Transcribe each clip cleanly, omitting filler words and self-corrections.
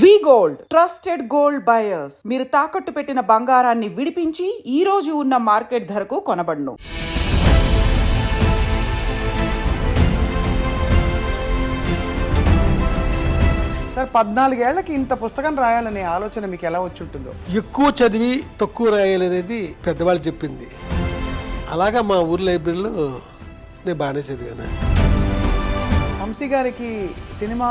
వి gold trusted gold buyers. మీరు తాకట్టు పెట్టిన బంగారాన్ని విడిపించి ఈ రోజు ఉన్న మార్కెట్ ధరకు కొనబడును. సార్ 14 ఏళ్లకి ఇంత పుస్తకం రాయాలనే ఆలోచన మీకు ఎలా వచ్చి ఉంటుందో? ఎక్కువ చదివి తక్కువ రాయాలనేది పెద్దవాళ్ళు చెప్పింది. అలాగా మా ఊరు లైబ్రరీలో నేను బాగానే చదివాను. వంశీ గారికి సినిమా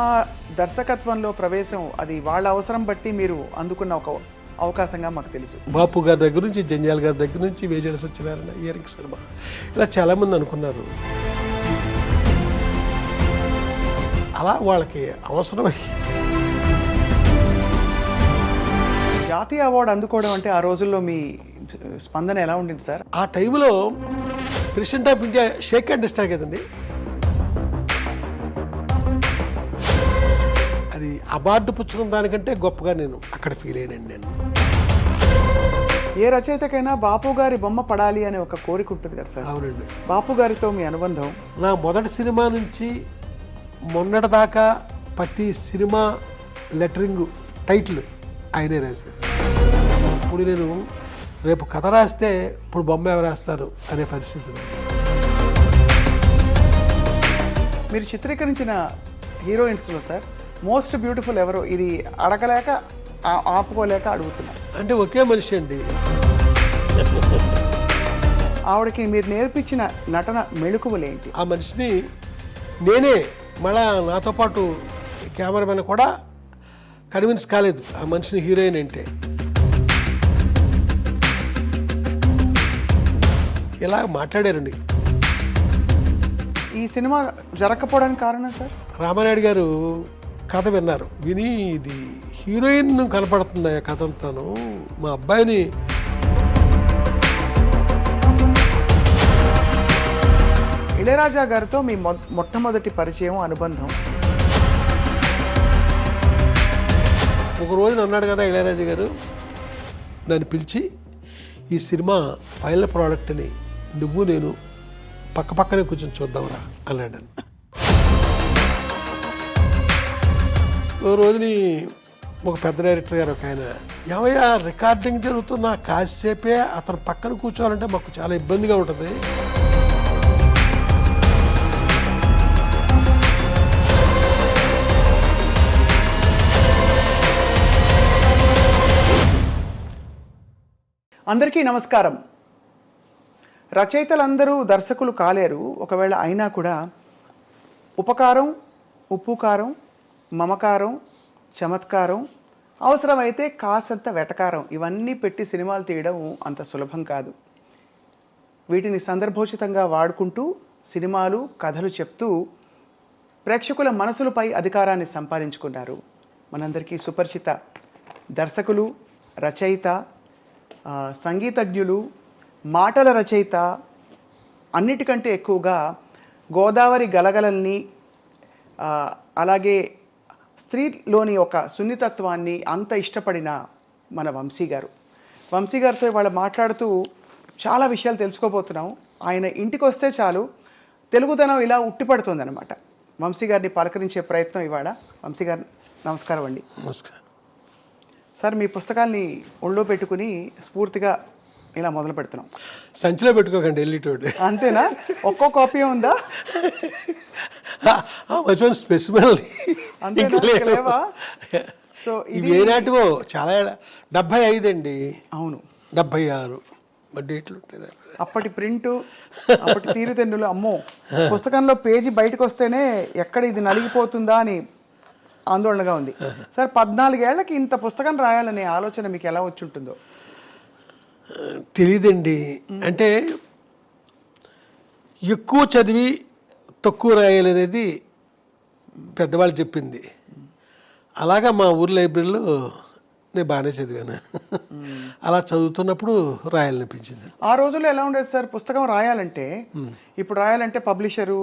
దర్శకత్వంలో ప్రవేశం అది వాళ్ళ అవసరం బట్టి మీరు అందుకున్న ఒక అవకాశంగా మాకు తెలుసు. బాపు గారి దగ్గర నుంచి, జంజాల్ గారి దగ్గర నుంచి, వేజడ సత్యనారాయణ, ఇయరింగ్ శర్మ, ఇలా చాలామంది అనుకున్నారు. అలా వాళ్ళకి అవసరమై జాతీయ అవార్డు అందుకోవడం అంటే ఆ రోజుల్లో మీ స్పందన ఎలా ఉండింది సార్? ఆ టైంలో president of India shake hand ఇస్తారు కదండి, అది అవార్డు పుచ్చుకున్న దానికంటే గొప్పగా నేను అక్కడ ఫీల్ అయ్యానండి. నేను ఏ రచయితకైనా బాపు గారి బొమ్మ పడాలి అనే ఒక కోరిక ఉంటుంది కదా సార్? అవునండి. బాపు గారితో మీ అనుబంధం? నా మొదటి సినిమా నుంచి మొన్నటి దాకా ప్రతి సినిమా లెటరింగ్ టైటిల్ ఆయనే రాశారు. ఇప్పుడు నేను రేపు కథ రాస్తే ఇప్పుడు బొమ్మ ఎవరు రాస్తారు అనే పరిస్థితి. మీరు చిత్రీకరించిన హీరోయిన్స్లో సార్ మోస్ట్ బ్యూటిఫుల్ ఎవరు? ఇది అడగలేక ఆపుకోలేక అడుగుతున్నా. అంటే ఒకే మనిషి అండి. ఆవిడకి మీరు నేర్పించిన నటన మెళుకువలేంటి? ఆ మనిషిని నేనే మళ్ళా నాతో పాటు కెమెరామెన్ కూడా కన్విన్స్ కాలేదు ఆ మనిషిని హీరోయిన్ అంటే. ఇలా మాట్లాడారండి. ఈ సినిమా జరగకపోవడానికి కారణం సార్? రామానాయుడు గారు కథ విన్నారు. విని ఇది హీరోయిన్ కనపడుతుంది ఆ కథ అంతాను, మా అబ్బాయిని ఇళయరాజా గారితో మీ మొట్టమొదటి పరిచయం, అనుబంధం? ఒక రోజున అన్నాడు కదా ఇళయరాజా గారు, నన్ను పిలిచి ఈ సినిమా ఫైనల్ ప్రోడక్ట్ అని నువ్వు నేను పక్క పక్కనే కూర్చొని చూద్దాంరా అన్నాడు. ఓ రోజుని ఒక పెద్ద డైరెక్టర్ గారు ఒక ఆయన, ఏమయ్యా రికార్డింగ్ జరుగుతున్న కాసేపే అతను పక్కన కూర్చోవాలంటే మాకు చాలా ఇబ్బందిగా ఉంటుంది. అందరికీ నమస్కారం. రచయితలందరూ దర్శకులు కాలేరు. ఒకవేళ అయినా కూడా ఉపకారం, ఉప్పుకారం, మమకారం, చమత్కారం, అవసరమైతే కాసంత వెటకారం, ఇవన్నీ పెట్టి సినిమాలు తీయడం అంత సులభం కాదు. వీటిని సందర్భోచితంగా వాడుకుంటూ సినిమాలు, కథలు చెప్తూ ప్రేక్షకుల మనసులపై అధికారాన్ని సంపాదించుకున్నారు మనందరికీ సుపరిచిత దర్శకులు, రచయిత, సంగీతజ్ఞులు, మాటల రచయిత, అన్నిటికంటే ఎక్కువగా గోదావరి గలగలల్ని, అలాగే స్త్రీలోని ఒక సున్నితత్వాన్ని అంత ఇష్టపడిన మన వంశీ గారు. వంశీ గారితో ఇవాళ మాట్లాడుతూ చాలా విషయాలు తెలుసుకోబోతున్నాం. ఆయన ఇంటికి వస్తే చాలు తెలుగుదనం ఇలా ఉట్టిపడుతుంది అనమాట. వంశీ గారిని పలకరించే ప్రయత్నం ఇవాళ. వంశీ గారు నమస్కారం అండి. నమస్కారం సార్, మీ పుస్తకాల్ని ఒళ్ళో పెట్టుకుని స్ఫూర్తిగా ఇలా మొదలు పెడుతున్నాం. సంచిలో పెట్టుకోకండి వెళ్ళేటోటి. అంతేనా? ఒక్కో కాపీ ఉందా? స్పెసిమల్ లేవా? సో ఇవి ఏనాటివో చాలా 75 అండి. అవును, 76 డేట్లు ఉంటుంది. అప్పటి ప్రింటు, అప్పటి తీరుతెన్నులు. అమ్మో, పుస్తకంలో పేజీ బయటకు వస్తేనే ఎక్కడ ఇది నలిగిపోతుందా అని ఆందోళనగా ఉంది. సార్, 14 ఏళ్లకి ఇంత పుస్తకం రాయాలనే ఆలోచన మీకు ఎలా వచ్చి ఉంటుందో? తెలియదండి. అంటే ఎక్కువ చదివి తక్కువ రాయాలనేది పెద్దవాళ్ళు చెప్పింది. అలాగా మా ఊరు లైబ్రరీలో నేను బాగానే చదివాను. అలా చదువుతున్నప్పుడు రాయాలనిపించింది. ఆ రోజుల్లో ఎలా ఉండేది సార్ పుస్తకం రాయాలంటే? ఇప్పుడు రాయాలంటే పబ్లిషరు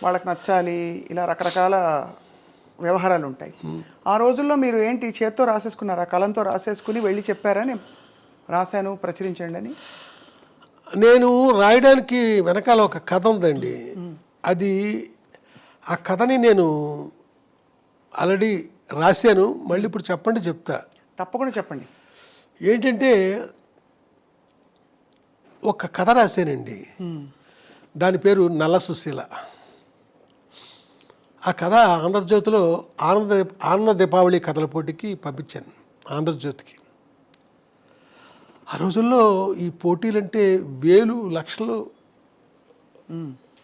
వాళ్ళకి నచ్చాలి, ఇలా రకరకాల వ్యవహారాలు ఉంటాయి. ఆ రోజుల్లో మీరు ఏంటి చేత్తో రాసేసుకున్నారా? కలంతో రాసేసుకుని వెళ్ళి చెప్పారా నేను రాశాను ప్రచురించండి అని? నేను రాయడానికి వెనకాల ఒక కథ ఉందండి. అది ఆ కథని నేను ఆల్రెడీ రాశాను, మళ్ళీ ఇప్పుడు చెప్తా. తప్పకుండా చెప్పండి. ఏంటంటే ఒక కథ రాశానండి, దాని పేరు నల్ల సుశీల. ఆ కథ ఆంధ్రజ్యోతిలో ఆనంద దీపావళి కథల పోటీకి పంపించాను, ఆంధ్రజ్యోతికి. ఆ రోజుల్లో ఈ పోటీలంటే వేలు లక్షలు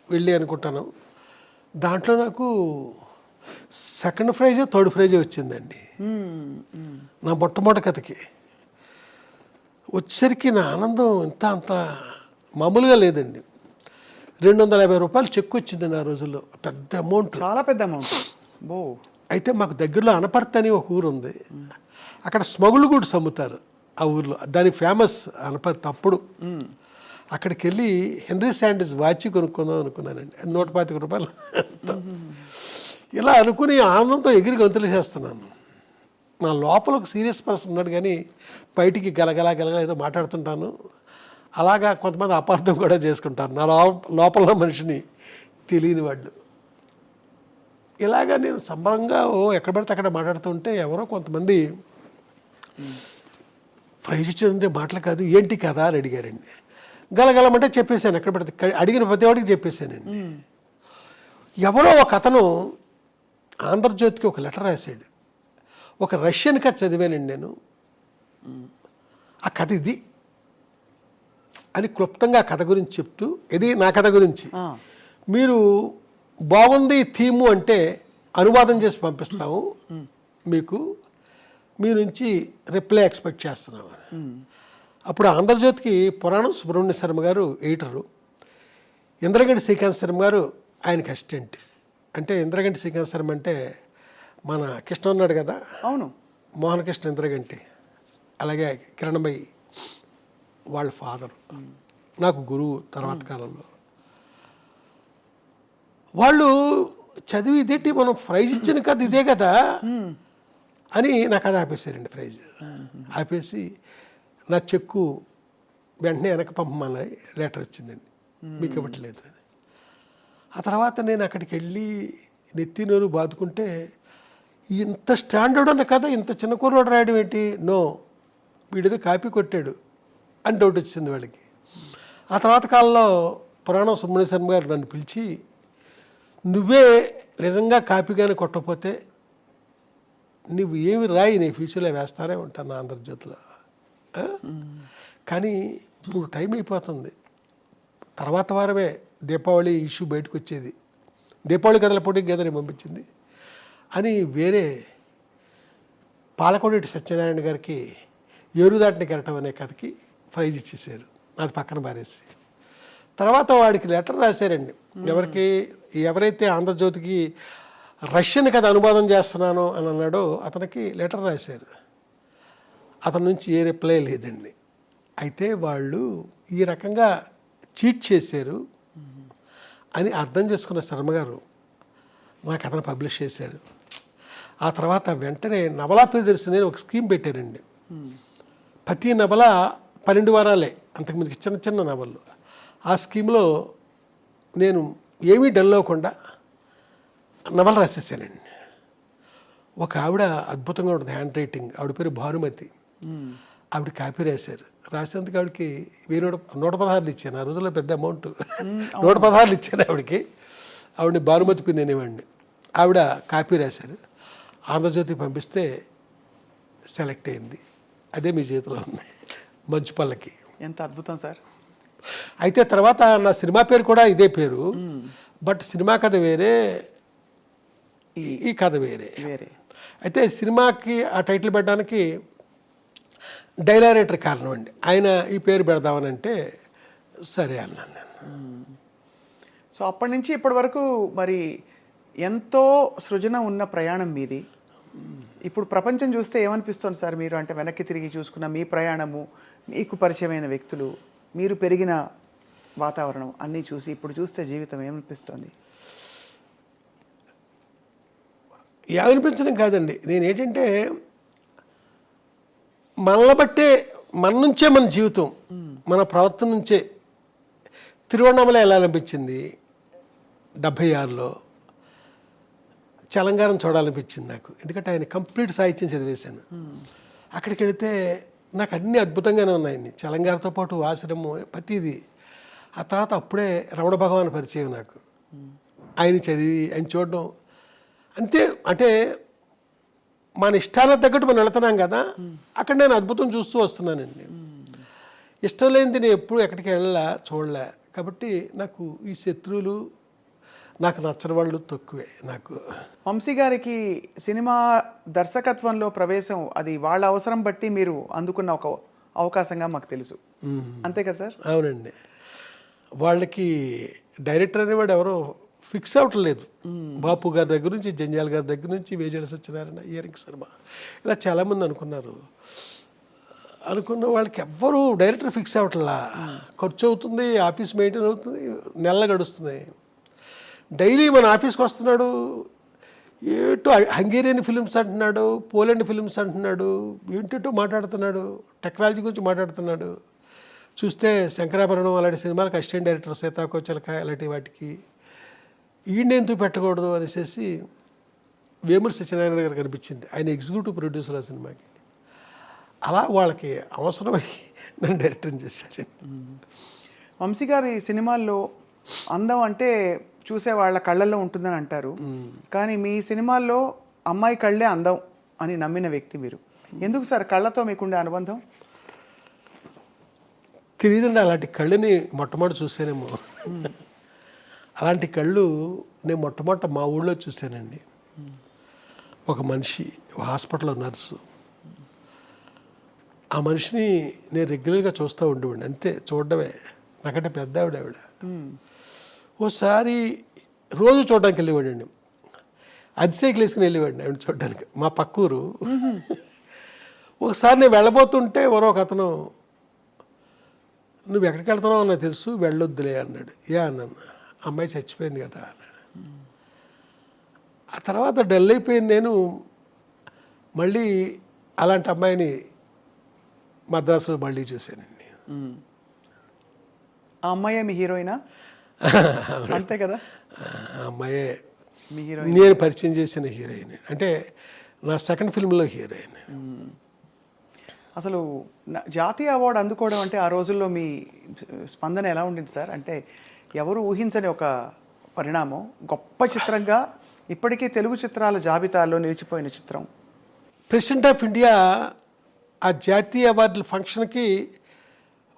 వెళ్ళి అనుకుంటాను. దాంట్లో నాకు సెకండ్ ప్రైజ్ థర్డ్ ప్రైజ్ వచ్చిందండి నా మొట్టమొదటి కథకి. వచ్చేసరికి నా ఆనందం అంత మామూలుగా లేదండి. 250 రూపాయలు చెక్ వచ్చిందండి ఆ రోజుల్లో, పెద్ద అమౌంట్, చాలా పెద్ద అమౌంట్. బో. అయితే మాకు దగ్గరలో అనపర్తి అని ఒక ఊరు ఉంది, అక్కడ స్మగుళ్ళు కూడా అమ్ముతారు ఆ ఊర్లో, దాని ఫేమస్ అనపర్తి. అప్పుడు అక్కడికి వెళ్ళి హెన్రీ శాండిస్ వాచ్ కొనుక్కుందాం అనుకున్నానండి, 125 రూపాయలు. ఇలా అనుకుని ఆనందంతో ఎగిరి గంతులు చేస్తున్నాను. నా లోపల ఒక సీరియస్ పర్సన్ ఉన్నాడు, కానీ బయటికి గలగల ఏదో మాట్లాడుతుంటాను. అలాగా కొంతమంది అపార్థం కూడా చేసుకుంటారు నా లోపల మనిషిని తెలియని వాళ్ళు. ఇలాగా నేను సంబరంగా ఎక్కడ పడితే అక్కడ మాట్లాడుతుంటే ఎవరో కొంతమంది ప్రైజ్ ఇచ్చిందంటే మాటలు కాదు, ఏంటి కదా అని అడిగారండి. గలగలమంటే చెప్పేశాను, ఎక్కడ పడితే అడిగిన ప్రతి వాడికి చెప్పేశానండి. ఎవరో ఒక అతను ఆంధ్రజ్యోతికి ఒక లెటర్ రాశాడు. ఒక రష్యన్ కథ చదివానండి నేను, ఆ కథ ఇది అని క్లుప్తంగా కథ గురించి చెప్తూ, ఇది నా కథ గురించి, మీరు బాగుంది థీము అంటే అనువాదం చేసి పంపిస్తాము, మీకు మీ నుంచి రిప్లై ఎక్స్పెక్ట్ చేస్తున్నాము. అప్పుడు ఆంధ్రజ్యోతికి పురాణం సుబ్రహ్మణ్య శర్మ గారు ఎడిటరు, ఇంద్రగంటి శ్రీకాంత్ శర్మ గారు ఆయనకి అసిస్టెంట్. అంటే ఇంద్రగంటి శ్రీకాంత్ శర్మ అంటే మన కృష్ణ ఉన్నాడు కదా, అవును, మోహన్ కృష్ణ ఇంద్రగంటి, అలాగే కిరణమయ్యి వాళ్ళ ఫాదరు, నాకు గురువు తర్వాత కాలంలో. వాళ్ళు చదివి ఇదేంటి మనం ప్రైజ్ ఇచ్చిన కథ ఇదే కదా అని నా కథ ఆపేశారండి. ప్రైజ్ ఆపేసి నా చెక్కు వెంటనే వెనక పంపమని లెటర్ వచ్చిందండి, మీకు ఇవ్వట్లేదు అని. ఆ తర్వాత నేను అక్కడికి వెళ్ళి నెత్తి నోరు బాదుకుంటే, ఇంత స్టాండర్డ్ ఉన్న కథ ఇంత చిన్న కుర్రోడు రాయడం ఏంటి, నో వీడిని కాపీ కొట్టాడు అని డౌట్ వచ్చింది వాళ్ళకి. ఆ తర్వాత కాలంలో పురాణం సుబ్రహ్మణ్య శర్మ గారు నన్ను పిలిచి, నువ్వే నిజంగా కాపీగానే కొట్టకపోతే నువ్వు ఏమి రాయి, నీ ఫ్యూచర్లో వేస్తానే ఉంటాను నా ఆంధ్రజ్యోతిలో. కానీ ఇప్పుడు టైం అయిపోతుంది, తర్వాత వారమే దీపావళి ఇష్యూ బయటకు వచ్చేది, దీపావళి కథల పోటీకి గదని పంపించింది అని వేరే పాలకొండేటి సత్యనారాయణ గారికి ఏరుదాటిని కెరటం అనే కథకి ప్రైజ్ ఇచ్చేసారు, అది పక్కన పారేసి. తర్వాత వాడికి లెటర్ రాశారండి, ఎవరైతే ఆంధ్రజ్యోతికి రష్యన్ కథ అనువాదం చేస్తున్నానో అని అన్నాడో అతనికి లెటర్ రాశారు. అతని నుంచి ఏ రిప్లై లేదండి. అయితే వాళ్ళు ఈ రకంగా చీట్ చేశారు అని అర్థం చేసుకున్న శర్మ గారు నా కథను పబ్లిష్ చేశారు. ఆ తర్వాత వెంటనే నవలా ప్రియదర్శిని ఒక స్కీమ్ పెట్టారండి. ప్రతి నవల 12 వారాలే, అంతకుముందుకి చిన్న చిన్న నవళ్ళు. ఆ స్కీమ్లో నేను ఏమీ డల్ అవ్వకుండా నవల రాసేసానండి. ఒక ఆవిడ అద్భుతంగా ఉంటుంది హ్యాండ్ రైటింగ్, ఆవిడ పేరు భానుమతి, ఆవిడ కాపీ రాశారు. రాసేందుకు ఆవిడకి 116 ఇచ్చాను. ఆ రోజుల్లో పెద్ద అమౌంట్, 116 ఇచ్చాను ఆవిడకి. ఆవిడని భానుమతి పిన్ అనేవాడిని. ఆవిడ కాపీ రాశారు, ఆంధ్రజ్యోతికి పంపిస్తే సెలెక్ట్ అయింది. అదే మీ చేతిలో ఉంది, మంచు పల్లకి. ఎంత అద్భుతం సార్. అయితే తర్వాత నా సినిమా పేరు కూడా ఇదే పేరు, బట్ సినిమా కథ వేరే, ఈ కథ వేరే. అయితే సినిమాకి ఆ టైటిల్ పెట్టడానికి డైలారేటర్ కారణం అండి, ఆయన ఈ పేరు పెడదామని అంటే సరే అన్నాను నేను. సో అప్పటి నుంచి ఇప్పటి వరకు మరి ఎంతో సృజన ఉన్న ప్రయాణం మీది. ఇప్పుడు ప్రపంచం చూస్తే ఏమనిపిస్తుంది సార్ మీరు? అంటే వెనక్కి తిరిగి చూసుకున్న మీ ప్రయాణము, మీకు పరిచయమైన వ్యక్తులు, మీరు పెరిగిన వాతావరణం అన్నీ చూసి ఇప్పుడు చూస్తే జీవితం ఏమనిపిస్తుంది? ఏమనిపించడం కాదండి, నేను ఏంటంటే మనల్ని బట్టే, మన నుంచే మన జీవితం, మన ప్రవర్తన నుంచే. తిరువణామల ఎలా అనిపించింది 76లో, చలంగారం చూడాలనిపించింది నాకు, ఎందుకంటే ఆయన కంప్లీట్ సాహిత్యం చదివేశాను. అక్కడికి వెళితే నాకు అన్నీ అద్భుతంగానే ఉన్నాయండి, చలంగారితో పాటు ఆశ్రమం ప్రతిదీ. ఆ తర్వాత అప్పుడే రమణ భగవాన్ పరిచయం నాకు, ఆయన చదివి ఆయన చూడడం అంతే. అంటే మన ఇష్టాలకు తగ్గట్టు మనం వెళుతున్నాం కదా, అక్కడ నేను అద్భుతం చూస్తూ వస్తున్నానండి. ఇష్టం లేనిది నేను ఎప్పుడు ఎక్కడికి చూడలే. కాబట్టి నాకు ఈ శత్రువులు, నాకు నచ్చని వాళ్ళు తక్కువే. నాకు వంశీ గారికి సినిమా దర్శకత్వంలో ప్రవేశం అది వాళ్ళ అవసరం బట్టి మీరు అందుకున్న ఒక అవకాశంగా మాకు తెలుసు, అంతే కదా సార్? అవునండి, వాళ్ళకి డైరెక్టర్ అనేవాడు ఎవరో ఫిక్స్ అవ్వట్లేదు. బాపు గారి దగ్గర నుంచి, జంజాల్ గారి దగ్గర నుంచి, వేజేడ సత్యనారాయణ, ఇయరింగ్ శర్మ, ఇలా చాలామంది అనుకున్న వాళ్ళకి ఎవ్వరూ డైరెక్టర్ ఫిక్స్ అవ్వట్లా. ఖర్చు అవుతుంది, ఆఫీస్ మెయింటైన్ అవుతుంది, నెల గడుస్తుంది. డైలీ మన ఆఫీస్కి వస్తున్నాడు, ఏటో హంగేరియన్ ఫిల్మ్స్ అంటున్నాడు, పోలాండ్ ఫిల్మ్స్ అంటున్నాడు, ఏంటో మాట్లాడుతున్నాడు, టెక్నాలజీ గురించి మాట్లాడుతున్నాడు. చూస్తే శంకరాభరణం అలాంటి సినిమాలకు అసిస్టెంట్ డైరెక్టర్, సీతాకోచలక అలాంటి వాటికి ఈయన ఎందుకు పెట్టకూడదు అనేసి వేమూరి సత్యనారాయణ గారు కనిపించింది. ఆయన ఎగ్జిక్యూటివ్ ప్రొడ్యూసర్ ఆ సినిమాకి. అలా వాళ్ళకి అవసరమై నన్ను డైరెక్టర్ చేశారు. వంశీ గారి సినిమాల్లో అందం అంటే చూసే వాళ్ళ కళ్ళల్లో ఉంటుందని అంటారు, కానీ మీ సినిమాల్లో అమ్మాయి కళ్ళే అందం అని నమ్మిన వ్యక్తి మీరు. ఎందుకు సార్ కళ్ళతో మీకుండే అనుబంధం? తెలియదండి, అలాంటి కళ్ళని మొట్టమొదటి చూసానేమో. అలాంటి కళ్ళు నేను మొట్టమొదట మా ఊళ్ళో చూశానండి. ఒక మనిషి హాస్పిటల్లో నర్సు, ఆ మనిషిని నేను రెగ్యులర్గా చూస్తూ ఉండేవాడిని, అంతే చూడడమే. నాకంటే పెద్ద ఆవిడ. ఓసారి రోజు చూడడానికి వెళ్ళేవాడండి, అతిశైకిల్ వేసుకుని వెళ్ళేవాడిని ఆవిడ చూడడానికి, మా పక్కూరు. ఒకసారి నేను వెళ్ళబోతుంటే ఎవరో ఒక అతను, నువ్వు ఎక్కడికి వెళ్తున్నావు నాకు తెలుసు, వెళ్ళొద్దులే అన్నాడు. అన్నాను, అమ్మాయి చచ్చిపోయింది కదా అన్నాడు. ఆ తర్వాత డల్ అయిపోయింది. నేను మళ్ళీ అలాంటి అమ్మాయిని మద్రాసులో మళ్ళీ చూశానండి. ఆ అమ్మాయే మీ హీరోయినా? అంతే కదా, ఆ అమ్మాయే మీ హీరోయిన్. నేను పరిచయం చేసిన హీరోయిన్, అంటే నా సెకండ్ ఫిల్మ్లో హీరోయిన్. అసలు జాతీయ అవార్డు అందుకోవడం అంటే ఆ రోజుల్లో మీ స్పందన ఎలా ఉండింది సార్? అంటే ఎవరు ఊహించని ఒక పరిణామం, గొప్ప చిత్రంగా ఇప్పటికీ తెలుగు చిత్రాల జాబితాలో నిలిచిపోయిన చిత్రం. ప్రెసిడెంట్ ఆఫ్ ఇండియా ఆ జాతీయ అవార్డుల ఫంక్షన్కి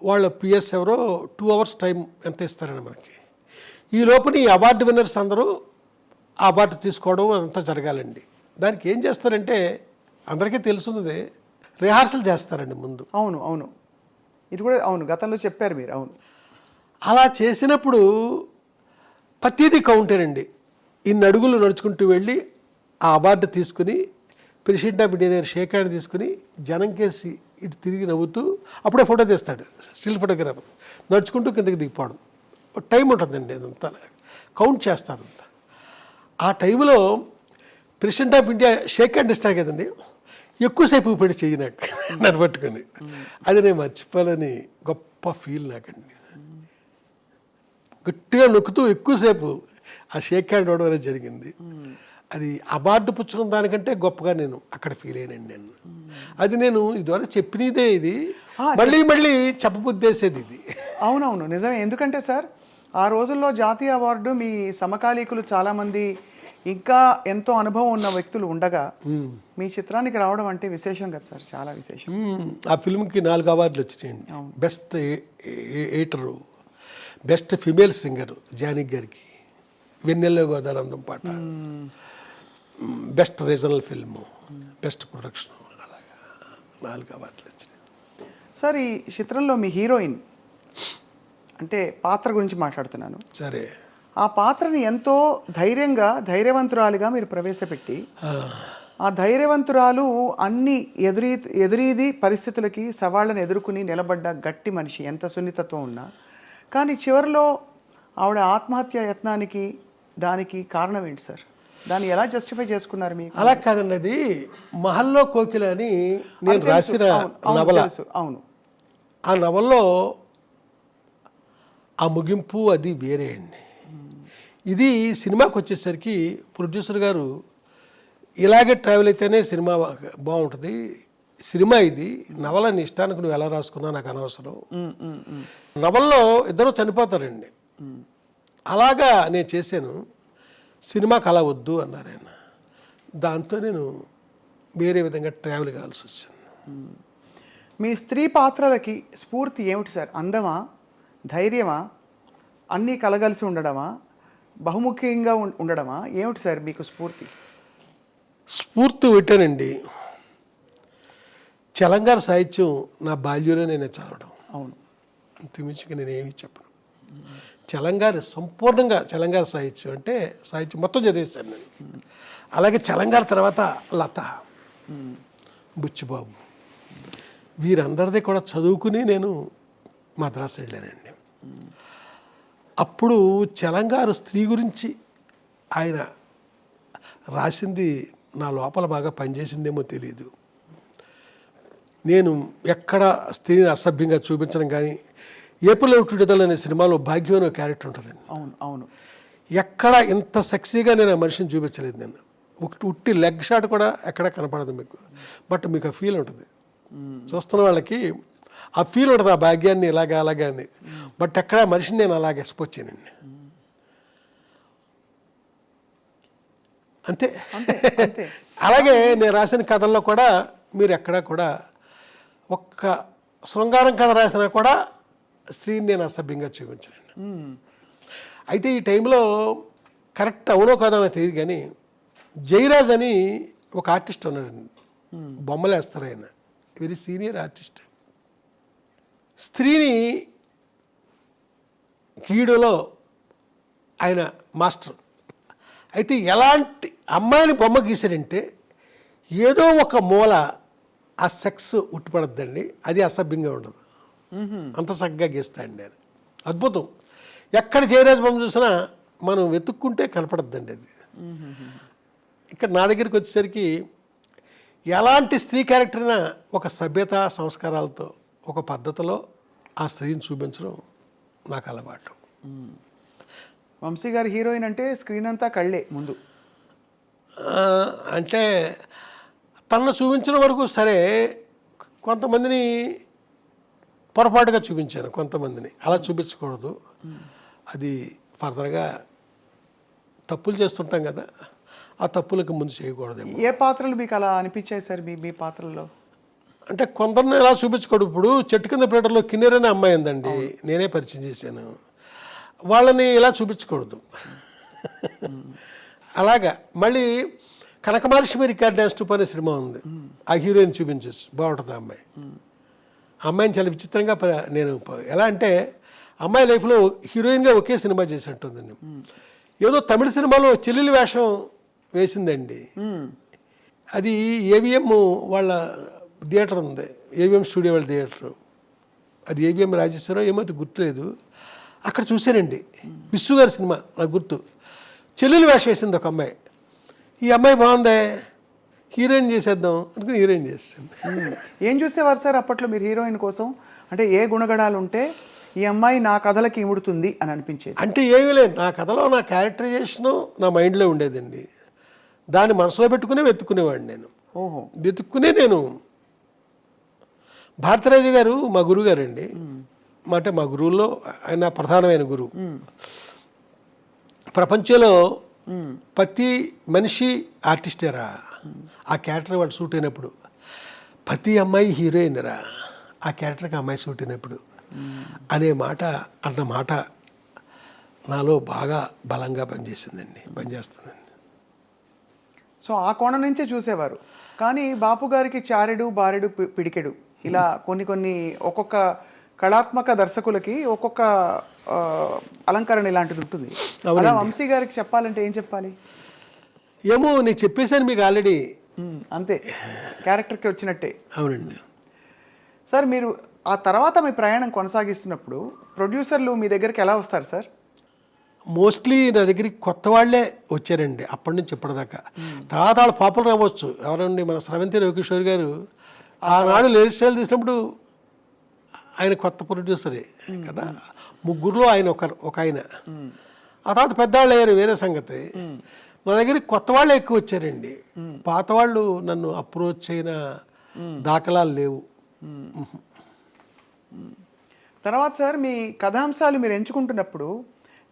వాళ్ళ పిఎస్ ఎవరో 2 hours టైం ఎంత ఇస్తారండి మనకి. ఈ లోపల ఈ అవార్డు విన్నర్స్ అందరూ ఆ అవార్డు తీసుకోవడం అంతా జరగాలండి. దానికి ఏం చేస్తారంటే అందరికీ తెలుసున్నది, రిహార్సల్ చేస్తారండి ముందు. అవును, ఇది కూడా అవును, గతంలో చెప్పారు మీరు. అవును, అలా చేసినప్పుడు ప్రతిదీ కౌంటేనండి. ఇన్ని అడుగులు నడుచుకుంటూ వెళ్ళి ఆ అవార్డు తీసుకుని ప్రెసిడెంట్ ఆఫ్ ఇండియా దగ్గర షేక్ హ్యాండ్ తీసుకుని జనం కేసి ఇటు తిరిగి నవ్వుతూ అప్పుడే ఫోటో తీస్తాడు, స్టిల్ ఫోటోగ్రాఫర్. నడుచుకుంటూ కిందకి దిగిపోవడం టైం ఉంటుందండి, అదంతా కౌంట్ చేస్తారంతా. ఆ టైంలో president of India shake hand ఇస్తారు కదండి, ఎక్కువసేపు పెట్టి చేయనాక నన్ను పట్టుకొని, అది నేను మర్చిపోవాలని గొప్ప ఫీల్ నాకండి. గట్టిగా నొక్కుతూ ఎక్కువసేపు ఆ షేక్ హ్యాండ్ అవడం అనేది జరిగింది. అది అవార్డు పుచ్చుకున్న దానికంటే గొప్పగా నేను అక్కడ ఫీల్ అయ్యానండి. నేను అది నేను ఇదివరకు చెప్పినదే, ఇది మళ్ళీ చెప్పబుద్దేసేది ఇది. అవునవును, నిజమే. ఎందుకంటే సార్ ఆ రోజుల్లో జాతీయ అవార్డు మీ సమకాలీకులు చాలామంది ఇంకా ఎంతో అనుభవం ఉన్న వ్యక్తులు ఉండగా మీ చిత్రానికి రావడం అంటే విశేషం కదా సార్, చాలా విశేషం. ఆ ఫిల్మ్కి 4 అవార్డులు వచ్చినాయండి. Best editor, best female singer Janaki గారికి, వెన్నెల్లో గోదానందం పాట, best regional film, best production, అలాగా 4 అవార్డులు వచ్చినాయి. సార్ ఈ చిత్రంలో మీ హీరోయిన్ అంటే పాత్ర గురించి మాట్లాడుతున్నాను. సరే, ఆ పాత్రని ఎంతో ధైర్యవంతురాలిగా మీరు ప్రవేశపెట్టి, ఆ ధైర్యవంతురాలు అన్ని ఎదురీది పరిస్థితులకి సవాళ్ళను ఎదుర్కొని నిలబడ్డ గట్టి మనిషి, ఎంత సున్నితత్వం ఉన్నా. కానీ చివరిలో ఆవిడ ఆత్మహత్య యత్నానికి దానికి కారణం ఏంటి సార్? దాన్ని ఎలా జస్టిఫై చేసుకున్నారు మీకు? అలా కాదండి, అది మహల్లో కోకిల అని నేను రాసిన నవల. అవును, ఆ నవల్లో ఆ ముగింపు అది వేరే అండి. ఇది సినిమాకి వచ్చేసరికి ప్రొడ్యూసర్ గారు ఇలాగే ట్రావెల్ అయితేనే సినిమా బాగుంటుంది. సినిమా ఇది, నవల నీ ఇష్టానికి నువ్వు ఎలా రాసుకున్నా నాకు అనవసరం. నవల్లో ఇద్దరు చనిపోతారండి, అలాగా నేను చేశాను, సినిమాకి అలా వద్దు అన్నారు ఆయన. దాంతో నేను వేరే విధంగా ట్రావెల్ కావాల్సి వచ్చింది. మీ స్త్రీ పాత్రలకి స్ఫూర్తి ఏమిటి సార్? అందమా, ధైర్యమా, అన్నీ కలగలిసి ఉండడమా, బహుముఖ్యంగా ఉండడమా, ఏమిటి సార్ మీకు స్ఫూర్తి? స్ఫూర్తి పెట్టానండి, చలంగారు సాహిత్యం నా బాల్యంలో నేను చదవడం. అవును, అంతమించిగా నేనేమి చెప్పను. చలంగారు సంపూర్ణంగా, చలంగారు సాహిత్యం అంటే సాహిత్యం మొత్తం చదివేశాను నేను. అలాగే చలంగారు తర్వాత లత, బుచ్చిబాబు, వీరందరిది కూడా చదువుకుని నేను మద్రాసు వెళ్ళానండి. అప్పుడు చలంగారు స్త్రీ గురించి ఆయన రాసింది నా లోపల బాగా పనిచేసిందేమో తెలియదు. నేను ఎక్కడ స్త్రీని అసభ్యంగా చూపించడం కానీ, ఏప్రిల్ విడుదల అనే సినిమాలో భాగ్యం అనే క్యారెక్టర్ ఉంటుందండి. అవును అవును, ఎక్కడ ఇంత సెక్సీగా నేను ఆ మనిషిని చూపించలేదు. నేను ఉట్టి లెగ్ షాట్ కూడా ఎక్కడ కనపడదు మీకు, బట్ మీకు ఆ ఫీల్ ఉంటుంది. చూస్తున్న వాళ్ళకి ఆ ఫీల్ ఉంటుంది, ఆ భాగ్యాన్ని ఇలాగా అలాగే అని. బట్ ఎక్కడ మనిషిని నేను అలాగే ఎక్స్పోజ్ చేయనండి. అంతే. అలాగే నేను రాసిన కథల్లో కూడా మీరు ఎక్కడా కూడా ఒక్క శృంగారం కథ రాసినా కూడా స్త్రీని నేను అసభ్యంగా చూపించానండి. అయితే ఈ టైంలో కరెక్ట్ అవునో కాదో నాకు తెలియదు కానీ, జయరాజ్ అని ఒక ఆర్టిస్ట్ ఉన్నాడండి, బొమ్మలు వేస్తారు ఆయన, వెరీ సీనియర్ ఆర్టిస్ట్. స్త్రీని గీయడంలో ఆయన మాస్టర్. అయితే ఎలాంటి అమ్మాయిని బొమ్మ గీశాడంటే ఏదో ఒక మూల ఆ సెక్స్ ఉట్టిపడద్దండి, అది అసభ్యంగా ఉండదు, అంత చక్కగా గీస్తాడండి ఆయన. అద్భుతం. ఎక్కడ జయరాజ్ బొమ్మ చూసినా మనం వెతుక్కుంటే కనపడద్దండి అది. ఇక్కడ నా దగ్గరికి వచ్చేసరికి ఎలాంటి స్త్రీ క్యారెక్టర్ అయినా ఒక సభ్యత సంస్కారాలతో ఒక పద్ధతిలో ఆ స్త్రీని చూపించడం నాకు అలవాటు. వంశీ గారి హీరోయిన్ అంటే స్క్రీన్ అంతా కళ్ళే ముందు. అంటే తనను చూపించిన వరకు సరే, కొంతమందిని పొరపాటుగా చూపించాను, కొంతమందిని అలా చూపించకూడదు, అది ఫర్దర్గా తప్పులు చేస్తుంటాం కదా, ఆ తప్పులకు ముందు చేయకూడదేమో. ఏ పాత్రలు మీకు అలా అనిపించాయి సార్ మీ పాత్రల్లో? అంటే కొందరిని ఎలా చూపించకూడదు. ఇప్పుడు చెట్టు కింద పీటర్లో కిన్నెర అనే అమ్మాయి ఉందండి, నేనే పరిచయం చేశాను, వాళ్ళని ఇలా చూపించకూడదు. అలాగా మళ్ళీ కనకమహాలక్ష్మి రికార్డ్ డ్యాన్స్ టూప్ అనే సినిమా ఉంది, ఆ హీరోయిన్ చూపించచ్చు, బాగుంటుంది ఆ అమ్మాయి. అమ్మాయిని చాలా విచిత్రంగా నేను ఎలా అంటే, అమ్మాయి లైఫ్లో హీరోయిన్గా ఒకే సినిమా చేసినట్టుందండి. ఏదో తమిళ సినిమాలో చెల్లెలి వేషం వేసిందండి. అది ఏవిఎం వాళ్ళ థియేటర్ ఉంది, ఏవిఎం స్టూడియో వాళ్ళ థియేటర్, అది ఏవిఎం రాజేశ్వరరావు ఏమో గుర్తులేదు. అక్కడ చూశానండి, విశ్వ గారి సినిమా నాకు గుర్తు. చెల్లెలు వేషం వేసింది ఒక అమ్మాయి. ఈ అమ్మాయి బాగుందే, హీరోయిన్ చేసేద్దాం అనుకుని హీరోయిన్ చేస్తాను. ఏం చూసేవారు సార్ అప్పట్లో మీరు హీరోయిన్ కోసం? అంటే ఏ గుణగణాలు ఉంటే ఈ అమ్మాయి నా కథలకి ఇముడుతుంది అని అనిపించేది? అంటే ఏమీ లేదు, నా కథలో నా క్యారెక్టరైజేషన్ నా మైండ్లో ఉండేదండి, దాన్ని మనసులో పెట్టుకునే వెతుక్కునేవాడిని నేను. ఓహో, వెతుక్కునే నేను. భారతరాజు గారు మా గురువు గారండి, అంటే మా గురువుల్లో ఆయన ప్రధానమైన గురువు. ప్రపంచంలో ప్రతి మనిషి ఆర్టిస్టేరా, ఆ క్యారెక్టర్ వాడు సూట్ అయినప్పుడు. ప్రతి అమ్మాయి హీరోయిన్ రా, ఆ క్యారెక్టర్కి అమ్మాయి సూట్ అయినప్పుడు అనే మాట, అన్న మాట నాలో బాగా బలంగా పనిచేసిందండి, పనిచేస్తుందండి. సో ఆ కోణం నుంచే చూసేవారు. కానీ బాపు గారికి చారెడు బారెడు పిడికెడు ఇలా కొన్ని ఒక్కొక్క కళాత్మక దర్శకులకి ఒక్కొక్క అలంకరణ ఇలాంటిది ఉంటుంది. అలా వంశీ గారికి చెప్పాలంటే ఏం చెప్పాలి? ఏమో నేను చెప్పేశాను మీకు ఆల్రెడీ. అంతే, క్యారెక్టర్కి వచ్చినట్టే. అవునండి సార్, మీరు ఆ తర్వాత మీ ప్రయాణం కొనసాగిస్తున్నప్పుడు ప్రొడ్యూసర్లు మీ దగ్గరికి ఎలా వస్తారు సార్? మోస్ట్లీ నా దగ్గరికి కొత్త వాళ్ళే వచ్చారండి అప్పటి నుంచి ఇప్పటిదాకా. తర్వాత వాళ్ళు పాపులర్ అవ్వచ్చు. ఎవరండి, మన స్రవంతి రవికిషోర్ గారు ఆనాడు లేడీ స్టైల్ తీసినప్పుడు ఆయన కొత్త ప్రొడ్యూసరే కదా, ముగ్గురులో ఆయన ఒక ఆయన. ఆ తర్వాత పెద్దవాళ్ళు అయ్యారు, వేరే సంగతి. నా దగ్గరికి కొత్త వాళ్ళే ఎక్కువ వచ్చారండి. పాత వాళ్ళు నన్ను అప్రోచ్ అయిన దాఖలాలు లేవు. తర్వాత సార్ మీ కథాంశాలు మీరు ఎంచుకుంటున్నప్పుడు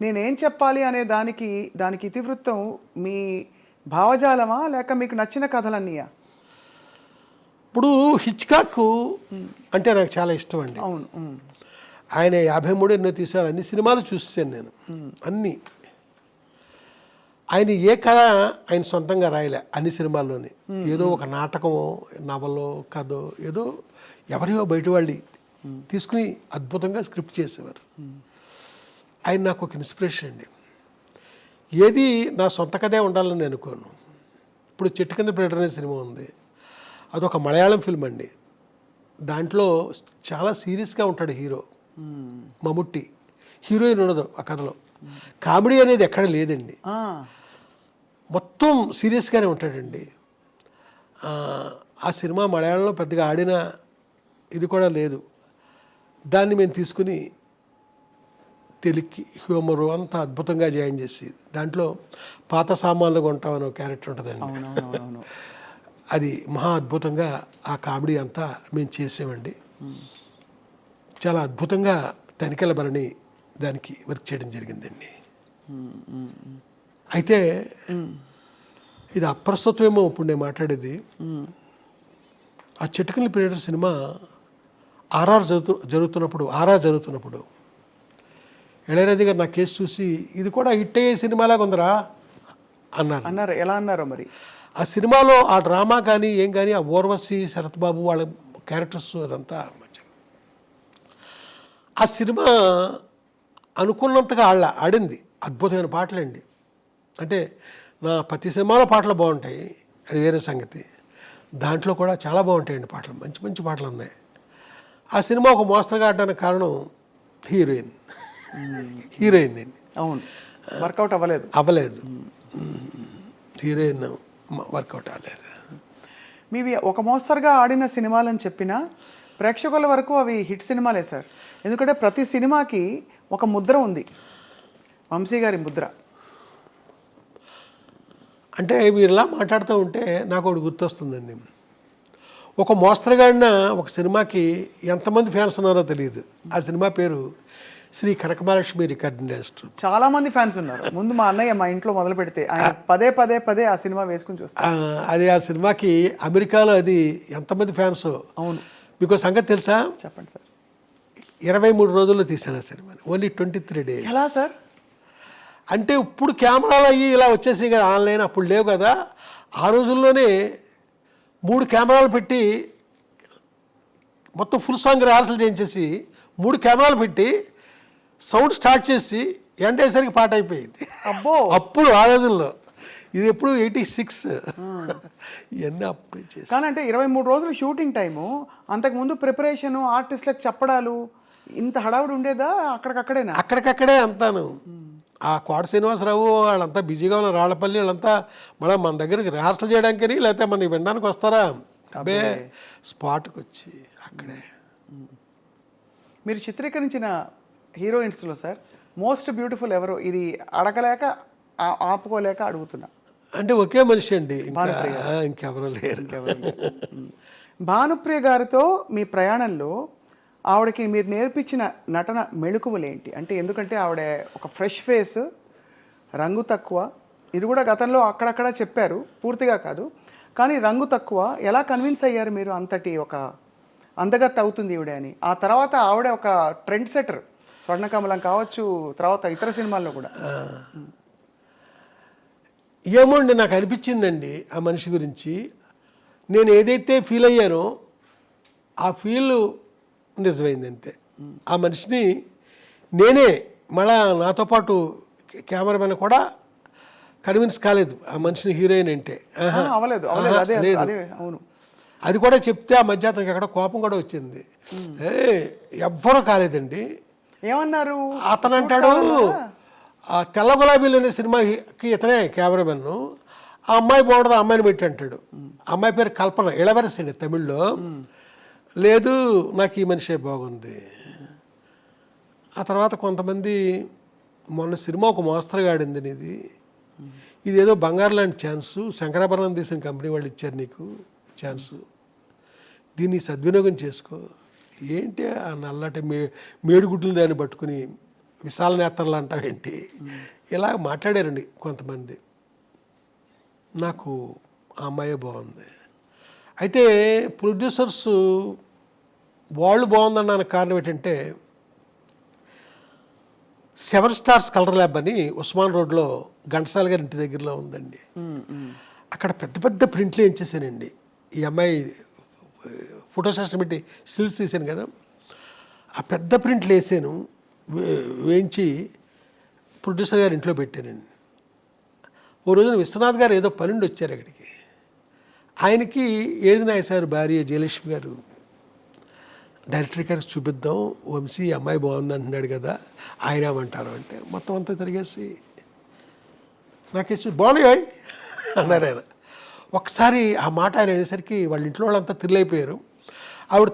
నేనేం చెప్పాలి అనే దానికి ఇతివృత్తం మీ భావజాలమా లేక మీకు నచ్చిన కథలన్నీయా? ఇప్పుడు హిచ్కాక్ అంటే నాకు చాలా ఇష్టం అండి. అవును. ఆయన 53 ఎన్నో తీశారు. అన్ని సినిమాలు చూసాను నేను, అన్నీ. ఆయన ఏ కథ ఆయన సొంతంగా రాయలే అన్ని సినిమాల్లోని. ఏదో ఒక నాటకమో నవలో కథో ఏదో ఎవరియో బయట వాళ్ళు తీసుకుని అద్భుతంగా స్క్రిప్ట్ చేసేవారు. ఆయన నాకు ఒక ఇన్స్పిరేషన్ అండి. ఏది నా సొంత కథే ఉండాలని అనుకోను. ఇప్పుడు చెట్టు కింద ప్రేటర్ అనే సినిమా ఉంది, అదొక మలయాళం ఫిల్మ్ అండి. దాంట్లో చాలా సీరియస్గా ఉంటాడు హీరో మమ్ముట్టి, హీరోయిన్ ఉండదు ఆ కథలో. కామెడీ అనేది ఎక్కడ లేదండి, మొత్తం సీరియస్గానే ఉంటాడండి. ఆ సినిమా మలయాళంలో పెద్దగా ఆడిన ఇది కూడా లేదు. దాన్ని మేము తీసుకుని తెలుగుకి హ్యూమరు అంతా అద్భుతంగా జాయిన్ చేసి దాంట్లో పాత సామాన్లు కొంటామని ఒక క్యారెక్టర్ ఉంటుందండి. అది మహా అద్భుతంగా ఆ కామెడీ అంతా మేము చేసామండి. చాలా అద్భుతంగా తనికెళ్ళ భరణి దానికి వర్క్ చేయడం జరిగిందండి. అయితే ఇది అప్రస్తుతమేమో ఇప్పుడు నేను మాట్లాడేది. ఆ చిటికల ప్రేటర్ సినిమా ఆర్ఆర్ జరుగుతున్నప్పుడు ఇళయరాజా గారు నా కేసు చూసి ఇది కూడా హిట్ అయ్యే సినిమాలాగా ఉందరా అన్నారు. ఎలా అన్నారో మరి. ఆ సినిమాలో ఆ డ్రామా కానీ ఏం కానీ ఆ ఊర్వశి శరత్ బాబు వాళ్ళ క్యారెక్టర్స్ అదంతా ఆ సినిమా అనుకున్నంతగా ఆడింది. అద్భుతమైన పాటలండి. అంటే నా ప్రతి సినిమాలో పాటలు బాగుంటాయి, అది వేరే సంగతి. దాంట్లో కూడా చాలా బాగుంటాయండి పాటలు, మంచి మంచి పాటలు ఉన్నాయి. ఆ సినిమా ఒక మోస్తరుగా ఆడడానికి కారణం హీరోయిన్ అండి. అవును, వర్కౌట్ అవ్వలేదు. హీరోయిన్ వర్కౌట్ అవ్వలేదు. మీవి ఒక మోస్తరుగా ఆడిన సినిమాలని చెప్పినా ప్రేక్షకుల వరకు అవి హిట్ సినిమాలే సార్. ఎందుకంటే ప్రతి సినిమాకి ఒక ముద్ర ఉంది, వంశీ గారి ముద్ర. అంటే మీరు ఇలా మాట్లాడుతూ ఉంటే నాకు ఒకటి గుర్తొస్తుందండి. ఒక మోస్తరుగా ఆడిన ఒక సినిమాకి ఎంతమంది ఫ్యాన్స్ ఉన్నారో తెలియదు. ఆ సినిమా పేరు శ్రీ కనకమహాలక్ష్మి రికార్డ్ ఇండస్ట్రీ. చాలా మంది ఫ్యాన్స్ ఉన్నారు. ముందు మా అన్నయ్య మా ఇంట్లో మొదలు పెడితే ఆయన పదే ఆ సినిమా వేసుకుని చూస్తారు. అది ఆ సినిమాకి అమెరికాలో అది ఎంతమంది ఫ్యాన్స్. అవును, మీకు సంగతి తెలుసా? చెప్పండి సార్. 23 రోజుల్లో తీశాను ఆ సినిమాని, ఓన్లీ 23 days. ఎలా సార్? అంటే ఇప్పుడు కెమెరాలు అయ్యి ఇలా వచ్చేసాయి కదా, ఆన్లైన్. అప్పుడు లేవు కదా. ఆ రోజుల్లోనే 3 కెమెరాలు పెట్టి మొత్తం ఫుల్ సాంగ్ రిహార్సల్ చేయించేసి 3 కెమెరాలు పెట్టి సౌండ్ స్టార్ట్ చేసి ఎండేసరికి పాట అయిపోయింది. అబ్బో, అప్పుడు ఆ రోజుల్లో. ఇది ఎప్పుడు 86 ఇవన్నీ అప్పుడు చేసి. కానీ అంటే 23 రోజులు షూటింగ్ టైము, అంతకుముందు ప్రిపరేషను, ఆర్టిస్టులకు చెప్పడాలు, ఇంత హడావుడి ఉండేదా? అక్కడికక్కడేనా? అక్కడికక్కడే అంతాను. ఆ కోట శ్రీనివాసరావు వాళ్ళంతా బిజీగా ఉన్న రాళ్లపల్లి వాళ్ళంతా మళ్ళీ మన దగ్గరికి రిహార్సల్ చేయడానికి లేకపోతే మన వినడానికి వస్తారా? అబ్బే, స్పాట్కి వచ్చి అక్కడే. మీరు చిత్రీకరించిన హీరోయిన్స్లో సార్ మోస్ట్ బ్యూటిఫుల్ ఎవరు? ఇది అడగలేక ఆపుకోలేక అడుగుతున్నా. అంటే ఒకే మనిషి అండి, ఇంకెవరూ లేరు. భానుప్రియ గారితో మీ ప్రయాణంలో ఆవిడకి మీరు నేర్పించిన నటన మెళుకువలు ఏంటి? అంటే ఎందుకంటే ఆవిడ ఒక ఫ్రెష్ ఫేస్, రంగు తక్కువ. ఇది కూడా గతంలో అక్కడక్కడ చెప్పారు, పూర్తిగా కాదు. కానీ రంగు తక్కువ. ఎలా కన్విన్స్ అయ్యారు మీరు అంతటి ఒక అందగత్తె అవుతుంది ఈవిడ అని? ఆ తర్వాత ఆవిడ ఒక ట్రెండ్ సెటర్, స్వర్ణకమలం కావచ్చు, తర్వాత ఇతర సినిమాల్లో కూడా. ఏమోండి, నాకు అనిపించిందండి ఆ మనిషి గురించి. నేను ఏదైతే ఫీల్ అయ్యానో ఆ ఫీల్ నిజమైంది అంతే. ఆ మనిషిని నేనే మళ్ళా నాతో పాటు కెమెరామెన్ కూడా కన్విన్స్ కాలేదు ఆ మనిషిని హీరోయిన్ అంటే. అవును, అది కూడా చెప్తే ఆ మధ్య అతనికి అక్కడ కోపం కూడా వచ్చింది. ఎవ్వరూ కాలేదండి. ఏమన్నారు? అతను అంటాడు, ఆ తెల్ల గులాబీలు అనే సినిమాకి ఇతనే కెమెరామెన్. ఆ అమ్మాయి బాగుంటుంది, ఆ అమ్మాయిని పెట్టి అంటాడు. అమ్మాయి పేరు కల్పన, ఇళవరసి తమిళ్లో. లేదు, నాకు ఈ మనిషే బాగుంది. ఆ తర్వాత కొంతమంది మొన్న సినిమా ఒక మోస్తరుగా ఆడింది, ఇది ఇదేదో బంగారు లాంటి ఛాన్సు, శంకరాభరణం తీసిన కంపెనీ వాళ్ళు ఇచ్చారు నీకు ఛాన్సు, దీన్ని సద్వినియోగం చేసుకో. ఏంటి ఆ నల్లటి మేడుగుడ్లు దాన్ని పట్టుకుని విశాల నేత్రలు అంటావేంటి, ఇలా మాట్లాడారండి కొంతమంది. నాకు ఆ అమ్మాయే బాగుంది. అయితే ప్రొడ్యూసర్స్ వాళ్ళు బాగుందన్నానికి కారణం ఏంటంటే 7 స్టార్స్ కలర్ ల్యాబ్ అని ఉస్మాన్ రోడ్లో ఘంటసాల గారి ఇంటి దగ్గరలో ఉందండి. అక్కడ పెద్ద పెద్ద ప్రింట్లు ఏం చేశానండి. ఈ అమ్మాయి ఫోటో సెషన్ పెట్టి స్టిల్స్ తీశాను కదా, ఆ పెద్ద ప్రింట్లు వేసాను, వేయించి ప్రొడ్యూసర్ గారి ఇంట్లో పెట్టానండి. ఓ రోజున విశ్వనాథ్ గారు ఏదో పనుండి వచ్చారు అక్కడికి. ఆయనకి ఏది నాయసారు భార్య జయలక్ష్మి గారు, డైరెక్టర్ గారికి చూపిద్దాం, వంశీ అమ్మాయి బాగుంది అంటున్నాడు కదా, ఆయన ఏమంటారు అంటే మొత్తం అంతా తిరిగేసి నాకేసి బాగున్నాయి అన్నారు ఆయన. ఒకసారి ఆ మాట ఆయన అనేసరికి వాళ్ళ ఇంట్లో వాళ్ళంతా థ్రిల్ ఆవిడ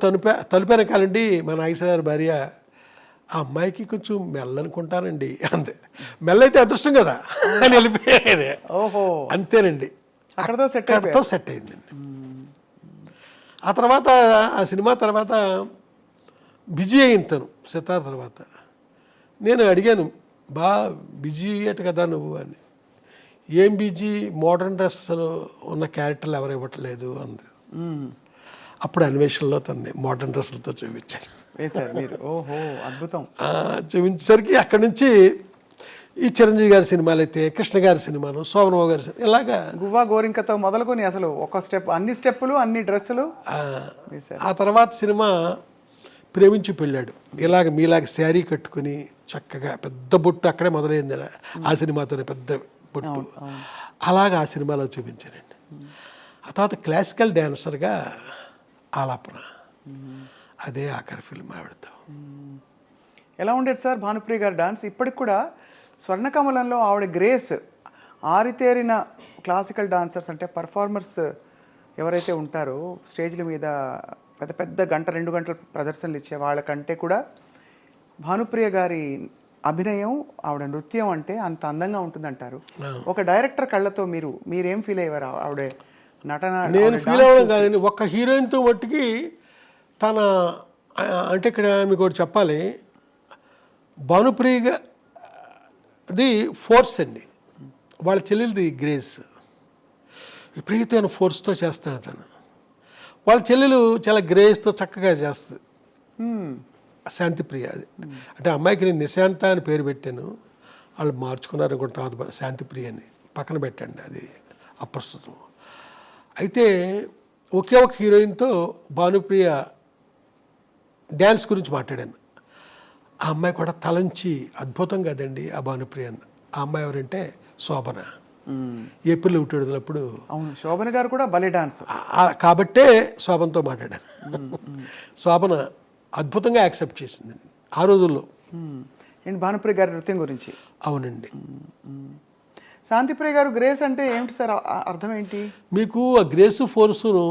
తలుపైన కాలండి మా నాగేశ్వర గారి భార్య, ఆ అమ్మాయికి కొంచెం మెల్ల అనుకుంటానండి అంతే. మెల్ల అయితే అదృష్టం కదా అని వెళ్ళిపోయారు. ఓహో, అంతేనండి, అక్కడతో సెట్ అయిందండి. ఆ తర్వాత ఆ సినిమా తర్వాత బిజీ అయింది తను. సితార్ తర్వాత నేను అడిగాను, బిజీ అయ్యట కదా నువ్వు అని. ఏం బిజీ, మోడర్న్ డ్రెస్లో ఉన్న క్యారెక్టర్లు ఎవరు ఇవ్వట్లేదు అంది. అప్పుడు అన్వేషణలో తన్ని మోడర్న్ డ్రెస్సులతో చూపించారు. మీరు ఓహో అద్భుతం. చూపించేసరికి అక్కడి నుంచి ఈ చిరంజీవి గారి సినిమాలు అయితే, కృష్ణ గారి సినిమాలు, శోభనబాబు గారి సినిమా, ఇలాగా గువ్వా గోరింకతో మొదలుకొని అసలు ఒక స్టెప్, అన్ని స్టెప్పులు, అన్ని డ్రెస్సులు. ఆ తర్వాత సినిమా ప్రేమించి పెళ్ళాడు. ఇలాగ మీలాగ శారీ కట్టుకుని చక్కగా పెద్ద బొట్టు అక్కడే మొదలైంది ఆ సినిమాతోనే, పెద్ద బొట్టు. అలాగా ఆ సినిమాలో చూపించారండి. ఆ తర్వాత క్లాసికల్ డ్యాన్సర్గా ఆలాపన, అదే ఆఖరి ఫిల్మ్ ఆవిడతో. ఎలా ఉండేది సార్ భానుప్రియ గారి డాన్స్? ఇప్పటికి కూడా స్వర్ణకమలంలో ఆవిడ గ్రేస్, ఆరితేరిన క్లాసికల్ డాన్సర్స్ అంటే పర్ఫార్మర్స్ ఎవరైతే ఉంటారో స్టేజ్ల మీద పెద్ద పెద్ద 1-2 గంటల ప్రదర్శనలు ఇచ్చే వాళ్ళకంటే కూడా భానుప్రియ గారి అభినయం, ఆవిడ నృత్యం అంటే అంత అందంగా ఉంటుందంటారు. ఒక డైరెక్టర్ కళ్ళతో మీరేం ఫీల్ అయ్యారు ఆవిడ నటన? నేను ఫీల్ అవ్వడం కాదండి, ఒక్క హీరోయిన్తో మట్టుకి తన అంటే ఇక్కడ మీకు ఒకటి చెప్పాలి, భానుప్రియది ఫోర్స్ అండి, వాళ్ళ చెల్లెలది గ్రేస్. విపరీతమైన ఫోర్స్తో చేస్తాడు తను. వాళ్ళ చెల్లెలు చాలా గ్రేస్తో చక్కగా చేస్తుంది, శాంతిప్రియ. అది అంటే అమ్మాయికి నేను నిశాంత అని పేరు పెట్టాను, వాళ్ళు మార్చుకున్నారు అనుకుంటా, తర్వాత శాంతిప్రియ అని పక్కన పెట్టండి, అది అప్రస్తుతం. అయితే ఒకే ఒక హీరోయిన్తో భానుప్రియ డ్యాన్స్ గురించి మాట్లాడాను. ఆ అమ్మాయి కూడా తలంచి అద్భుతం కదండి ఆ భానుప్రియ. ఆ అమ్మాయి ఎవరంటే శోభన, ఏప్రిల్ విడుదలప్పుడు. అవును, శోభన గారు కూడా భలే డాన్స్. కాబట్టే శోభనతో మాట్లాడాను. శోభన అద్భుతంగా యాక్సెప్ట్ చేసిందండి ఆ రోజుల్లో. ఏంటి భానుప్రియ గారి నృత్యం గురించి? అవునండి. శాంతిప్రియ గారు గ్రేస్ అంటే ఏమిటి సార్, అర్థం ఏంటి మీకు? ఆ గ్రేస్ ఫోర్సును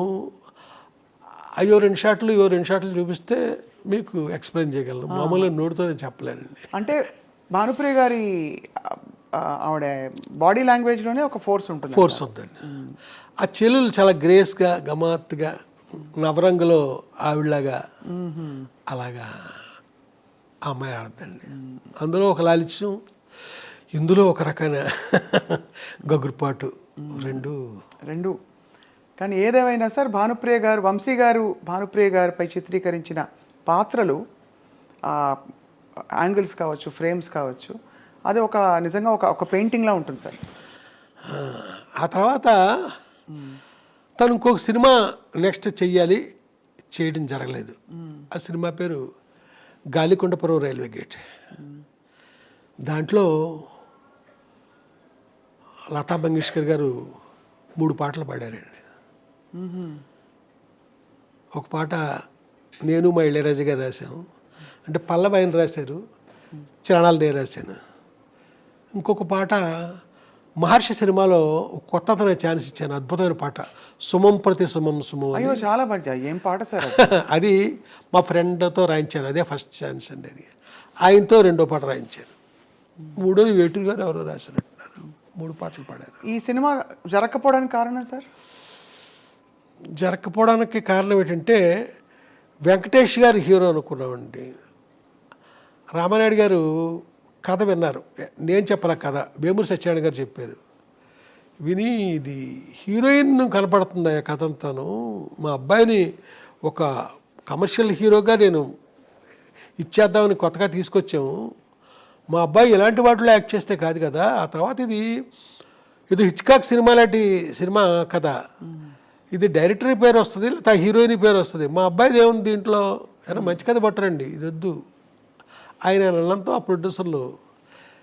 అయ్యో 2 షాట్లు చూపిస్తే మీకు ఎక్స్ప్లెయిన్ చేయగలను, మామూలుగా నోటితోనే చెప్పలేనండి. అంటే భానుప్రియ గారి ఆవిడ బాడీ లాంగ్వేజ్లోనే ఒక ఫోర్స్ ఉందండి. ఆ చెల్లెలు చాలా గ్రేస్గా, గమాత్తుగా, నవరంగులో ఆవిడలాగా అలాగా ఆ అమ్మాయి ఆడద్దండి. అందులో ఒక లాలిత్యం, ఇందులో ఒక రకమైన గగురుపాటు, రెండు. కానీ ఏదేమైనా సార్ భానుప్రియ గారు, వంశీ గారు భానుప్రియ గారిపై చిత్రీకరించిన పాత్రలు, యాంగిల్స్ కావచ్చు, ఫ్రేమ్స్ కావచ్చు, అది ఒక నిజంగా ఒక పెయింటింగ్లా ఉంటుంది సార్. ఆ తర్వాత తను ఇంకొక సినిమా నెక్స్ట్ చేయడం జరగలేదు. ఆ సినిమా పేరు గాలికొండపురం రైల్వే గేట్. దాంట్లో లతా మంగేష్కర్ గారు 3 పాటలు పాడారండి. ఒక పాట నేను మా ఇళయరాజా గారు రాశాం, అంటే పల్లవి ఆయన రాశారు, చరణాలు నేను రాశాను. ఇంకొక పాట మహర్షి సినిమాలో కొత్తతనే ఛాన్స్ ఇచ్చాను, అద్భుతమైన పాట, సుమం ప్రతి సుమం సుమం. అయ్యో చాలా బాగా, ఏం పాట సార్ అది మా ఫ్రెండ్తో రాయించాను, అదే ఫస్ట్ ఛాన్స్ అండి. అది ఆయనతో 2వ పాట రాయించాను, 3వది వేటూరు గారు ఎవరో రాసినట్టున్నారు. 3 పాటలు పాడారు. ఈ సినిమా జరగకపోవడానికి కారణం సార్? జరగకపోవడానికి కారణం ఏంటంటే వెంకటేష్ గారు హీరో అనుకున్నామండి. రామానాయుడు గారు కథ విన్నారు, నేను చెప్పలే కథ, వేమూరి సత్యనారాయణ గారు చెప్పారు. విని ఇది హీరోయిన్ కనపడుతుంది ఆ కథ అంతాను, మా అబ్బాయిని ఒక కమర్షియల్ హీరోగా నేను ఇచ్చేద్దామని కొత్తగా తీసుకొచ్చాము, మా అబ్బాయి ఇలాంటి వాటిలో యాక్ట్ చేస్తే కాదు కదా. ఆ తర్వాత ఇది హిచ్కాక్ సినిమా లాంటి సినిమా కథ, ఇది డైరెక్టర్ పేరు వస్తుంది, లేదా హీరోయిన్ పేరు వస్తుంది, మా అబ్బాయిది ఏముంది దీంట్లో, ఏమైనా మంచి కథ పట్టరండి, ఇది వద్దు ఆయన అన్నంతో ఆ ప్రొడ్యూసర్లు.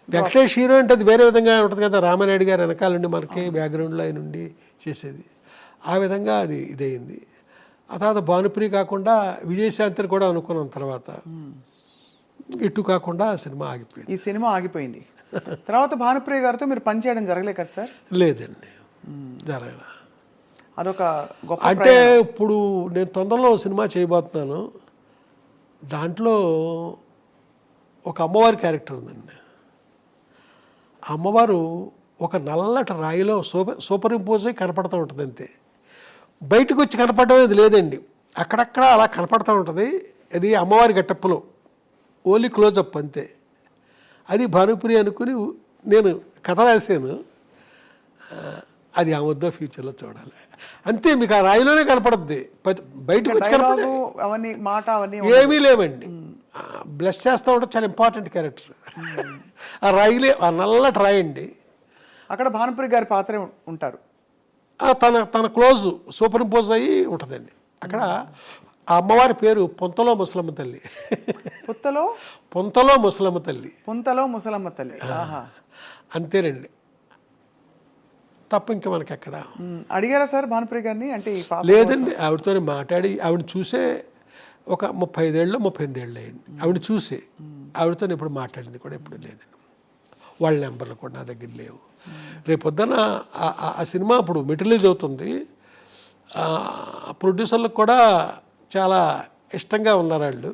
వెంకటేష్ హీరో అంటే అది వేరే విధంగా ఉంటుంది కదా, రామానాయుడు గారు వెనకాల నుండి మనకి బ్యాక్గ్రౌండ్లో ఆయన ఉండి చేసేది, ఆ విధంగా అది ఇదయింది. ఆ తర్వాత భానుప్రియ కాకుండా విజయశాంతిని కూడా అనుకున్నాం, తర్వాత ఇటు కాకుండా సినిమా ఆగిపోయింది. ఈ సినిమా ఆగిపోయింది. తర్వాత భానుప్రియ గారితో మీరు పనిచేయడం జరగలే కదా సార్? లేదండి, జరగల. అదొక గొప్ప అంటే ఇప్పుడు నేను తొందరలో సినిమా చేయబోతున్నాను, దాంట్లో ఒక అమ్మవారి క్యారెక్టర్ ఉందండి. ఆ అమ్మవారు ఒక నల్లటి రాయిలో సూపర్ ఇంపోజ్ అయి కనపడుతూ ఉంటుంది అంతే, బయటకు వచ్చి కనపడడం అనేది లేదండి, అక్కడక్కడ అలా కనపడుతూ ఉంటుంది. అది అమ్మవారి గెటప్పులో ఓన్లీ క్లోజప్ అంతే. అది భానుప్రియ అనుకుని నేను కథ రాశాను, అది ఆ వద్ద ఫ్యూచర్లో చూడాలి అంతే. మీకు ఆ రాయిలోనే కనపడుద్ది, బయటకు వచ్చి కనపడే అవన్నీ మాట అవన్నీ ఏమీ లేవండి. బ్లెస్ చేస్తూ ఉంటే చాలా ఇంపార్టెంట్ క్యారెక్టర్. ఆ రాయిలే, ఆ నల్లటి రాయి అండి, అక్కడ భానుప్రియ గారి పాత్రే ఉంటారు. తన క్లోజ్ సూపర్ ఇంపోజ్ అయ్యి ఉంటుందండి. అక్కడ ఆ అమ్మవారి పేరు పొంతలో ముసలమ్మ తల్లి. పొంతలో ముసలమ్మ తల్లి. పుంతలో ముసలమ్మ తల్లి. అంతేనండి, తప్ప ఇంకా మనకి ఎక్కడ. అడిగారా సార్ భానుప్రియ గారిని? అంటే లేదండి, ఆవిడతో మాట్లాడి ఆవిడ చూసే ఒక 35 ఏళ్ళు 38 ఏళ్ళు అయింది ఆవిడ చూసి, ఆవిడతో ఎప్పుడు మాట్లాడింది కూడా ఎప్పుడు లేదండి. వాళ్ళ నెంబర్లు కూడా నా దగ్గర లేవు. రేపొద్దున ఆ సినిమా ఇప్పుడు మెటీరియలైజ్ అవుతుంది, ప్రొడ్యూసర్లకు కూడా చాలా ఇష్టంగా ఉన్నారు వాళ్ళు.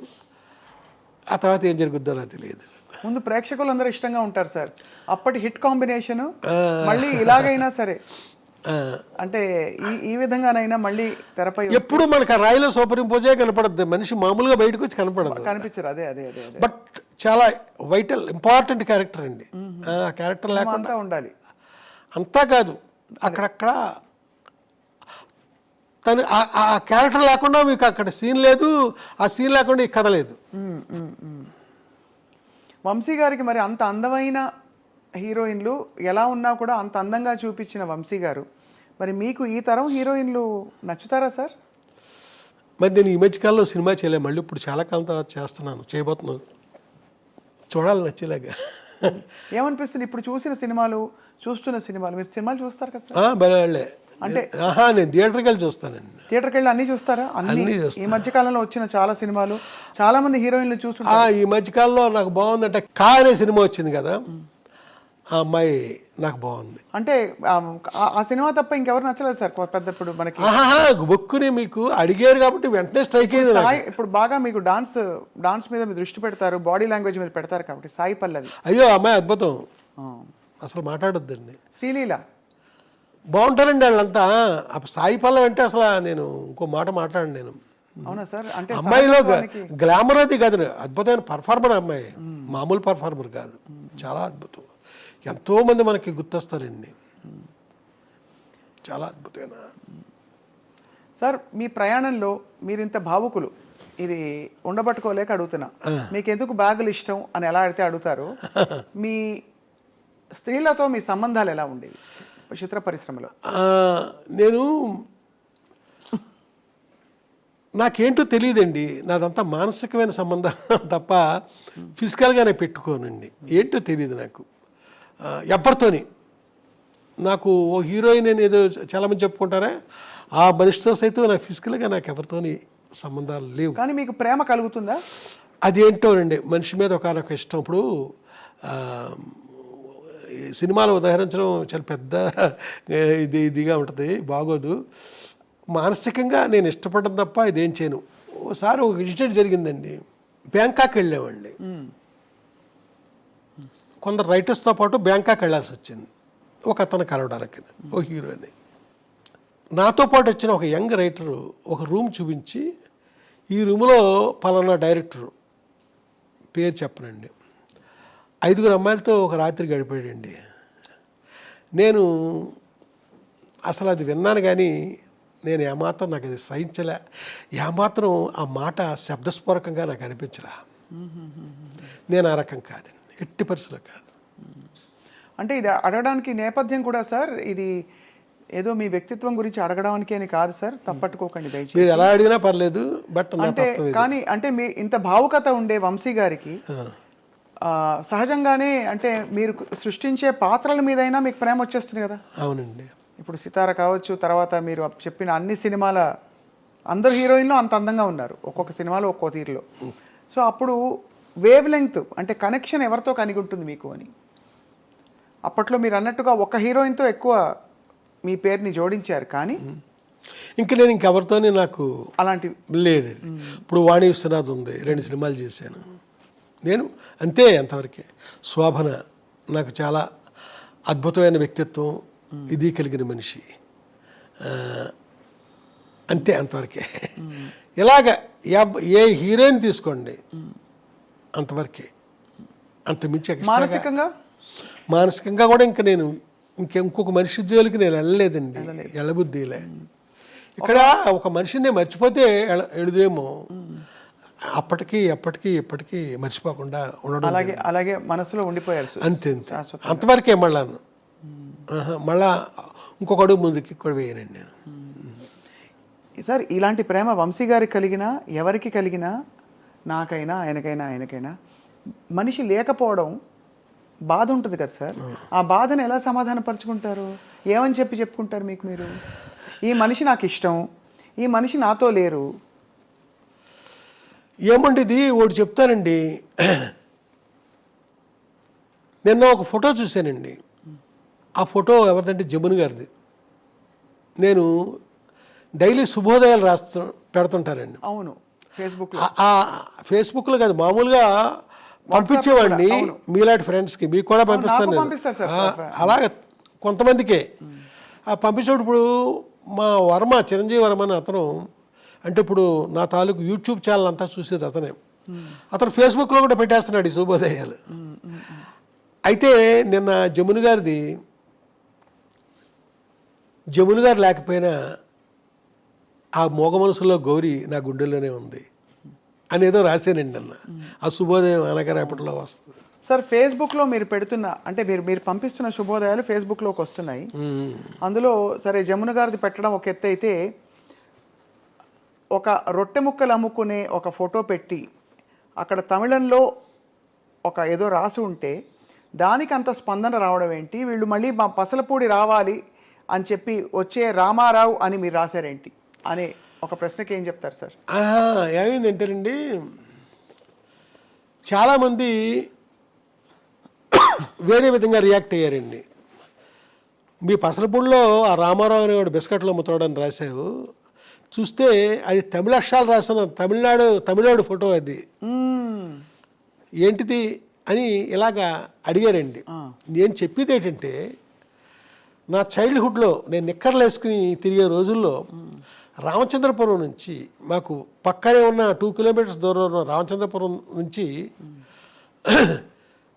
ఆ తర్వాత ఏం జరుగుద్దో నాకు తెలియదు. ముందు ప్రేక్షకులు అందరూ ఇష్టంగా ఉంటారు సార్, అప్పటి హిట్ కాంబినేషన్ మళ్ళీ ఇలాగైనా సరే, అంటే ఈ విధంగానైనా మళ్ళీ తెరపై ఎప్పుడు మనకు ఆ రాయిలో సూపర్ ఇంపోజే కనపడద్దు, మనిషి మామూలుగా బయటకు వచ్చి కనిపించారు. అదే అదే అదే బట్ చాలా వైటల్ ఇంపార్టెంట్ క్యారెక్టర్ అండి. ఆ క్యారెక్టర్ లేకుండా ఉండాలి. అంతా కాదు, అక్కడక్కడ తను ఆ క్యారెక్టర్ లేకుండా మీకు అక్కడ సీన్ లేదు, ఆ సీన్ లేకుండా ఈ కథ లేదు. వంశీ గారికి మరి అంత అందమైన హీరోయిన్లు ఎలా ఉన్నా కూడా అంత అందంగా చూపించిన వంశీ గారు, మరి మీకు ఈ తరం హీరోయిన్లు నచ్చుతారా సార్? మరి నేను ఈ మధ్యకాలంలో సినిమా చేయలే, మళ్ళీ ఇప్పుడు చాలా కాలం తర్వాత చేస్తున్నాను, చేయబోతున్నాను, చూడాలి నచ్చేలాగా. ఏమనిపిస్తుంది ఇప్పుడు చూస్తున్న సినిమాలు? మీరు సినిమాలు చూస్తారు కదా సార్? బలే అంటే నేను థియేటర్కి వెళ్ళి చూస్తానండి. థియేటర్కి వెళ్ళి అన్నీ చూస్తారా? అన్ని ఈ మధ్య కాలంలో వచ్చిన చాలా సినిమాలు, చాలా మంది హీరోయిన్లు చూస్తుంటారు. ఈ మధ్యకాలంలో నాకు బాగుందంటే కా అనే సినిమా వచ్చింది కదా, ఆ అమ్మాయి నాకు బాగుంది. అంటే ఆ సినిమా తప్ప ఇంకెవరు నచ్చలేదు సార్ పెద్ద? ఇప్పుడు మనకి బొక్కుని మీకు అడిగారు కాబట్టి వెంటనే స్ట్రైక్ అయింది. ఇప్పుడు బాగా మీకు డాన్స్ మీద మీరు దృష్టి పెడతారు, బాడీ లాంగ్వేజ్ మీద పెడతారు కాబట్టి సాయి పల్లవి. అయ్యో అమ్మాయి అద్భుతం, అసలు మాట్లాడొద్దండి. శ్రీలీల బాగుంటారండి వాళ్ళంతా. సాయి పల్లవి అంటే అసలు నేను ఇంకో మాట మాట్లాడండి నేను. అవునా సార్? అంటే అమ్మాయిలో గ్లామర్ అది కాదు, అద్భుతమైన పర్ఫార్మర్ అమ్మాయి, మామూలు పర్ఫార్మర్ కాదు, చాలా అద్భుతం. ఎంతో మంది మనకి గుర్తొస్తారండి, చాలా అద్భుతమైన. సార్ మీ ప్రయాణంలో మీరు ఇంత భావుకులు, ఇది ఉండబట్టుకోలేక అడుగుతున్నా, మీకు ఎందుకు బ్యాగులు ఇష్టం అని ఎలా అడిగితే అడుగుతారు. మీ స్త్రీలతో మీ సంబంధాలు ఎలా ఉండేవి చిత్ర పరిశ్రమలో? నేను నాకేంటో తెలియదండి, నాదంతా మానసికమైన సంబంధం తప్ప ఫిజికల్గానే పెట్టుకోనండి, ఏంటో తెలియదు నాకు ఎవరితోని. నాకు ఓ హీరోయిన్ అని ఏదో చాలామంది చెప్పుకుంటారా, ఆ మనిషితో సైతం నాకు ఫిజికల్గా నాకు ఎవరితోని సంబంధాలు లేవు. కానీ మీకు ప్రేమ కలుగుతుందా? అదేంటోనండి, మనిషి మీద ఒకనొక ఇష్టం. ఇప్పుడు సినిమాలు ఉదాహరించడం చాలా పెద్ద ఇదిగా ఉంటుంది, బాగోదు. మానసికంగా నేను ఇష్టపడడం తప్ప ఇదేం చేయను. ఓసారి ఒక ఇన్సిడెంట్ జరిగిందండి, బ్యాంకాక్ వెళ్ళామండి, కొందరు రైటర్స్తో పాటు బ్యాంకాక్ వెళ్ళాల్సి వచ్చింది. ఒక అతను కలవడానికి ఒక హీరోని. నాతో పాటు వచ్చిన ఒక యంగ్ రైటరు ఒక రూమ్ చూపించి, ఈ రూమ్లో పలానా డైరెక్టరు పేరు చెప్పనండి 5 అమ్మాయిలతో ఒక రాత్రి గడిపాడండి. నేను అసలు అది విన్నాను కానీ నేను ఏమాత్రం నాకు అది సహించలే, ఏమాత్రం ఆ మాట శబ్దస్ఫోరకంగా నాకు అనిపించలే. నేను ఆ రకం కాదండి, ఎట్టి పరిస్థితుల్లో కాదు. అంటే ఇది అడగడానికి నేపథ్యం కూడా సార్, ఇది ఏదో మీ వ్యక్తిత్వం గురించి అడగడానికి అని కాదు సార్, తప్పట్టుకోకండి దయచేసి. మీరు ఎలా అడిగినా పర్లేదు, బట్ అంటే కానీ అంటే మీ ఇంత భావుకత ఉండే వంశీ గారికి సహజంగానే అంటే మీరు సృష్టించే పాత్రల మీదైనా మీకు ప్రేమ వచ్చేస్తుంది కదా. అవునండి. ఇప్పుడు సితార కావచ్చు, తర్వాత మీరు చెప్పిన అన్ని సినిమాల అందరు హీరోయిన్లు అంత అందంగా ఉన్నారు, ఒక్కొక్క సినిమాలో ఒక్కో తీరులో. సో అప్పుడు వేవ్ లెంగ్త్ అంటే కనెక్షన్ ఎవరితో కలిగి ఉంటుంది మీకు అని. అప్పట్లో మీరు అన్నట్టుగా ఒక హీరోయిన్తో ఎక్కువ మీ పేరుని జోడించారు, కానీ నేను ఇంకెవరితోనే నాకు అలాంటి లేదు. ఇప్పుడు వాణి విశ్వనాథ్ ఉంది, 2 సినిమాలు చేశాను నేను, అంతే అంతవరకే. శోభన నాకు చాలా అద్భుతమైన వ్యక్తిత్వం, ఇది కలిగిన మనిషి, అంతే అంతవరకే. ఇలాగ ఏ హీరోయిన్ తీసుకోండి అంతవరకే, అంత మించి మానసికంగా కూడా ఇంకా నేను ఇంకొక మనిషి జోలికి నేను వెళ్ళలేదండి, వెళ్ళబుద్ధిలే. ఇక్కడ ఒక మనిషిని మర్చిపోతే ఎడుదేమో, అప్పటికి ఎప్పటికీ మర్చిపోకుండా ఉండడం, అలాగే మనసులో ఉండిపోయారు అంతే అంతవరకే. మళ్ళా ఇంకొక అడుగు ముందుకి కూడా వేయనండి నేను. సార్ ఇలాంటి ప్రేమ వంశీ గారికి కలిగినా ఎవరికి కలిగినా, నాకైనా ఆయనకైనా మనిషి లేకపోవడం బాధ ఉంటుంది కదా సార్. ఆ బాధను ఎలా సమాధానపరుచుకుంటారు, ఏమని చెప్పుకుంటారు మీకు మీరు? ఈ మనిషి నాకు ఇష్టం, ఈ మనిషి నాతో లేరు. ఏమండి ఇది ఒకటి చెప్తానండి, నిన్న ఒక ఫోటో చూశానండి. ఆ ఫోటో ఎవరిదంటే జమున గారిది. నేను డైలీ శుభోదయాలు పెడుతుంటారండి. అవును, ఫేస్బుక్లో కాదు, మామూలుగా పంపించేవాడిని మీలాంటి ఫ్రెండ్స్కి, మీకు కూడా పంపిస్తాను. అలాగే కొంతమందికే పంపించేటప్పుడు మా వర్మ, చిరంజీవి వర్మ అని అతను, అంటే ఇప్పుడు నా తాలూకు యూట్యూబ్ ఛానల్ అంతా చూసేది అతనే. అతను ఫేస్బుక్లో కూడా పెట్టేస్తున్నాడు ఈ శుభోదయాలు. అయితే నిన్న జమున గారు లేకపోయినా ఆ మోగ మనసులో గౌరీ నా గుండెల్లోనే ఉంది అనేదో రాశానండి అన్న. ఆ శుభోదయం అనగారేపట్లో వస్తుంది. సార్ ఫేస్బుక్లో మీరు పెడుతున్న, అంటే మీరు పంపిస్తున్న శుభోదయాలు ఫేస్బుక్లోకి వస్తున్నాయి. అందులో సరే జమున గారిది పెట్టడం ఒక ఎత్తు అయితే, ఒక రొట్టె ముక్కలు అమ్ముకునే ఒక ఫోటో పెట్టి అక్కడ తమిళంలో ఒక ఏదో రాసి ఉంటే దానికి అంత స్పందన రావడం ఏంటి? వీళ్ళు మళ్ళీ మా పసలపూడి రావాలి అని చెప్పి వచ్చే రామారావు అని మీరు రాశారేంటి అనే ఒక ప్రశ్నకి ఏం చెప్తారు సార్? ఏమైందంటేనండి, చాలామంది వేరే విధంగా రియాక్ట్ అయ్యారండి. మీ పసలపూడిలో ఆ రామారావు అనేవాడు బిస్కెట్లు అమ్ముతాడని రాశావు, చూస్తే అది తమిళ అక్షరాలు రాసిన తమిళనాడు ఫోటో, అది ఏంటిది అని ఇలాగా అడిగారండి. నేను చెప్పేది ఏంటంటే, నా చైల్డ్హుడ్లో నేను నిక్కర్లు వేసుకుని తిరిగే రోజుల్లో రామచంద్రపురం నుంచి, మాకు పక్కనే ఉన్న 2 కిలోమీటర్స్ దూరంలో ఉన్న రామచంద్రపురం నుంచి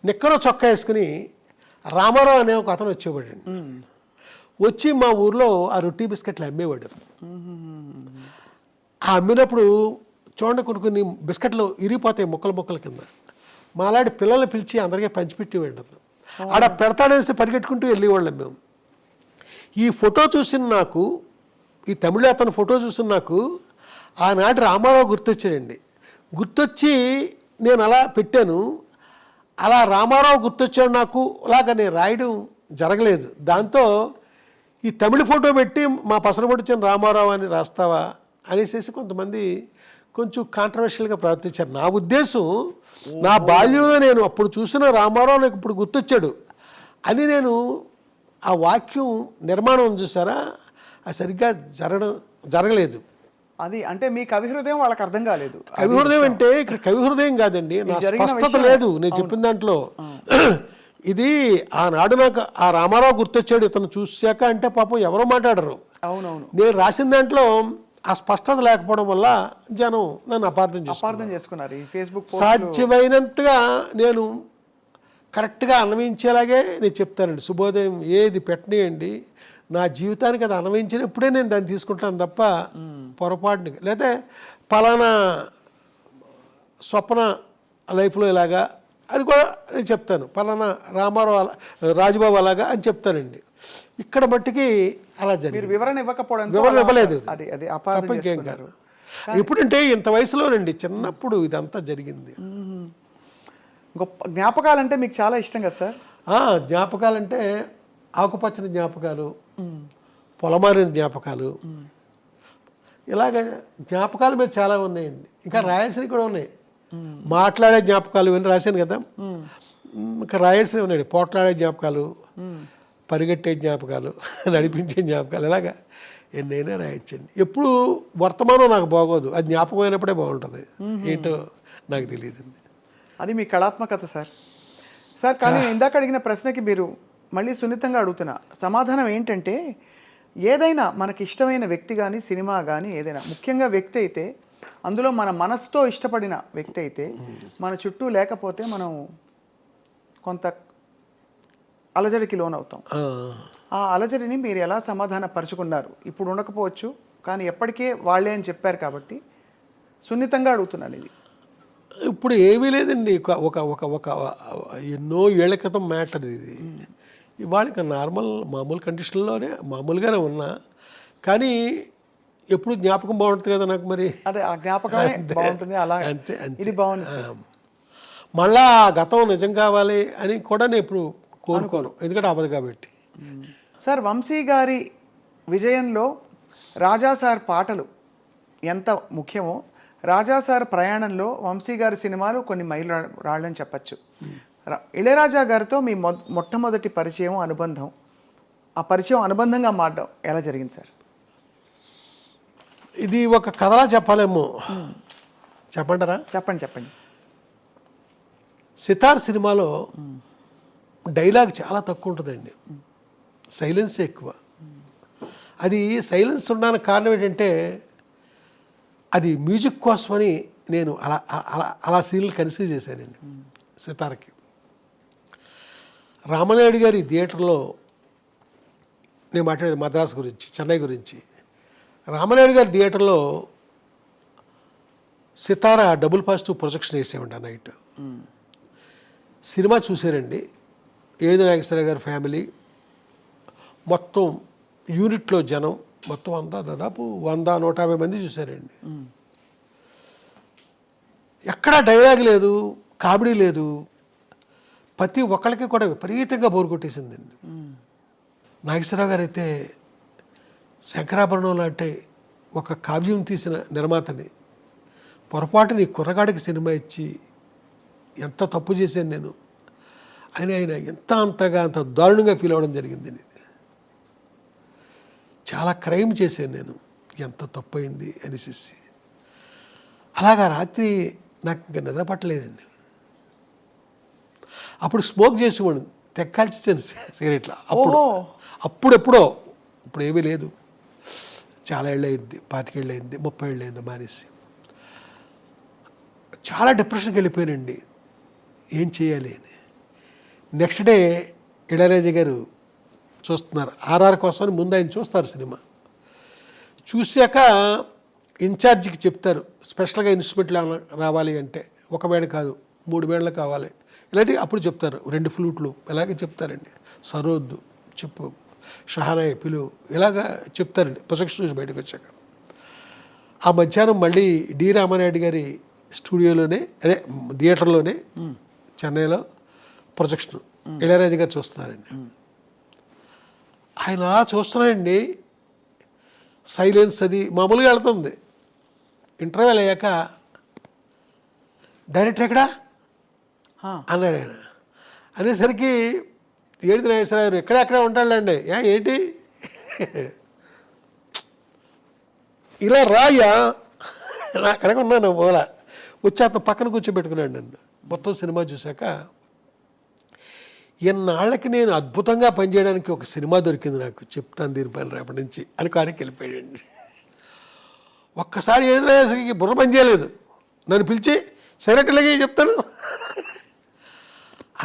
నిక్కరో చొక్కా వేసుకుని రామారావు అనే ఒక అతను వచ్చేవాడు. వచ్చి మా ఊర్లో ఆ రొట్టి బిస్కెట్లు అమ్మేవాడు. ఆ అమ్మినప్పుడు చూడండి కొన్ని బిస్కెట్లు ఇరిగిపోతాయి ముక్కల కింద. మాలాంటి పిల్లల్ని పిలిచి అందరికీ పంచిపెట్టేవాడు అతను. ఆడ పెడతాడేసి పరిగెట్టుకుంటూ వెళ్ళేవాళ్ళం మేము. ఈ ఫోటో చూసిన నాకు, ఈ తమిళ అతను ఫోటో చూసిన నాకు ఆనాటి రామారావు గుర్తొచ్చాడండి. గుర్తొచ్చి నేను అలా పెట్టాను. అలా రామారావు గుర్తొచ్చాడు నాకు, అలాగా నేను రాయడం జరగలేదు. దాంతో ఈ తమిళ ఫోటో పెట్టి మా పసరపొడిచిన రామారావు అని రాస్తావా అనేసి కొంతమంది కొంచెం కాంట్రవర్షియల్గా ప్రవర్తించారు. నా ఉద్దేశం, నా బాల్యంలో నేను అప్పుడు చూసిన రామారావు నాకు ఇప్పుడు గుర్తొచ్చాడు అని నేను ఆ వాక్యం నిర్మాణం చూసారా, అది సరిగ్గా జరగలేదు. అది అంటే మీ కవి హృదయం వాళ్ళకి అర్థం కాలేదు. కవి హృదయం అంటే ఇక్కడ కవి హృదయం కాదండి, నా స్పష్టత లేదు నేను చెప్పిన దాంట్లో. ఇది ఆనాడు నాకు ఆ రామారావు గుర్తొచ్చాడు ఇతను చూశాక అంటే పాపం ఎవరో మాట్లాడరు. అవునవును, నేను రాసిన దాంట్లో ఆ స్పష్టత లేకపోవడం వల్ల జనం నన్ను అపార్థం చేసుకున్నారు ఈ ఫేస్బుక్ సాధ్యమైనంతగా నేను కరెక్ట్గా అన్వయించేలాగే నేను చెప్తానండి. శుభోదయం ఏది పెట్టనియండి, నా జీవితానికి అది అన్వయించినప్పుడే నేను దాన్ని తీసుకుంటాను తప్ప పొరపాటుని లేదా పలానా స్వప్న లైఫ్లో ఇలాగా అది కూడా నేను చెప్తాను, పలానా రామారావు రాజుబాబు అలాగా అని చెప్తానండి. ఇక్కడ మట్టికి అలా జరిగింది. వివరణ ఇవ్వకపోవడం వివరణ ఇవ్వలేదు, అది తప్ప ఇంకేం కాదు. ఎప్పుడంటే ఇంత వయసులోనండి, చిన్నప్పుడు ఇదంతా జరిగింది. గొప్ప జ్ఞాపకాలంటే మీకు చాలా ఇష్టం కదా సార్? జ్ఞాపకాలంటే ఆకుపచ్చని జ్ఞాపకాలు, పొలమారిన జ్ఞాపకాలు, ఇలాగ జ్ఞాపకాలు మీద చాలా ఉన్నాయండి. ఇంకా రాయాల్సినవి కూడా ఉన్నాయి. మాట్లాడే జ్ఞాపకాలు ఇవన్నీ రాశాను కదా, ఇంకా రాయాల్సినవి ఉన్నాయండి. పోట్లాడే జ్ఞాపకాలు, పరిగెట్టే జ్ఞాపకాలు, నడిపించే జ్ఞాపకాలు, ఇలాగా ఎన్నైనా రాయొచ్చండి. ఎప్పుడు వర్తమానం నాకు బాగోదు, అది జ్ఞాపకం అయినప్పుడే బాగుంటుంది. ఏంటో నాకు తెలియదండి. అది మీ కళాత్మకత సార్. సార్ కానీ ఇందాక అడిగిన ప్రశ్నకి మీరు మళ్ళీ సున్నితంగా అడుగుతున్నా సమాధానం ఏంటంటే, ఏదైనా మనకి ఇష్టమైన వ్యక్తి కానీ సినిమా కానీ ఏదైనా, ముఖ్యంగా వ్యక్తి అయితే అందులో మన మనసుతో ఇష్టపడిన వ్యక్తి అయితే మన చుట్టూ లేకపోతే మనం కొంత అలజడికి లోనవుతాం. ఆ అలజడిని మీరు ఎలా సమాధాన పరుచుకున్నారు? ఇప్పుడు ఉండకపోవచ్చు కానీ ఎప్పటికే వాళ్ళే అని చెప్పారు కాబట్టి సున్నితంగా అడుగుతున్నాను ఇది. ఇప్పుడు ఏమీ లేదండి, ఒక ఒక ఒక ఎన్నో ఏళ్ల క్రితం మ్యాటర్ ఇది. ఇవాళ ఇంకా మామూలు కండిషన్లోనే మామూలుగానే ఉన్నా, కానీ ఎప్పుడు జ్ఞాపకం బాగుంటుంది కదా నాకు. మరి అదే ఆ జ్ఞాపకమే బాగుంటుంది. అలా అంతే అంతే. ఇది బాగుంది. మళ్ళా ఆ గతం నిజం కావాలి అని కూడా నేను ఇప్పుడు కోరుకోను, ఎందుకంటే అవ్వదు కాబట్టి. సార్ వంశీ గారి విజయంలో రాజా సార్ పాటలు ఎంత ముఖ్యమో, రాజా సార్ ప్రయాణంలో వంశీ గారి సినిమాలు కొన్ని మైలు రాళ్ళని చెప్పచ్చు. ఇళయరాజా గారితో మీ మొట్టమొదటి పరిచయం, అనుబంధం, ఆ పరిచయం అనుబంధంగా మారడం ఎలా జరిగింది సార్? ఇది ఒక కథలా చెప్పాలేమో, చెప్పంటారా? చెప్పండి. సితార్ సినిమాలో డైలాగ్ చాలా తక్కువ ఉంటుందండి, సైలెన్స్ ఎక్కువ. అది సైలెన్స్ ఉండడానికి కారణం ఏంటంటే, అది మ్యూజిక్ కోసమని నేను అలా అలా అలా సీన్లు కన్సీవ్ చేశానండి సితార్కి. రామనాయుడు గారి థియేటర్లో నేను మాట్లాడేది మద్రాసు గురించి, చెన్నై గురించి. రామనాయుడు గారి థియేటర్లో సితార డబుల్ పాజిటివ్ ప్రొజెక్షన్ వేసేవండి ఆ నైట్. సినిమా చూసారండి, ఏడు నాగేశ్వర గారి ఫ్యామిలీ మొత్తం, యూనిట్లో జనం మొత్తం అంతా దాదాపు 100-150 మంది చూశారండి. ఎక్కడా డైలాగ్ లేదు, కామెడీ లేదు, ప్రతి ఒక్కరికి కూడా విపరీతంగా బోరు కొట్టేసిందండి. నాగేశ్వరరావు గారు అయితే శంకరాభరణం లాంటి ఒక కావ్యం తీసిన నిర్మాతని పొరపాటుని కుర్రగాడికి సినిమా ఇచ్చి ఎంత తప్పు చేశాను నేను అని ఆయన అంత దారుణంగా ఫీల్ అవ్వడం జరిగింది. చాలా క్రైమ్ చేశాను నేను, ఎంత తప్పు అయింది అనేసి. అలాగా రాత్రి నాకు ఇంకా నిద్ర పట్టలేదండి. అప్పుడు స్మోక్ చేసేవాడు, తెక్కాల్చేసాను సిగరెట్లు. అప్పుడెప్పుడో, ఇప్పుడు ఏమీ లేదు, చాలా ఏళ్ళు అయింది, 25 ఏళ్ళు అయింది, 30 ఏళ్ళు అయింది మానేసి. చాలా డిప్రెషన్కి వెళ్ళిపోయానండి, ఏం చేయాలి అని. నెక్స్ట్ డే ఇళయరాజా గారు చూస్తున్నారు, ఆర్ఆర్ కోసం ముందు ఆయన చూస్తారు సినిమా. చూశాక ఇన్ఛార్జికి చెప్తారు, స్పెషల్గా ఇన్స్ట్రుమెంట్లు రావాలి అంటే 1 వేళ కాదు 3 వేళలు కావాలి ఇలాంటివి. అప్పుడు చెప్తారు 2 ఫ్లూట్లు ఇలాగే చెప్తారండి, సరోద్దు చెప్పు, షహానాయ్ పిలువు, ఇలాగా చెప్తారండి ప్రొజెక్షన్ నుంచి బయటకు వచ్చాక. ఆ మధ్యాహ్నం మళ్ళీ డి రామానాయుడు గారి స్టూడియోలోనే, అదే థియేటర్లోనే చెన్నైలో ప్రొజెక్షన్ ఇళయరాజా గారు చూస్తున్నారండి. ఆయన చూస్తున్నాయండి, సైలెన్స్ అది మామూలుగా వెళ్తుంది. ఇంటర్వ్యూలు అయ్యాక డైరెక్టర్ ఎక్కడా అన్నాడు ఆయన. అనేసరికి ఏడు నాగేశ్వరరావు గారు ఎక్కడెక్కడ ఉంటాడులేండి, ఏంటి ఇలా రాయ్యా, నా అక్కడికి ఉన్నాను మూల వచ్చి అతను పక్కన కూర్చోబెట్టుకున్నాడు నన్ను. మొత్తం సినిమా చూశాక ఇన్నాళ్ళకి నేను అద్భుతంగా పనిచేయడానికి ఒక సినిమా దొరికింది నాకు, చెప్తాను దీనిపైన రేపటి నుంచి అని కానికి వెళ్ళిపోయాడండి. ఒక్కసారి ఏదైనా బుర్ర పని చేయలేదు, నన్ను పిలిచి సరేట్లాగే చెప్తాను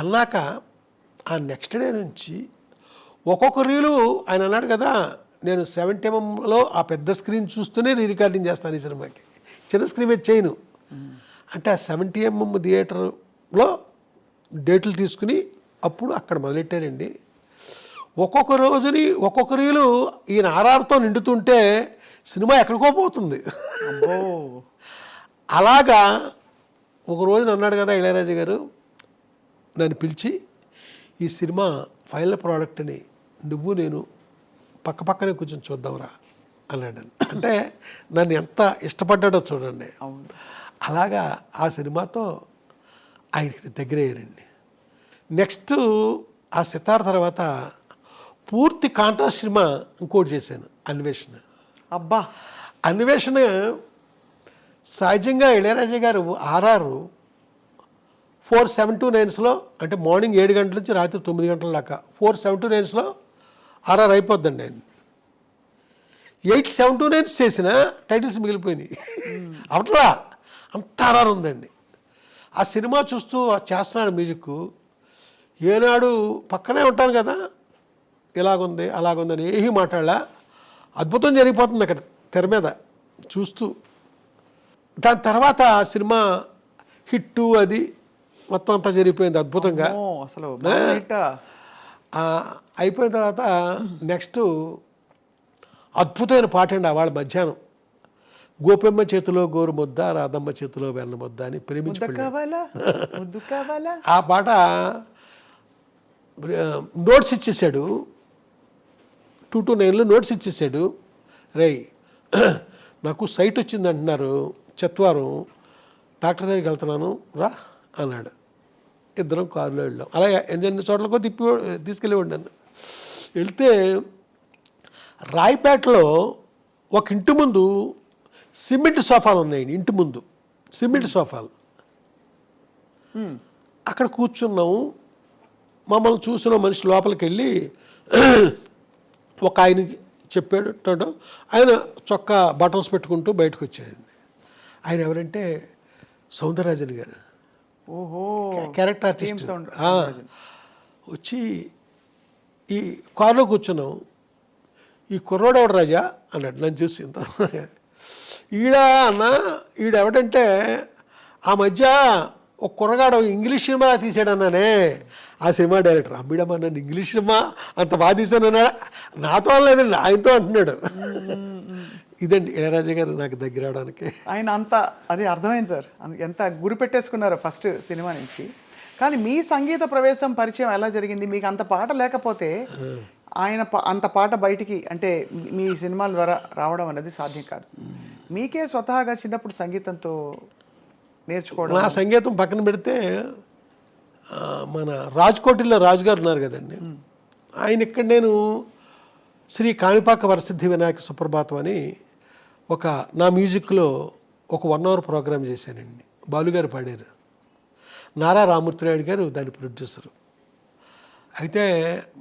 అన్నాక ఆ నెక్స్ట్ డే నుంచి ఒక్కొక్క రీలు ఆయన అన్నాడు కదా, నేను 70mm ఆ పెద్ద స్క్రీన్ చూస్తూనే రికార్డింగ్ చేస్తాను ఈ సినిమాకి, చిన్న స్క్రీన్ మీద చేయను అంటే ఆ 70mm థియేటర్లో డేట్లు తీసుకుని అప్పుడు అక్కడ మొదలెట్టారండి. ఒక్కొక్క రోజుని ఒక్కొక్క రీలు ఈయన ఆర్ఆర్తో నిండుతుంటే సినిమా ఎక్కడికో పోతుంది. అలాగా ఒక రోజున అన్నాడు కదా ఇళయరాజా గారు, నన్ను పిలిచి ఈ సినిమా ఫైనల్ ప్రోడక్ట్ని నువ్వు నేను పక్కనే కూర్చొని చూద్దాంరా అన్నాడు. అంటే నన్ను ఎంత ఇష్టపడ్డాడో చూడండి. అలాగా ఆ సినిమాతో ఆయనకి దగ్గర అయ్యారండి. నెక్స్ట్ ఆ సితార్ తర్వాత పూర్తి కాంట్రాస్ట్ సినిమా ఇంకోటి చేశాను, అన్వేషణ. అబ్బా, అన్వేషణ సహజంగా ఇళయరాజా గారు ఆర్ఆర్ 4:7-9 అంటే మార్నింగ్ 7 గంటల నుంచి రాత్రి 9 గంటల దాకా 4:7-9 ఆర్ఆర్ అయిపోద్దండి. ఆయన 8:7-9 చేసిన టైటిల్స్ మిగిలిపోయినాయి. అవట్లా అంత ఆర్ఆర్ ఉందండి. ఆ సినిమా చూస్తూ చేస్తున్నాడు మ్యూజిక్. ఏనాడు పక్కనే ఉంటాను కదా, ఇలాగుంది అలాగుందని ఏమీ మాట్లాడలా, అద్భుతం జరిగిపోతుంది అక్కడ తెర మీద చూస్తూ. దాని తర్వాత ఆ సినిమా హిట్టు అది మొత్తం అంతా జరిగిపోయింది అద్భుతంగా. అసలు అయిపోయిన తర్వాత నెక్స్ట్ అద్భుతమైన పాట అండి. వాళ్ళ మధ్యాహ్నం గోపెమ్మ చేతిలో గోరు ముద్ద, రాధమ్మ చేతిలో వెన్న ముద్ద అని ప్రేమించి ఆ పాట నోట్స్ ఇచ్చేసాడు, 2-9 నోట్స్ ఇచ్చేసాడు. రేయ్ నాకు సైట్ వచ్చింది అంటున్నారు, చెత్వారం డాక్టర్ దగ్గరికి వెళ్తున్నాను రా అన్నాడు. ఇద్దరం కారులో వెళ్ళాం. అలాగే ఎన్ని చోట్లకో తీసుకెళ్ళేవాడు నన్ను. వెళ్తే రాయపేటలో ఒక ఇంటి ముందు సిమెంట్ సోఫాలు ఉన్నాయండి. ఇంటి ముందు సిమెంట్ సోఫాలు, అక్కడ కూర్చున్నాము. మమ్మల్ని చూసిన మనిషి లోపలికి వెళ్ళి ఒక ఆయనకి చెప్పాడు. ఆయన చొక్కా బటన్స్ పెట్టుకుంటూ బయటకు వచ్చాడండి. ఆయన ఎవరంటే సౌందరరాజన్ గారు, ఓహో క్యారెక్టర్ ఆర్టిస్ట్. వచ్చి ఈ కారులో కూర్చున్నాం. ఈ కుర్రోడెవడు రాజా అన్నాడు నన్ను చూసి. ఈడ అన్న ఈడెవడంటే ఆ మధ్య ఒక కుర్రగాడు ఇంగ్లీష్ సినిమా తీసాడన్నానే, ఆ సినిమా డైరెక్టర్. అమ్మిడమ్మా నన్ను ఇంగ్లీష్ సినిమా అంత బాగా తీసాను అన్నాడు. నాతో లేదండి, ఆయనతో అంటున్నాడు. ఇదండి ఇళయరాజా గారు నాకు దగ్గర అవడానికి. ఆయన అంత అది అర్థమైంది సార్, ఎంత గురి పెట్టేసుకున్నారో ఫస్ట్ సినిమా నుంచి. కానీ మీ సంగీత ప్రవేశం పరిచయం ఎలా జరిగింది? మీకు అంత పాట లేకపోతే ఆయన అంత పాట బయటికి అంటే మీ సినిమాల ద్వారా రావడం అనేది సాధ్యం కాదు. మీకే స్వతహాగా చిన్నప్పుడు సంగీతంతో నేర్చుకోవడం. నా సంగీతం పక్కన పెడితే మన రాజ్కోటిలో రాజుగారు ఉన్నారు కదండి, ఆయన ఇక్కడ నేను శ్రీ కాణిపాక వరసిద్ధి వినాయక సుప్రభాతం అని ఒక నా మ్యూజిక్లో ఒక 1 hour ప్రోగ్రామ్ చేశానండి. బాలుగారు పాడారు, నారా రామూర్తి నాయుడు గారు దాని ప్రొడ్యూసరు. అయితే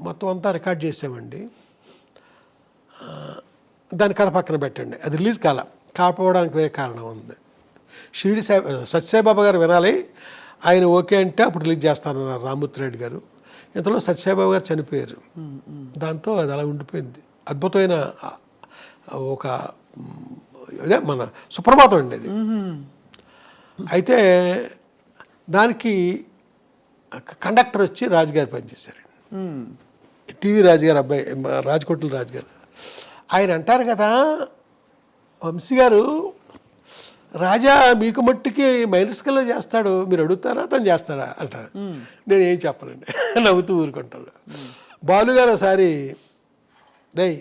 మొత్తం అంతా రికార్డ్ చేసామండి. దాని కథ పక్కన పెట్టండి, అది రిలీజ్ కాకపోవడానికి వేరే కారణం ఉంది. షిరిడి సత్యసాయిబాబా గారు వినాలి, ఆయన ఓకే అంటే అప్పుడు రిలీజ్ చేస్తానన్నారు రామూర్తి నాయుడు గారు. ఇంతలో సత్యసాయిబాబా గారు చనిపోయారు. దాంతో అది అలా ఉండిపోయింది. అద్భుతమైన ఒక అదే మన సుప్రభాతం అండి అది. అయితే దానికి కండక్టర్ వచ్చి రాజుగారు పనిచేశారండి, టీవీ రాజుగారు అబ్బాయి, రాజకోట్ల రాజుగారు. ఆయన అంటారు కదా, వంశీ గారు రాజా మీకు మట్టుకి మైనస్కల్లో చేస్తాడు, మీరు అడుగుతారా తను చేస్తాడా అంటాడు. నేను ఏం చెప్పనండి, నవ్వుతూ ఊరుకుంటాడు. బాలుగారు ఒకసారి దయ్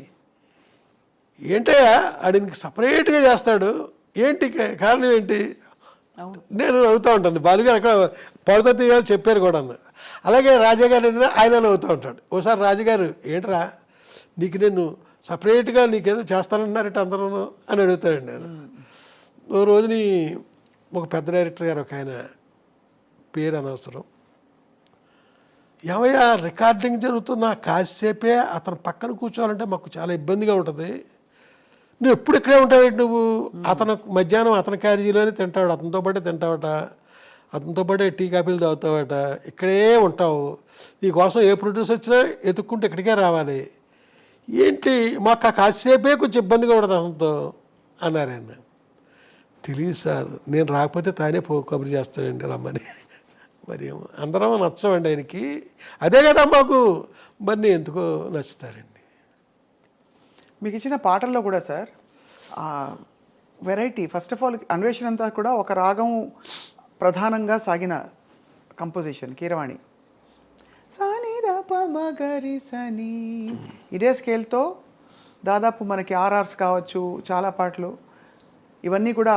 ఏంటయ్యా ఆడికి సపరేట్గా చేస్తాడు, ఏంటి కారణం ఏంటి? నేను నవ్వుతూ ఉంటాను. బాలుగారు అక్కడ పడుతుంది చెప్పారు కూడా. అలాగే రాజాగారు ఆయన నవ్వుతూ ఉంటాడు. ఓసారి రాజుగారు ఏంట్రా నీకు నేను సపరేట్గా నీకేదో చేస్తానన్నారట అందరూ అని అడుగుతాడండి. నేను ఓ రోజుని ఒక పెద్ద డైరెక్టర్ గారు ఒక ఆయన, పేరు అనవసరం, ఏమయ్యా రికార్డింగ్ జరుగుతున్న కాసేపే అతను పక్కన కూర్చోవాలంటే మాకు చాలా ఇబ్బందిగా ఉంటుంది. నువ్వు ఎప్పుడు ఇక్కడే ఉంటావు నువ్వు. అతను మధ్యాహ్నం అతని క్యారేజీలోనే తింటాడు, అతనితో పాటే తింటావట, అతనితో పాటే టీ కాఫీలు తాగుతావట, ఇక్కడే ఉంటావు. నీకోసం ఏ ప్రొడ్యూసర్ వచ్చినా ఎత్తుక్కుంటే ఇక్కడికే రావాలి. ఏంటి మాకు ఆ కాసేపే కొంచెం ఇబ్బందిగా ఉండదు అతనితో అన్నారు ఆయన. తెలియదు సార్, నేను రాకపోతే తానే కబురు చేస్తాడండి రమ్మని. మరి అందరం నచ్చమండి ఆయనకి, అదే కదా మాకు. మరి ఎందుకో నచ్చుతారండి. మీకు ఇచ్చిన పాటల్లో కూడా sir variety. First of all అన్వేషణ అంతా కూడా ఒక రాగం ప్రధానంగా సాగిన కంపోజిషన్ కీరవాణి. సని రప మగరి సని ఇదే స్కేల్తో దాదాపు మనకి ఆర్ఆర్స్ కావచ్చు, చాలా పాటలు ఇవన్నీ కూడా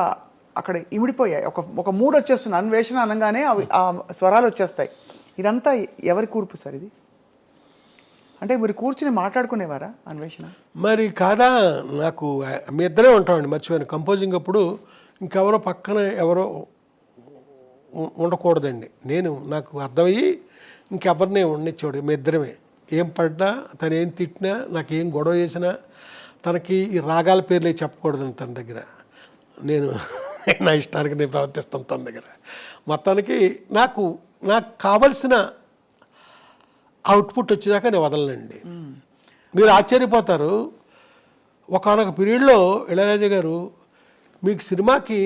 అక్కడ ఇమిడిపోయాయి. ఒక మూడ్ వచ్చేస్తుంది. అన్వేషణ అనగానే అవి ఆ స్వరాలు వచ్చేస్తాయి. ఇదంతా ఎవరి కూర్పు సార్ ఇది? అంటే మీరు కూర్చుని మాట్లాడుకునేవారా అన్వేషణ? మరి కాదా, నాకు మీ ఇద్దరే ఉంటామండి. మర్చిపోయాను, కంపోజింగ్ అప్పుడు ఇంకెవరో పక్కన ఎవరో ఉండకూడదండి. నాకు అర్థమయ్యి ఇంకెవరినే ఉండనిచ్చాడు. మీ ఇద్దరమే. ఏం పడ్డా, తను ఏం తిట్టినా, నాకు ఏం గొడవ చేసినా తనకి ఈ రాగాల పేర్లే చెప్పకూడదండి తన దగ్గర. నేను నా ఇష్టానికి నేను ప్రవర్తిస్తాను తన దగ్గర. మొత్తానికి నాకు కావలసిన అవుట్పుట్ వచ్చేదాకా నేను వదలనండి. మీరు ఆశ్చర్యపోతారు, ఒకనొక పీరియడ్లో ఇళయరాజా గారు మీకు సినిమాకి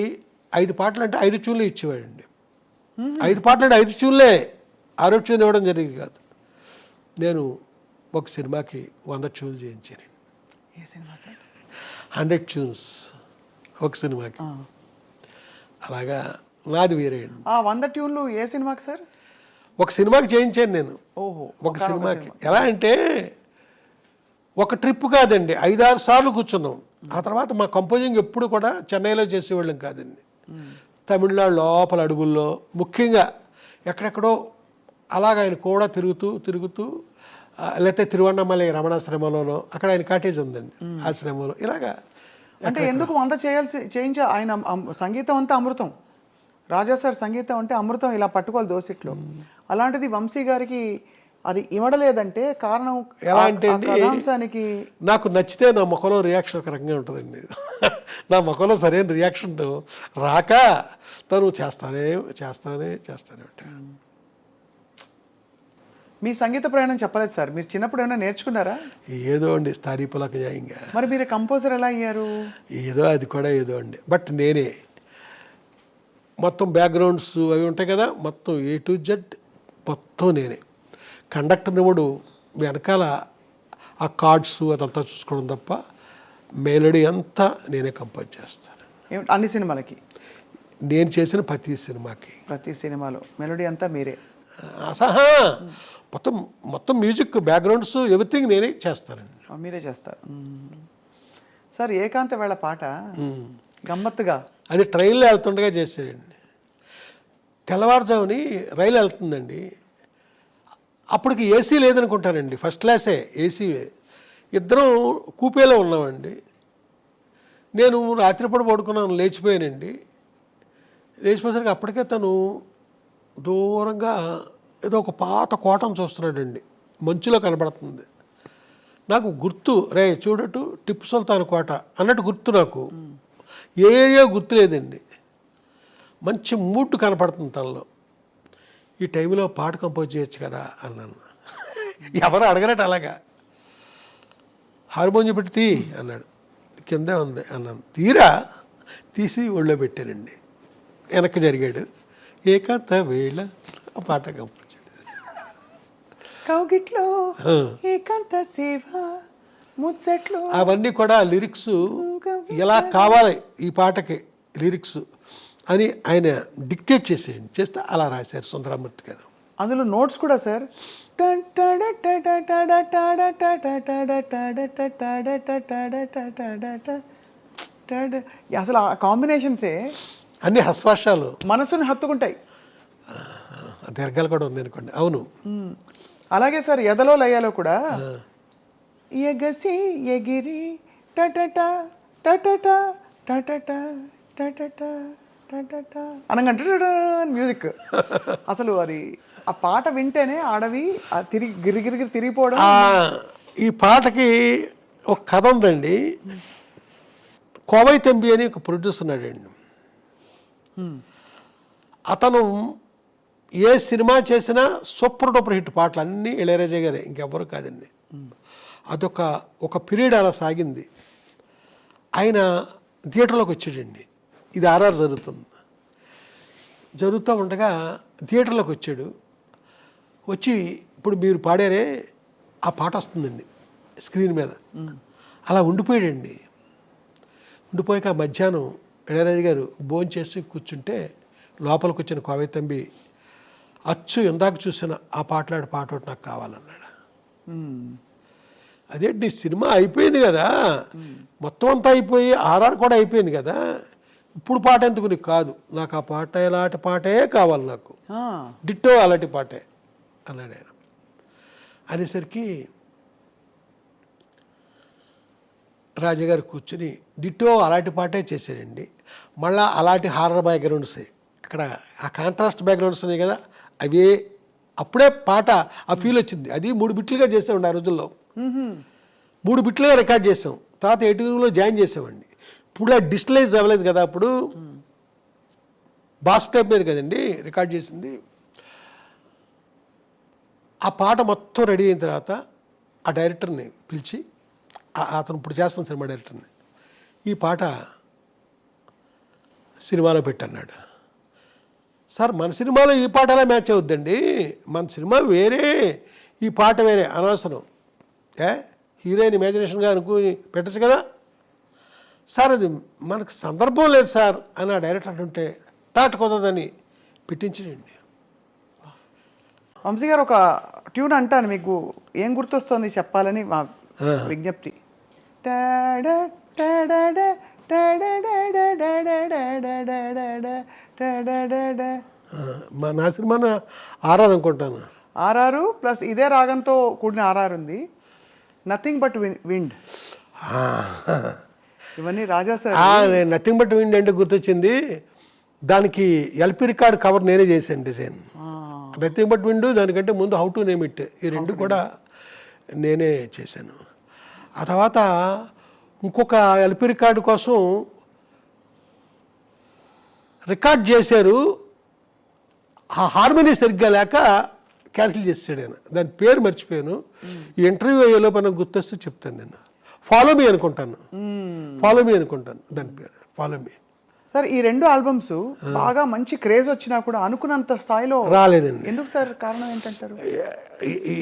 5 పాటలు అంటే 5 ట్యూన్లు ఇచ్చేవాడండి. 5 పాటలు అంటే 5 ట్యూన్లే, 6 ట్యూన్లు ఇవ్వడం జరిగింది కాదు. నేను ఒక సినిమాకి 100 ట్యూన్లు చేయించాను. ఏ సినిమా సార్? 100 ట్యూన్స్ ఒక సినిమాకి. అలాగా నాది వేరే అండి. 100 ట్యూన్లు ఏ సినిమాకి సార్? ఒక సినిమాకి చేయించాను నేను. ఓహో, ఒక సినిమాకి. ఎలా అంటే ఒక ట్రిప్ కాదండి, 5-6 సార్లు కూర్చున్నాం. ఆ తర్వాత మా కంపోజింగ్ ఎప్పుడు కూడా చెన్నైలో చేసేవాళ్ళం కాదండి. తమిళనాడు లోపల అడుగుల్లో ముఖ్యంగా ఎక్కడెక్కడో అలాగ ఆయన కూడా తిరుగుతూ లేకపోతే తిరువన్నమలై రమణాశ్రమంలోనో అక్కడ ఆయన కాటేజ్ ఉందండి, ఆశ్రమంలో. ఇలాగా అంటే ఎందుకు 100 చేయించా? ఆయన సంగీతం అంతా అమృతం. రాజా సార్ సంగీతం అంటే అమృతం, ఇలా పట్టుకోవాలి దోసిట్లో. అలాంటిది వంశీ గారికి అది ఇవ్వడలేదంటే కారణం ఎలా అంటే కథాంశానికి నాకు నచ్చితే నా ముఖంలో రియాక్షన్ ఒక రకంగా ఉంటుందండి. నా ముఖంలో సరైన రియాక్షన్ రాక తను చేస్తానే ఉంటాడు. మీ సంగీత ప్రయాణం చెప్పలేదు సార్. మీరు చిన్నప్పుడు ఏమైనా నేర్చుకున్నారా? ఏదో అండి, స్థారీపులకు న్యాయంగా. మరి మీరు కంపోజర్ ఎలా అయ్యారు? ఏదో అది కూడా ఏదో అండి. బట్ నేనే మొత్తం బ్యాక్గ్రౌండ్స్ అవి ఉంటాయి కదా, మొత్తం A to Z మొత్తం నేనే. కండక్టర్ నివుడు వెనకాల ఆ కార్డ్స్ అదంతా చూసుకోవడం తప్ప మెలోడీ అంతా నేనే కంపోజ్ చేస్తాను. అన్ని సినిమాలకి? నేను చేసిన ప్రతి సినిమాలో మెలోడీ అంతా మీరే? అసహా మొత్తం మ్యూజిక్ బ్యాక్గ్రౌండ్స్ ఎవ్రీథింగ్ నేనే చేస్తానండి. మీరే చేస్తారు సార్. ఏకాంత వేళ పాట గమ్మత్తుగా అది ట్రైన్లో వెళ్తుండగా చేశాడండి. తెల్లవారుజాముని రైలు వెళ్తుందండి. అప్పటికి ఏసీ లేదనుకుంటానండి, ఫస్ట్ క్లాసే ఏసీ. ఇద్దరం కూపేలో ఉన్నామండి. నేను రాత్రిపూట పడుకున్నాను, లేచిపోయానండి. లేచిపోయేసరికి అప్పటికే తను దూరంగా ఏదో ఒక పాత కోటను చూస్తున్నాడండి, మంచులో కనబడుతుంది. నాకు గుర్తు, రే చూడటు టిప్పు సుల్తాన్ కోట అన్నట్టు గుర్తు. నాకు ఏరియా గుర్తు లేదండి. మంచి మూడ్ కనపడుతుంది తనలో. ఈ టైంలో పాట కంపోజ్ చేయొచ్చు కదా అన్నాను. ఎవరు అడగనట్టు అలాగా. హార్మోనియం పెట్టి తీ అన్నాడు. కిందే ఉంది అన్నాను. తీసి ఒళ్ళో పెట్టానండి. వెనక్కి జరిగాడు. ఏకాంత వేళ ఆ పాట కంపోజ్ కౌగిట్లో ఏకాంత సేవ ముచ్చట్లు అవన్నీ కూడా లిరిక్స్ ఎలా కావాలి ఈ పాటకి లిరిక్స్ అని ఆయన డిక్టేట్ చేస్తే అలా రాశారు సుందరమూర్తి గారు. అందులో నోట్స్ కూడా సార్ అసలు ఆ కాంబినేషన్సే అన్ని హస్వాషాలు మనసుని హత్తుకుంటాయి. దీర్ఘాలు కూడా ఉంది అనుకోండి. అవును. అలాగే సార్ ఎదలో లయాలో కూడా ఎగసి ఎగిరి టటట టటట టటట టటట అనగంటే మ్యూజిక్ అసలు అది ఆ పాట వింటేనే అడవి తిరిగి గిరిగిరిగిరి తిరిగిపోవడం. ఈ పాటకి ఒక కథ ఉందండి. కోవై తంబి అని ఒక ప్రొడ్యూసర్ ఉన్నాడండి. అతను ఏ సినిమా చేసినా సూపర్ డూపర్ హిట్ పాటలు అన్నీ ఇళయరాజా గారే, ఇంకెవ్వరు కాదండి. ఒక పీరియడ్ అలా సాగింది. ఆయన థియేటర్లోకి వచ్చాడండి. ఇది ఆర్ఆర్ జరుగుతూ ఉండగా థియేటర్లోకి వచ్చాడు. వచ్చి ఇప్పుడు మీరు పాడారే ఆ పాట వస్తుందండి స్క్రీన్ మీద. అలా ఉండిపోయాడండి. ఉండిపోయాక మధ్యాహ్నం ఇళయరాజా గారు భోజనం చేసి కూర్చుంటే లోపలికి వచ్చిన కోవై తంబి అచ్చు ఇందాక చూసిన ఆ పాటలాడే పాట ఒకటి నాకు కావాలన్నాడు. అదేంటి సినిమా అయిపోయింది కదా, మొత్తం అంతా అయిపోయి ఆర్ఆర్ కూడా అయిపోయింది కదా, ఇప్పుడు పాట ఎందుకు నీకు? కాదు, నాకు ఆ పాట ఇలాంటి పాటే కావాలి, నాకు డిట్టో అలాంటి పాటే అన్నాడు ఆయన. అనేసరికి రాజాగారు కూర్చుని డిట్టో అలాంటి పాటే చేశారండి. మళ్ళీ అలాంటి హారర్ బ్యాక్గ్రౌండ్స్ అక్కడ ఆ కాంట్రాస్ట్ బ్యాక్గ్రౌండ్స్ ఉన్నాయి కదా, అవే అప్పుడే పాట ఆ ఫీల్ వచ్చింది. అది 3 బిట్లుగా చేసామండి ఆ రోజుల్లో. 3 బిట్లుగా రికార్డ్ చేసాం. తర్వాత 8లో జాయిన్ చేసామండి. ఇప్పుడు ఆ డిజిటలైజ్ అవ్వలేదు కదా, అప్పుడు బాస్ టైప్ మీద కదండి రికార్డ్ చేసింది. ఆ పాట మొత్తం రెడీ అయిన తర్వాత ఆ డైరెక్టర్ని పిలిచి, అతను ఇప్పుడు చేస్తున్న సినిమా డైరెక్టర్ని, ఈ పాట సినిమాలో పెట్టన్నాడు. సార్ మన సినిమాలో ఈ పాట ఎలా మ్యాచ్ అవుద్దండి, మన సినిమా వేరే, ఈ పాట వేరే, అనవసరం, హీరోయిన్ ఇమాజినేషన్గా అనుకుని పెట్టచ్చు కదా సార్, అది మనకు సందర్భం లేదు సార్ అని ఆ డైరెక్టర్ అంటుంటే టాట్ కుదరదని పెట్టించండి. వంశీ గారు ఒక ట్యూన్ అంటాను, మీకు ఏం గుర్తొస్తుంది చెప్పాలని మా విజ్ఞప్తి. నా సినిమా ఆర్ఆర్ అనుకుంటాను. ఆర్ఆర్ ప్లస్ ఇదే రాగంతో కూడిన ఆర్ఆర్ ఉంది, నథింగ్ బట్ విండ్. ఇవన్నీ రాజా సార్. నథింగ్ బట్ విండ్ అంటే గుర్తొచ్చింది, దానికి ఎల్పి రికార్డ్ కవర్ నేనే చేశాను డిజైన్. నథింగ్ బట్ విండ్, దానికంటే ముందు హౌ టు నేమ్ ఇట్, ఈ రెండు కూడా నేనే చేశాను. ఆ తర్వాత ఇంకొక ఎల్పి రికార్డు కోసం రికార్డ్ చేశారు, ఆ హార్మోనీ సరిగ్గా లేక క్యాన్సిల్ చేసాడు ఆయన. దాని పేరు మర్చిపోయాను, ఈ ఇంటర్వ్యూ అయ్యేలో మనకు గుర్తొస్తే చెప్తాను. నేను ఫాలో మీ అనుకుంటాను దాని పేరు, ఫాలో మీ. సార్ ఈ 2 ఆల్బమ్స్ బాగా మంచి క్రేజ్ వచ్చినా కూడా అనుకున్నంత స్థాయిలో రాలేదండి. ఎందుకు సార్, కారణం ఏంటంటారు?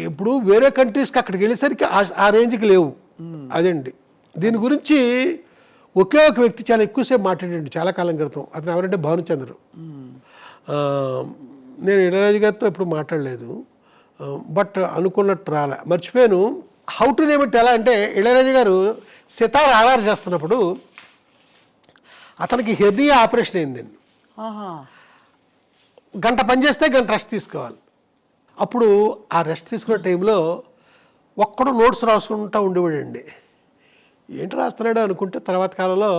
ఇప్పుడు వేరే కంట్రీస్కి అక్కడికి వెళ్ళేసరికి ఆ రేంజ్కి లేవు. అదండి. దీని గురించి ఒకే ఒక వ్యక్తి చాలా ఎక్కువసేపు మాట్లాడండి చాలా కాలం క్రితం. అతను ఎవరంటే భానుచంద్ర. నేను ఇళయరాజా గారితో ఎప్పుడు మాట్లాడలేదు, బట్ అనుకున్నట్టు రాలే, మర్చిపోయాను. హౌ టు నేమ్ ఇట్ ఎలా అంటే, ఇళయరాజా గారు సితార్ ఆధార్ చేస్తున్నప్పుడు అతనికి హెర్నియా ఆపరేషన్ అయిందండి. గంట పని చేస్తే గంట రెస్ట్ తీసుకోవాలి. అప్పుడు ఆ రెస్ట్ తీసుకునే టైంలో ఒక్కడు నోట్స్ రాసుకుంటూ ఉండేవాడండి. ఏంటి రాస్తున్నాడు అనుకుంటే తర్వాత కాలంలో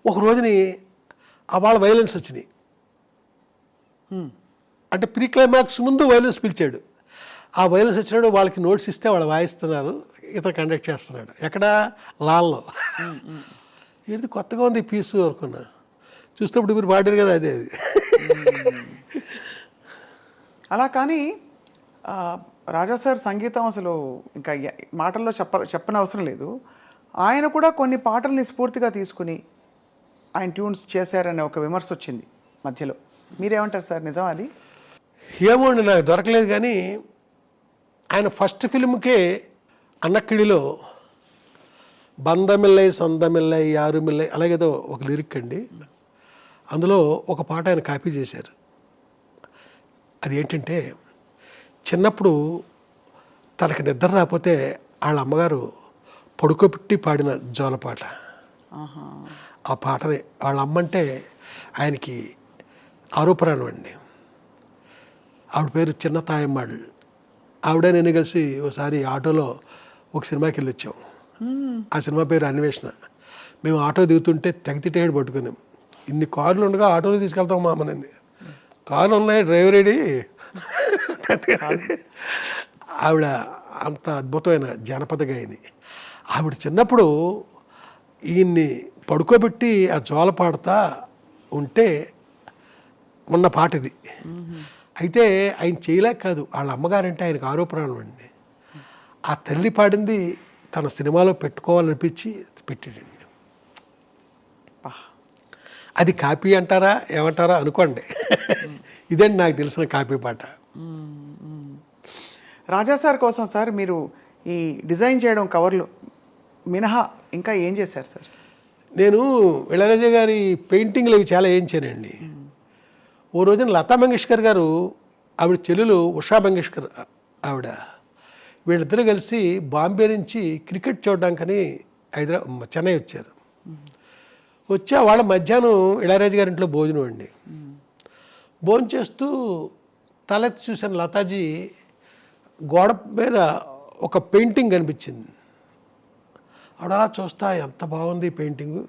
ఒక రోజుని వాళ్ళ వైలెన్స్ వచ్చినాయి. అంటే ప్రీ క్లైమాక్స్ ముందు వైలెన్స్ పిలిచాడు. ఆ వైలెన్స్ వచ్చినాడు, వాళ్ళకి నోట్స్ ఇస్తే వాళ్ళు వాయిస్తున్నారు, ఇతను కండక్ట్ చేస్తున్నాడు. ఎక్కడ లాల్లో. ఏంటి కొత్తగా ఉంది పీసు అనుకున్నా, చూసినప్పుడు మీరు పాడారు కదా అదే అది. అలా కానీ రాజా సార్ సంగీతం అసలు ఇంకా మాటల్లో చెప్పని అవసరం లేదు. ఆయన కూడా కొన్ని పాటల్ని స్ఫూర్తిగా తీసుకుని ఆయన ట్యూన్స్ చేశారనే ఒక విమర్శ వచ్చింది మధ్యలో. మీరేమంటారు సార్, నిజం అది? ఏమోండి, నాకు దొరకలేదు. కానీ ఆయన ఫస్ట్ ఫిల్మ్కే అన్నక్కిడిలో బందమిల్లై సొందమిల్లై యారుమిల్లై అలాగేదో ఒక లిరిక్ అండి, అందులో ఒక పాట ఆయన కాపీ చేశారు. అది ఏంటంటే, చిన్నప్పుడు తనకి నిద్ర రాకపోతే వాళ్ళ అమ్మగారు పడుకోబెట్టి పాడిన జోలపాట. ఆ పాటని వాళ్ళ అమ్మంటే ఆయనకి ఆరోపణం అండి. ఆవిడ పేరు చిన్న తాయమ్మాళ్ళు. ఆవిడ నేను కలిసి ఒకసారి ఆటోలో ఒక సినిమాకి వెళ్ళి వచ్చాం. ఆ సినిమా పేరు అన్వేషణ. మేము ఆటో దిగుతుంటే తెగతిట్టేడు పట్టుకున్నాం. ఇన్ని కార్లు ఉండగా ఆటోలో తీసుకెళ్తాం మా అమ్మనండి. కార్లు ఉన్నాయి, డ్రైవర్ ఏడి. ఆవిడ అంత అద్భుతమైన జానపద గాయని. ఆవిడ చిన్నప్పుడు ఈయన్ని పడుకోబెట్టి ఆ జోల పాడుతా ఉంటే ఉన్న పాట ఇది. అయితే ఆయన చేయలేక కాదు, వాళ్ళ అమ్మగారంటే ఆయనకు ఆరోపణలు అండి. ఆ తల్లి పాడింది తన సినిమాలో పెట్టుకోవాలనిపించి పెట్టాడండి. అది కాపీ అంటారా ఏమంటారా అనుకోండి. ఇదండి నాకు తెలిసిన కాపీ పాట. రాజా సార్ కోసం సార్ మీరు ఈ డిజైన్ చేయడం కవర్లు మినహా ఇంకా ఏం చేశారు సార్? నేను ఇళయరాజా గారి పెయింటింగ్లు అవి చాలా వేయించానండి. ఓ రోజున లతా మంగేష్కర్ గారు, ఆవిడ చెల్లెలు ఉషా మంగేష్కర్ ఆవిడ, వీళ్ళిద్దరూ కలిసి బాంబే నుంచి క్రికెట్ చూడడానికని చెన్నై వచ్చారు. వచ్చా వాళ్ళ మధ్యాహ్నం ఇళయరాజా గారి ఇంట్లో భోజనం అండి. భోజనం చేస్తూ తలెత్తి చూసిన లతాజీ గోడ మీద ఒక పెయింటింగ్ కనిపించింది. ఆవిడ అలా చూస్తా ఎంత బాగుంది పెయింటింగ్,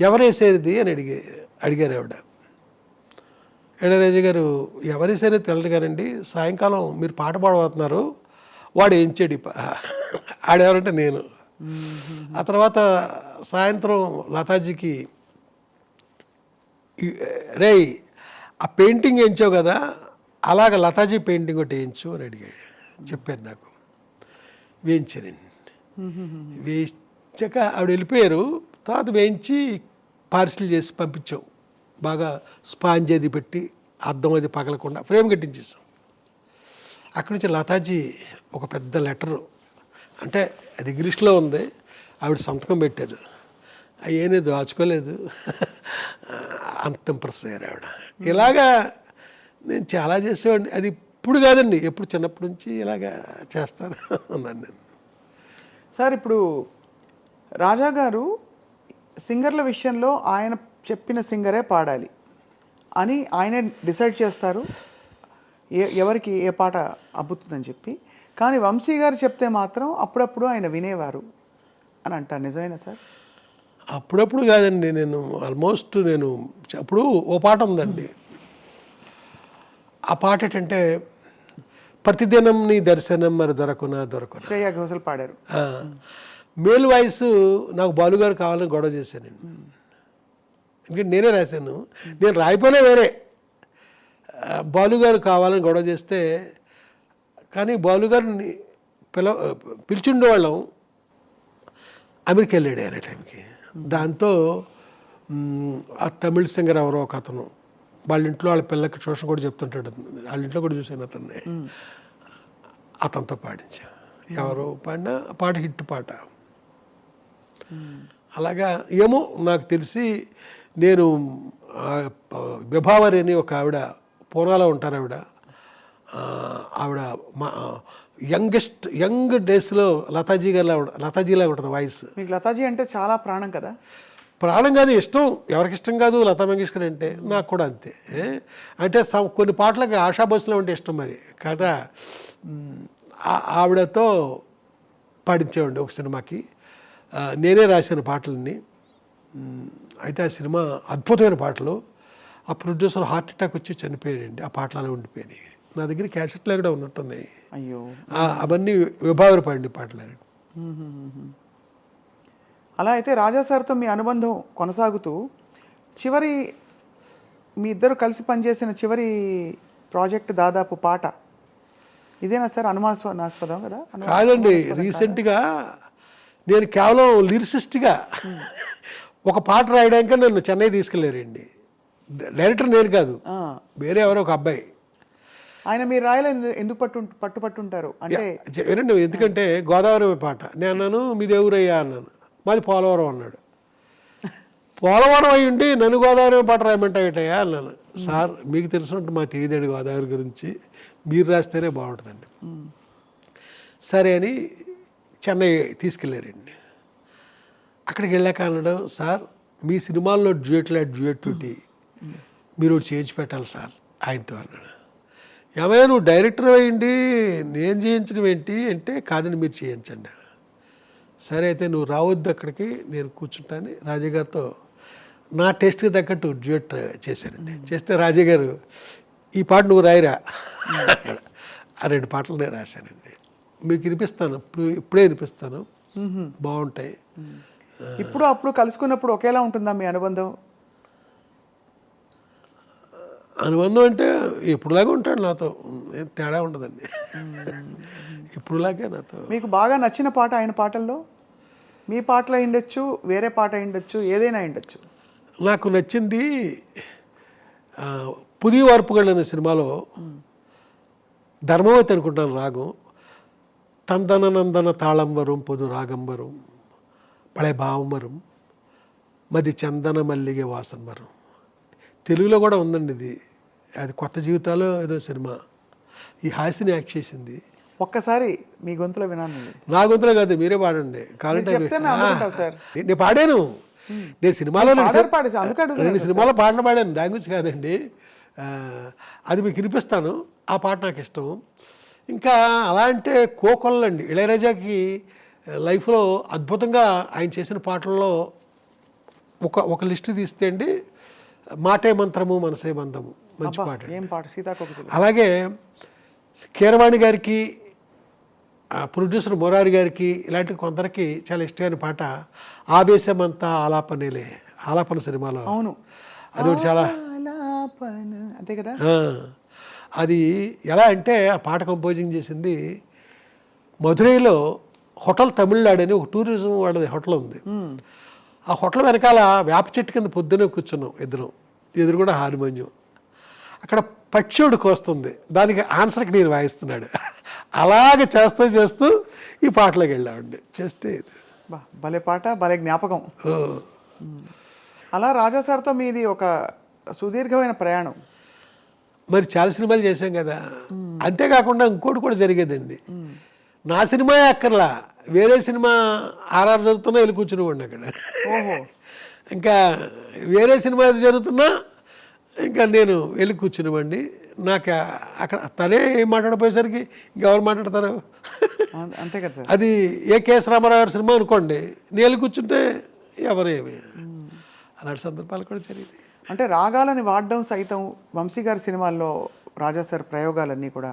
ఎవరు వేసేది అని అడిగారు ఆవిడ. ఇళయరాజా గారు ఎవరు వేసేది తెలదు కానండి, సాయంకాలం మీరు పాట పాడబోతున్నారు, వాడు వేయించాడు ఆడెవరంటే నేను. ఆ తర్వాత సాయంత్రం లతాజీకి రే ఆ పెయింటింగ్ వేయించావు కదా, అలాగ లతాజీ పెయింటింగ్ ఒకటి వేయించు అని అడిగాడు. చెప్పారు నాకు. వేయించానండి. వేయించాక ఆవిడ వెళ్ళిపోయారు. తర్వాత వేయించి పార్సిల్ చేసి పంపించాం. బాగా స్పాంజ్ అది పెట్టి అద్దం అది పగలకుండా ఫ్రేమ్ కట్టించేసాం. అక్కడి నుంచి లతాజీ ఒక పెద్ద లెటరు, అంటే అది ఇంగ్లీష్లో ఉంది, ఆవిడ సంతకం పెట్టారు. అయ్యేనే దాచుకోలేదు. అంత ఇంప్రెస్ అయ్యారు ఆవిడ. ఇలాగా నేను చాలా చేసేవాడిని. అది ఇప్పుడు కాదండి, ఎప్పుడు చిన్నప్పటి నుంచి ఇలాగా చేస్తాను ఉన్నాను నేను. సార్ ఇప్పుడు రాజా గారు సింగర్ల విషయంలో ఆయన చెప్పిన సింగరే పాడాలి అని ఆయనే డిసైడ్ చేస్తారు ఎవరికి ఏ పాట అబ్బుతుందని చెప్పి. కానీ వంశీ గారు చెప్తే మాత్రం అప్పుడప్పుడు ఆయన వినేవారు అని అంటారు. నిజమేనా సార్? అప్పుడప్పుడు కాదండి, నేను ఆల్మోస్ట్ అప్పుడు ఓ పాట ఉందండి. ఆ పాట ఏంటంటే ప్రతిదినం నీ దర్శనం మరి దొరకునా. శ్రేయా ఘోషల్ పాడారు. మేల్ వాయిస్ నాకు బాలుగారు కావాలని గొడవ చేశానండి. ఎందుకంటే నేనే రాశాను, నేను రాయిపోయినా వేరే. బాలుగారు కావాలని గొడవ చేస్తే, కానీ బాలుగారిని పిలిచిండేవాళ్ళం, అమెరికా వెళ్ళాడు ఆయన టైంకి. దాంతో ఆ తమిళ సింగర్ ఎవరో ఒక అతను వాళ్ళ ఇంట్లో వాళ్ళ పిల్లకి ట్యూషన్ కూడా చెప్తుంటాడు, వాళ్ళ ఇంట్లో కూడా చూసాను అతన్ని. అతనితో పాడించా. ఎవరో పాడినా పాట హిట్ పాట. అలాగా ఏమో నాకు తెలిసి నేను విభావరి అని ఒక ఆవిడ పూనాలో ఉంటారు. ఆవిడ మా యంగ్ డేస్లో లతాజీలా ఉంటుంది వాయిస్. మీకు లతాజీ అంటే చాలా ప్రాణం కదా? ప్రాణం కాదు, ఇష్టం. ఎవరికి ఇష్టం కాదు లతా మంగేష్కర్ అంటే? నాకు కూడా అంతే. అంటే కొన్ని పాటలకి ఆశా బస్సులో ఉంటే ఇష్టం మరి కదా. ఆవిడతో పాడించేవాడి ఒక సినిమాకి. నేనే రాసిన పాటలన్నీ. అయితే ఆ సినిమా అద్భుతమైన పాటలు. ఆ ప్రొడ్యూసర్ హార్ట్ అటాక్ వచ్చి చనిపోయాడండి. ఆ పాటలు అలా ఉండిపోయినాయి. నా దగ్గర క్యాసెట్లు కూడా ఉన్నట్టున్నాయి. అయ్యో, అవన్నీ విభావరి పాడిన పాటలు. అలా అయితే రాజా సార్తో మీ అనుబంధం కొనసాగుతూ చివరి మీ ఇద్దరు కలిసి పనిచేసిన చివరి ప్రాజెక్ట్ దాదాపు పాట ఇదేనా సార్? అనుమానాస్పదం కదా? కాదండి, రీసెంట్గా నేను కేవలం లిరిసిస్ట్గా ఒక పాట రాయడానికి నన్ను చెన్నై తీసుకెళ్ళారండి. డైరెక్టర్ నేను కాదు, వేరే ఎవరో ఒక అబ్బాయి. ఆయన మీరు రాయాలని ఎందుకు పట్టుపట్టుంటారు అంటే? వినండి, ఎందుకంటే గోదావరి పాట నేను అన్నాను, మీది ఎవరయ్యా అన్నాను. మాది పోలవరం అన్నాడు. పోలవరం అయ్యి ఉండి నన్ను గోదావరి పాట రాయమంటాయటయ్యా అన్నాను. సార్ మీకు తెలిసినట్టు మాకు తెలియదండి గోదావరి గురించి, మీరు రాస్తేనే బాగుంటుందండి. సరే అని చెన్నై తీసుకెళ్ళారండి. అక్కడికి వెళ్ళాక అన్నాడు, సార్ మీ సినిమాల్లో డ్యూయట్ మీరు చేయించి పెట్టాలి సార్ ఆయనతో అన్నాడు. ఏమైనా నువ్వు డైరెక్టర్ అయ్యిండి నేను చేయించడం ఏంటి అంటే, కాదని మీరు చేయించండి. సరే అయితే నువ్వు రావద్దు అక్కడికి, నేను కూర్చుంటాను రాజా గారితో నా టేస్ట్కి తగ్గట్టు డ్యూయట్ చేశానండి. చేస్తే రాజా గారు ఈ పాట నువ్వు రాయిరా అన్నాడు. ఆ 2 పాటలు నేను రాశానండి. మీకు వినిపిస్తాను, ఇప్పుడే వినిపిస్తాను, బాగుంటాయి. ఇప్పుడు అప్పుడు కలుసుకున్నప్పుడు ఒకేలా ఉంటుందా మీ అనుబంధం? అనుబంధం అంటే ఎప్పుడులాగా ఉంటాడు నాతో, ఏం తేడా ఉండదండి. ఇప్పుడులాగే నాతో. మీకు బాగా నచ్చిన పాట ఆయన పాటల్లో? మీ పాటలు అయి ఉండొచ్చు, వేరే పాట అయి ఉండొచ్చు, ఏదైనా అయి ఉండొచ్చు. నాకు నచ్చింది పుది వార్పుగళ్ళు అనే సినిమాలో ధర్మవతి అనుకుంటాను రాగం. తందన నందన తాళం వరం పొదు రాగం వరం పళే భావం వరం మది చందన మల్లిగే వాసన వరం. తెలుగులో కూడా ఉందండి ఇది. అది కొత్త జీవితాలు ఏదో సినిమా. ఈ హాసిని యాక్ట్ చేసింది. ఒక్కసారి మీ గొంతులో వినాను. నా గొంతులో కాదు, మీరే పాడండి కావాలంటే. చెప్తే మేము అనుకుంటాం సార్. నేను పాడాను, నేను సినిమాలో పాడేసి అందుకే 2 సినిమాలో పాటలు పాడాను, దాని గురించి కాదండి. అది మీకు వినిపిస్తాను. ఆ పాట నాకు ఇష్టం. ఇంకా అలా అంటే కోకొల్లండి. ఇళయరాజాకి లైఫ్లో అద్భుతంగా ఆయన చేసిన పాటల్లో ఒక లిస్ట్ తీస్తే అండి, మాటే మంత్రము మనసే బంధము మంచి పాట. ఏం పాట? సీతాకోక. అలాగే కీరవాణి గారికి, ప్రొడ్యూసర్ మురారి గారికి, ఇలాంటి కొందరికి చాలా ఇష్టమైన పాట ఆవేశమంతా ఆలాపనేలే. ఆలాపన సినిమాలో. అవును, అది ఒకటి చాలా అంతే కదా. అది ఎలా అంటే ఆ పాట కంపోజింగ్ చేసింది మధురైలో హోటల్ తమిళనాడు అని ఒక టూరిజం వాళ్ళది హోటల్ ఉంది. ఆ హోటల్ వెనకాల వేప చెట్టు కింద పొద్దునే కూర్చున్నాం ఇద్దరం, ఎదురు కూడా హార్మోనియం. అక్కడ పక్షుడికి వస్తుంది, దానికి ఆన్సర్కి నేను వాయిస్తున్నాడు. అలాగే చేస్తూ ఈ పాటలోకి వెళ్ళామండి. చేస్తే భలే పాట, భలే జ్ఞాపకం. అలా రాజా సార్తో మీది ఒక సుదీర్ఘమైన ప్రయాణం. మరి చాలా సినిమాలు చేశాం కదా. అంతేకాకుండా ఇంకోటి కూడా జరిగేదండి. నా సినిమా అక్కర్లా, వేరే సినిమా ఆర్ఆర్ జరుగుతున్నా వెళ్ళి కూర్చునివ్వండి అక్కడ. ఓహో. ఇంకా వేరే సినిమా జరుగుతున్నా ఇంకా నేను వెళ్ళి కూర్చునివ్వండి. నాకు అక్కడ తనే ఏం మాట్లాడిపోయేసరికి ఇంకెవరు మాట్లాడతారు. అంతే కదా సార్. అది ఏ కేఎస్ రామారావు గారి సినిమా అనుకోండి, నేను వెళ్ళి కూర్చుంటే ఎవరేమి. అలాంటి సందర్భాలు కూడా జరిగింది. అంటే రాగాలని వాడడం సైతం వంశీ గారి సినిమాల్లో రాజా సార్ ప్రయోగాలన్నీ కూడా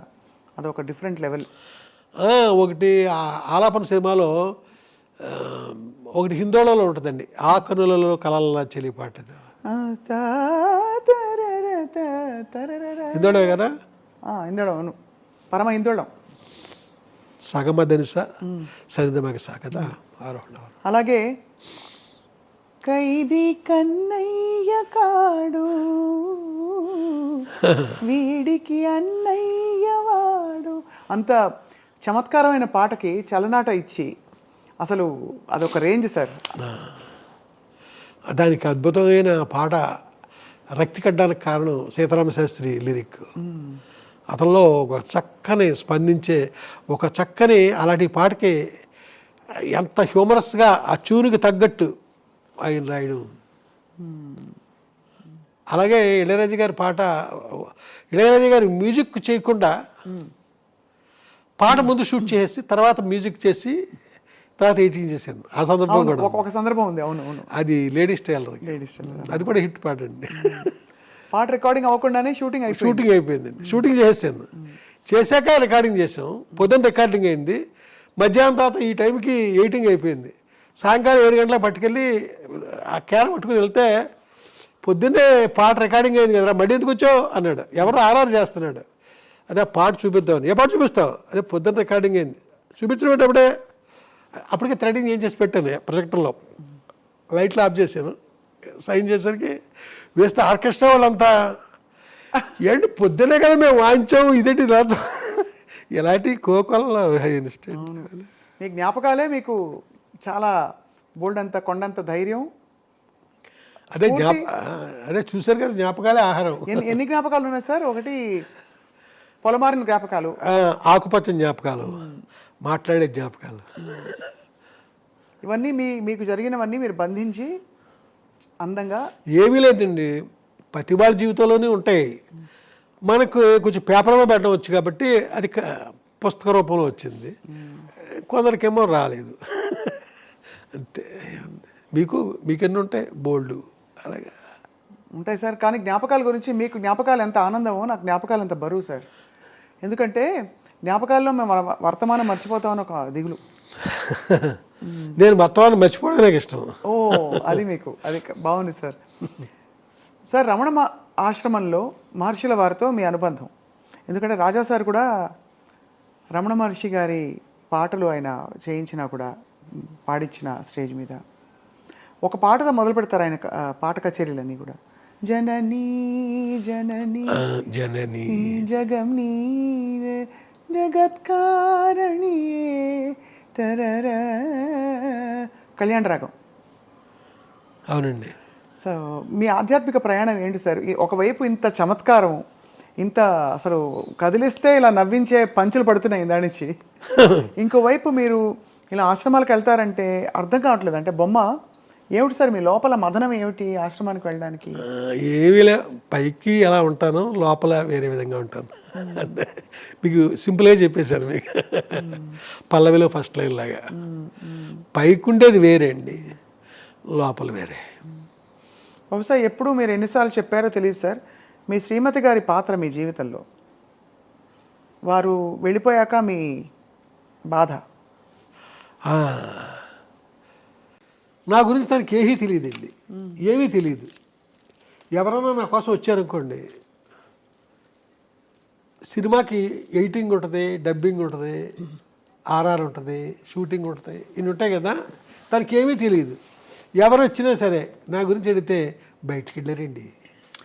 అదొక డిఫరెంట్ లెవెల్. ఒకటి ఆలాపన సినిమాలో ఒకటి హిందోళలో ఉంటుందండి, ఆ కనులలో కలల చెలి పాట. హిందోళే కదా. హిందోళం, అవును, పరమ హిందోళం. సగమదనిస సరిదమగస కదా ఆరోహణ. అలాగే ఖైదీ కన్నయ్య కాడు వీడికి అన్నయ్య వాడు, అంత చమత్కారమైన పాటకి చలనాట ఇచ్చి అసలు అదొక రేంజ్ సార్. దానికి అద్భుతమైన పాట రక్తి కట్టడానికి కారణం సీతారామ శాస్త్రి లిరిక్. అతనిలో ఒక చక్కని స్పందించే ఒక చక్కని అలాంటి పాటకి ఎంత హ్యూమరస్గా ఆ ట్యూన్కి తగ్గట్టు ఆయన రాయడం. అలాగే ఇళయరాజా గారి పాట, ఇళయరాజా గారి మ్యూజిక్ చేయకుండా పాట ముందు షూట్ చేసి తర్వాత మ్యూజిక్ చేసి తర్వాత ఎడిటింగ్ చేశాను. ఆ సందర్భం కూడా ఒక సందర్భం ఉంది. అవును అవును, అది లేడీస్ టైలర్. అది కూడా హిట్ పాట అండి. పాట రికార్డింగ్ అవ్వకుండానే షూటింగ్ అయిపోయిందండి. షూటింగ్ చేసాను, చేశాక రికార్డింగ్ చేసాం. పొద్దున్న రికార్డింగ్ అయింది, మధ్యాహ్నం తర్వాత ఈ టైంకి ఎడిటింగ్ అయిపోయింది. సాయంకాలం 7 గంటలకు పట్టుకెళ్ళి ఆ క్యాన్ పట్టుకుని వెళ్తే పొద్దున్నే పాట రికార్డింగ్ అయింది కదరా, మళ్ళీ ఎందుకు వచ్చావు అన్నాడు. ఎవరో ఆర్ఆర్ చేస్తున్నాడు. అదే పాట చూపిద్దామని. ఏ పాట చూపిస్తావు? అదే పొద్దున్న రికార్డింగ్ అయింది. చూపించినప్పుడే అప్పటికే థ్రెడింగ్ ఏం చేసి పెట్టాను ప్రొజెక్టర్లో, లైట్లు ఆఫ్ చేశాను. సైన్ చేసరికి వేస్తే ఆర్కెస్ట్రా వాళ్ళంతా ఏంటి పొద్దునే కదా మేము వాయించాము, ఇదేంటి రాజు ఇలాంటి కోకొల్ల ఇన్స్టెంట్. మీ జ్ఞాపకాలే మీకు చాలా బోల్డ్ అంత కొండంత ధైర్యం. అదే చూశారు కదా, జ్ఞాపకాలే ఆహారం. ఎన్ని జ్ఞాపకాలు ఉన్నాయి సార్? ఒకటి పొలమారిన జ్ఞాపకాలు, ఆకుపచ్చని జ్ఞాపకాలు, మాట్లాడే జ్ఞాపకాలు. ఇవన్నీ మీకు జరిగినవన్నీ మీరు బంధించి అందంగా. ఏమీ లేదండి, ప్రతి వాళ్ళ జీవితంలోనే ఉంటాయి. మనకు కొంచెం పేపర్లో పెట్టడం వచ్చు కాబట్టి అది పుస్తక రూపంలో వచ్చింది, కొందరికేమో రాలేదు. అంతే. మీకెన్ని ఉంటాయి? బోల్డ్. అలాగే ఉంటాయి సార్. కానీ జ్ఞాపకాల గురించి మీకు జ్ఞాపకాలు ఎంత ఆనందమో నాకు జ్ఞాపకాలు ఎంత బరువు సార్. ఎందుకంటే జ్ఞాపకాల్లో మేము వర్తమానం మర్చిపోతామని ఒక దిగులు. నేను మొత్తాన్ని మర్చిపోవడం నాకు ఇష్టం. ఓ అది మీకు అది బాగుంది సార్. సార్ రమణ ఆశ్రమంలో మహర్షుల వారితో మీ అనుబంధం, ఎందుకంటే రాజా సార్ కూడా రమణ మహర్షి గారి పాటలు ఆయన చేయించినా కూడా పాడించిన స్టేజ్ మీద ఒక పాటతో మొదలు పెడతారు ఆయన పాట కచేరీలన్నీ కూడా. జననీ జననీ జనని జగం నీవే జగత్కారణియే తరర కళ్యాణ రాగం. అవునండి. సో మీ ఆధ్యాత్మిక ప్రయాణం ఏంటి సార్? ఒకవైపు ఇంత చమత్కారం, ఇంత అసలు కదిలిస్తే ఇలా నవ్వించే పంచులు పడుతున్నాయి దాని నుంచి, ఇంకోవైపు మీరు ఇలా ఆశ్రమాలకు వెళ్తారంటే అర్థం కావట్లేదు. అంటే బొమ్మ ఏమిటి సార్ మీ లోపల మదనం ఏమిటి ఆశ్రమానికి వెళ్ళడానికి? ఏమిలే, పైకి ఎలా ఉంటానో లోపల వేరే విధంగా ఉంటాను. మీకు సింపుల్గా చెప్పేశాను మీకు, పల్లవిలో ఫస్ట్ లైన్ లాగా. పైకి ఉండేది వేరే అండి, లోపల వేరే. బహుశా ఎప్పుడు మీరు ఎన్నిసార్లు చెప్పారో తెలియదు సార్, మీ శ్రీమతి గారి పాత్ర మీ జీవితంలో, వారు వెళ్ళిపోయాక మీ బాధ. నా గురించి తనకి ఏమీ తెలియదండి, ఏమీ తెలియదు. ఎవరైనా నా కోసం వచ్చారనుకోండి, సినిమాకి ఎడిటింగ్ ఉంటుంది, డబ్బింగ్ ఉంటుంది, ఆర్ఆర్ ఉంటుంది, షూటింగ్ ఉంటుంది, ఇన్ని ఉంటాయి కదా. తనకి ఏమీ తెలియదు. ఎవరు వచ్చినా సరే నా గురించి అడిగితే బయటికి వెళ్ళారండి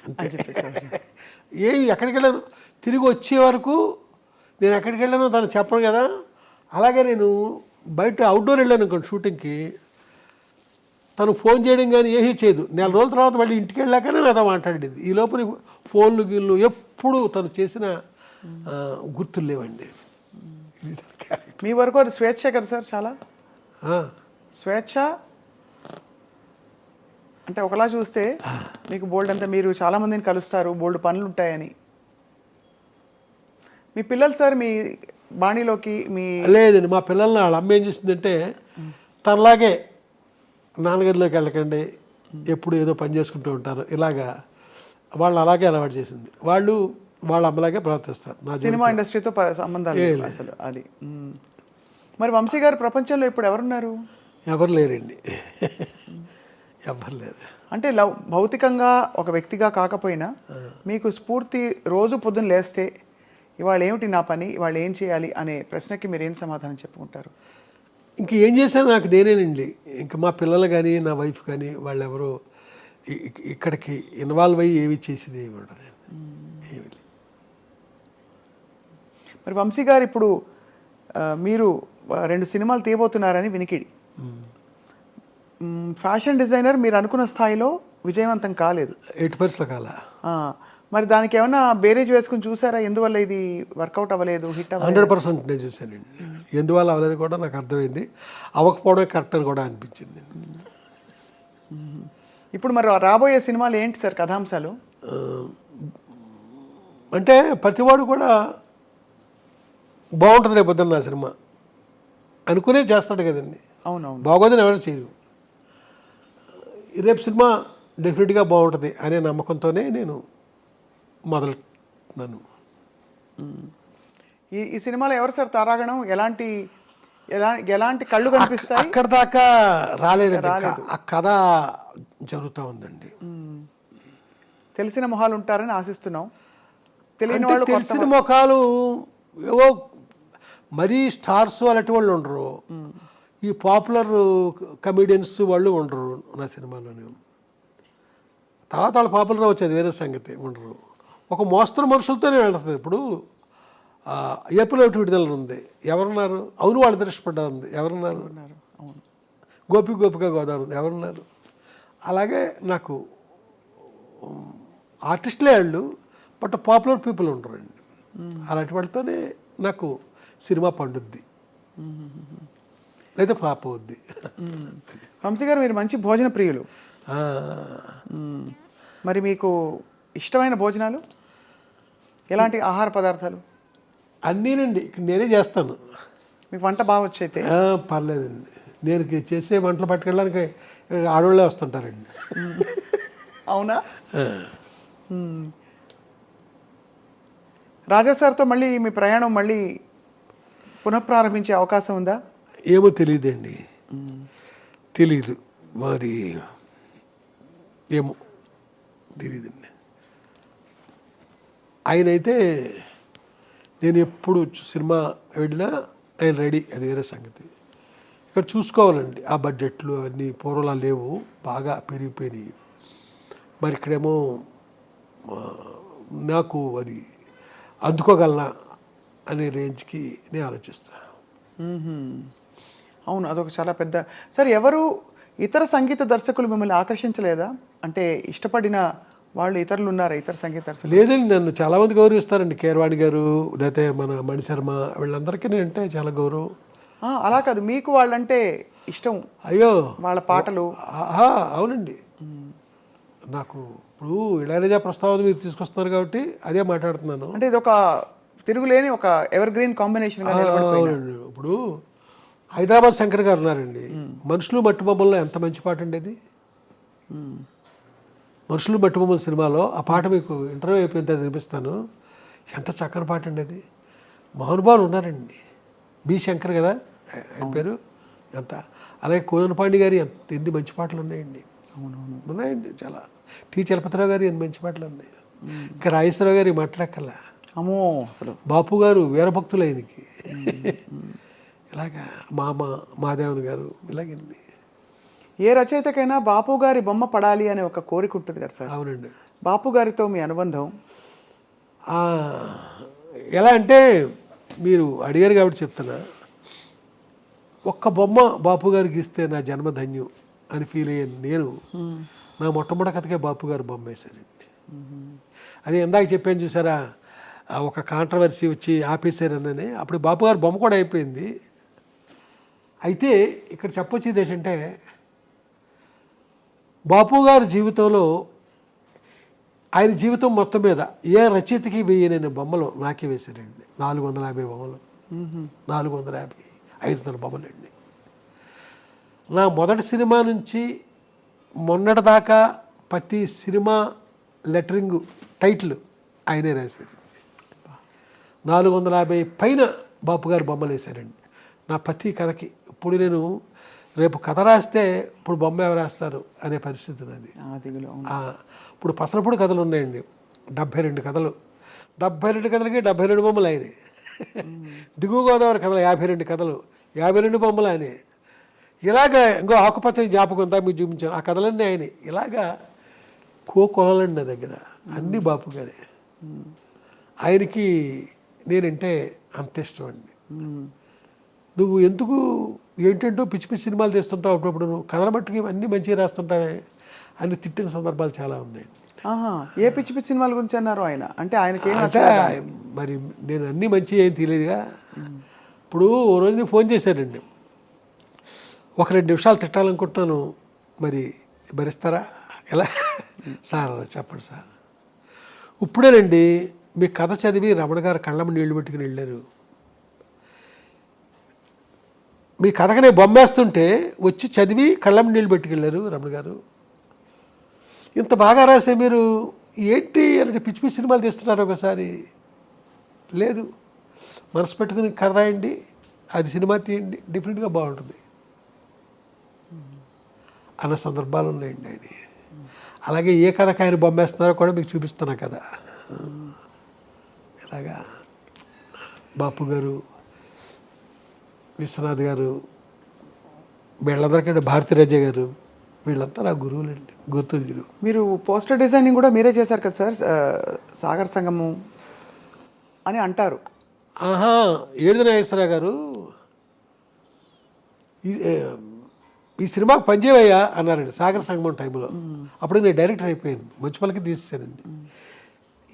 అంతే. ఏమి ఎక్కడికి వెళ్ళాను, తిరిగి వచ్చే వరకు నేను ఎక్కడికి వెళ్ళానో తను చెప్పను కదా. అలాగే నేను బయట అవుట్డోర్ వెళ్ళాను అనుకోండి షూటింగ్కి, తను ఫోన్ చేయడం కానీ ఏమీ చేయదు. 4 రోజుల తర్వాత మళ్ళీ ఇంటికి వెళ్ళాకనే నాతో మాట్లాడేది. ఈ లోపల ఫోన్లు గిళ్ళు ఎప్పుడు తను చేసిన గుర్తులు లేవండి. మీ వరకు అది స్వేచ్ఛ కదా సార్, చాలా స్వేచ్ఛ. అంటే ఒకలా చూస్తే మీకు బోల్డ్ అంతా, మీరు చాలా మందిని కలుస్తారు, బోల్డ్ పనులు ఉంటాయని. మీ పిల్లలు సార్ మీ బాణీలోకి మీ లేదండి. మా పిల్లల్ని వాళ్ళ అమ్మ ఏం చేసిందంటే, తనలాగే నాన్నగదిలోకి వెళ్ళకండి, ఎప్పుడు ఏదో పని చేసుకుంటూ ఉంటారు, ఇలాగా వాళ్ళు అలాగే అలవాటు చేసింది. వాళ్ళు వాళ్ళ అమ్మలాగే ప్రవర్తిస్తారు. నా సినిమా ఇండస్ట్రీతో సంబంధాలు లేవు అసలు అది. మరి వంశీ గారు ప్రపంచంలో ఇప్పుడు ఎవరున్నారు? ఎవరు లేరండి, ఎవరు లేరు. అంటే భౌతికంగా ఒక వ్యక్తిగా కాకపోయినా మీకు స్ఫూర్తి, రోజు పొద్దున్న లేస్తే ఇవాళ ఏమిటి నా పని, ఇవాళ ఏం చేయాలి అనే ప్రశ్నకి మీరు ఏం సమాధానం చెప్పుకుంటారు? ఇంక ఏం చేశాను నాకు నేనేనండి. ఇంకా మా పిల్లలు కానీ నా వైఫ్ కానీ వాళ్ళు ఎవరు ఇక్కడికి ఇన్వాల్వ్ అయ్యి ఏమి చేసేది ఏమి ఉండదు. ఏమి. మరి వంశీ గారు ఇప్పుడు మీరు 2 సినిమాలు తీయబోతున్నారని వినికిడి. ఫ్యాషన్ డిజైనర్ మీరు అనుకున్న స్థాయిలో విజయవంతం కాలేదు, 8% కాల. మరి దానికి ఏమైనా బేరేజ్ వేసుకుని చూసారా? ఎందువల్ల ఇది వర్కౌట్ అవ్వలేదు, హిట్ అవ్వలేదు? 100% నేను చూశానండి. ఎందువల్ల అవ్వలేదు కూడా నాకు అర్థమైంది, అవ్వకపోవడమే కరెక్ట్ అని కూడా అనిపించింది. ఇప్పుడు మరి రాబోయే సినిమాలు ఏంటి సార్ కథాంశాలు? అంటే ప్రతివాడు కూడా బాగుంటుంది రేపు పొద్దున్న నా సినిమా అనుకునే చేస్తాడు కదండి. అవునవును, బాగోదని ఎవరు చేయరు. రేపు సినిమా డెఫినెట్గా బాగుంటుంది అనే నమ్మకంతోనే నేను మొదలుతున్నాను. ఈ సినిమాలో ఎవరు సార్ తారాగణం? ఎలాంటి కళ్ళు కనిపిస్తాయి? అక్కడ దాకా రాలేదండి, ఆ కథ జరుగుతూ ఉందండి. తెలిసిన మొహాలు ఉంటారని ఆశిస్తున్నాం. తెలియని వాళ్ళు, తెలిసిన ముఖాలు ఏవో మరీ స్టార్స్ అలాంటి వాళ్ళు ఉండరు, ఈ పాపులర్ కమెడియన్స్ వాళ్ళు ఉండరు నా సినిమాలోనే. తర్వాత వాళ్ళు పాపులర్ వచ్చేది వేరే సంగతి, ఉండరు. ఒక మోస్తరు మనుషులతోనే వెళ్తుంది. ఇప్పుడు ఏపీలో విడుదల ఉంది, ఎవరున్నారు? అవును వాళ్ళు దృష్టిపడ్డారు ఉంది, ఎవరున్నారు? గోపిక గోదావరి ఉంది, ఎవరున్నారు? అలాగే నాకు ఆర్టిస్టులే వాళ్ళు, బట్ పాపులర్ పీపుల్ ఉండరండి. అలాంటి వాళ్ళతోనే నాకు సినిమా పండుద్ది, లేదా ఫ్లాప్ అవుద్ది. వంశీ గారు మీరు మంచి భోజన ప్రియులు. మరి మీకు ఇష్టమైన భోజనాలు ఎలాంటి ఆహార పదార్థాలు? అన్నీనండి, ఇక్కడ నేనే చేస్తాను. మీకు వంట బాగా వచ్చైతే? పర్లేదండి, నేను చేసే వంటలు పట్టుకెళ్ళడానికి ఆడవాళ్ళే వస్తుంటారండి. అవునా? రాజా సార్తో మళ్ళీ మీ ప్రయాణం మళ్ళీ పునఃప్రారంభించే అవకాశం ఉందా? ఏమో తెలియదండి, తెలీదు మరి, ఏమో తెలియదండి. ఆయన అయితే నేను ఎప్పుడు సినిమా వెళ్ళినా ఆయన రెడీ, అది వేరే సంగతి. ఇక్కడ చూసుకోవాలండి, ఆ బడ్జెట్లు అవన్నీ పూర్వలా లేవు, బాగా పెరిగిపోయినాయి. మరి ఇక్కడేమో నాకు అది అందుకోగలనా అనే రేంజ్కి నేను ఆలోచిస్తాను. అవును, అదొక చాలా పెద్ద. సరే, ఎవరు ఇతర సంగీత దర్శకులు మిమ్మల్ని ఆకర్షించలేదా? అంటే ఇష్టపడిన వాళ్ళు ఇతరులు ఉన్నారా, ఇతర సంగీత దర్శకులు? లేదండి, నన్ను చాలామంది గౌరవిస్తారండి. కీరవాణి గారు, లేకపోతే మన మణిశర్మ, వీళ్ళందరికీ నేనంటే చాలా గౌరవం. అలా కాదు, మీకు వాళ్ళంటే ఇష్టం? అయ్యో, వాళ్ళ పాటలు. అవునండి. నాకు ఇప్పుడు ఇళయరాజా ప్రస్తావన మీరు తీసుకొస్తున్నారు కాబట్టి అదే మాట్లాడుతున్నాను. అంటే ఇది ఒక తిరుగులేని ఒక ఎవర్ గ్రీన్ కాంబినేషన్. అవునండి. ఇప్పుడు హైదరాబాద్ శంకర్ గారు ఉన్నారండి, మనుషులు మట్టి బొమ్మల్లో ఎంత మంచి పాట అండి అది. మనుషులు మట్టి బొమ్మల సినిమాలో ఆ పాట మీకు ఇంటర్వ్యూ అయిపోయిన తర్వాత వినిపిస్తాను. ఎంత చక్కని పాట అండి అది. మహానుభావులు ఉన్నారండి. బి శంకర్ కదా ఆయన పేరు. ఎంత, అలాగే కోదనపాండి గారి ఎన్ని మంచి పాటలు ఉన్నాయండి. అవునవును, ఉన్నాయండి చాలా. టి చలపతిరావు గారి ఎన్ని మంచి పాటలు ఉన్నాయి. ఇంకా రాజేశ్వరరావు గారి మాట్లాడక్కల్లా. అమ్మో, అసలు బాపు గారు వీరభక్తులు ఆయనకి. ఇలాగా మాదేవన్ గారు, ఇలాగండి. ఏ రచయితకైనా బాపు గారి బొమ్మ పడాలి అనే ఒక కోరిక ఉంటుంది కదా సార్. అవునండి. బాపు గారితో మీ అనుబంధం ఎలా అంటే, మీరు అడిగారు కాబట్టి చెప్తున్నా. ఒక్క బొమ్మ బాపు గారికి ఇస్తే నా జన్మధన్యం అని ఫీల్ అయ్యాను నేను. నా మొట్టమొదటి కథకే బాపు గారు బొమ్మ వేశారండి. అదే ఇందాక చెప్పాను చూసారా, ఒక కాంట్రవర్సీ వచ్చి ఆపేశారనని. అప్పుడు బాపు గారు బొమ్మ కూడా అయిపోయింది. అయితే ఇక్కడ చెప్పొచ్చేది ఏంటంటే, బాపు గారి జీవితంలో, ఆయన జీవితం మొత్తం మీద ఏ రచయితకి వేయనని బొమ్మలు నాకే వేశారండి. 450 బొమ్మలు, 450, 500 బొమ్మలు అండి. నా మొదటి సినిమా నుంచి మొన్నటి దాకా ప్రతి సినిమా లెటరింగ్ టైటిల్ ఆయనే రాశారు. 450 పైన బాపు గారు బొమ్మలు వేశారండి నా ప్రతి కథకి. ఇప్పుడు నేను రేపు కథ రాస్తే ఇప్పుడు బొమ్మ ఎవరు రాస్తారు అనే పరిస్థితి నాది. ఇప్పుడు పసలపొడి కథలు ఉన్నాయండి, 72 కథలు. 72 కథలకి 72 బొమ్మలు ఆయనే. దిగువ గోదావరి కథలు 52 కథలు, 52 బొమ్మలు ఆయనే. ఇలాగా ఇంకో ఆకుపచ్చని జ్ఞాపకం అంతా మీకు చూపించాను, ఆ కథలన్నీ ఆయనే. ఇలాగా కొలలండి నా దగ్గర, అన్నీ బాపు గారే. ఆయనకి నేనంటే అంత ఇష్టం అండి. నువ్వు ఎందుకు ఏంటంటో పిచ్చి పిచ్చి సినిమాలు తీస్తుంటావు, అప్పుడప్పుడు నువ్వు కథల మట్టుకి అన్నీ మంచిగా రాస్తుంటావే అని తిట్టిన సందర్భాలు చాలా ఉన్నాయి. ఏ పిచ్చి పిచ్చి సినిమాల గురించి అన్నారు ఆయన? అంటే ఆయనకి మరి నేను అన్నీ మంచి ఏం తెలియదుగా. ఇప్పుడు ఓ రోజు నేను ఫోన్ చేశానండి, ఒక 2 నిమిషాలు తిట్టాలనుకుంటున్నాను, మరి భరిస్తారా? ఎలా సార్ చెప్పండి సార్. ఇప్పుడేనండి మీ కథ చదివి రమణ గారు కళ్ళమ్మ నీళ్లు పెట్టుకుని వెళ్ళారు. మీ కథకు నేను బొమ్మేస్తుంటే వచ్చి చదివి కళ్ళమ్మ నీళ్ళు పెట్టుకెళ్ళారు రమణ గారు. ఇంత బాగా రాసే మీరు ఏంటి అంటే పిచ్చి పిచ్చి సినిమాలు తీస్తున్నారు. ఒకసారి లేదు, మనసు పెట్టుకుని కథ రాయండి, అది సినిమా తీయండి, డిఫరెంట్గా బాగుంటుంది అన్న సందర్భాలు ఉన్నాయండి ఆయన. అలాగే ఏ కథకు ఆయన బొమ్మేస్తున్నారో కూడా మీకు చూపిస్తున్నా కదా. ఇలాగా బాపు గారు, విశ్వనాథ్ గారు, వీళ్ళందరికంటే భారతీరాజ గారు, వీళ్ళంతా నా గురువులండి, గుర్తులు. మీరు పోస్టర్ డిజైనింగ్ కూడా మీరే చేశారు కదా సార్, సాగర సంగము అని అంటారు. ఏడుది నాగేశ్వరరావు గారు ఈ సినిమాకి పనిచేవయ్యా అన్నారండి సాగర సంగమం టైంలో. అప్పుడు నేను డైరెక్టర్ అయిపోయాను, మంచుపల్లికి తీసేసానండి.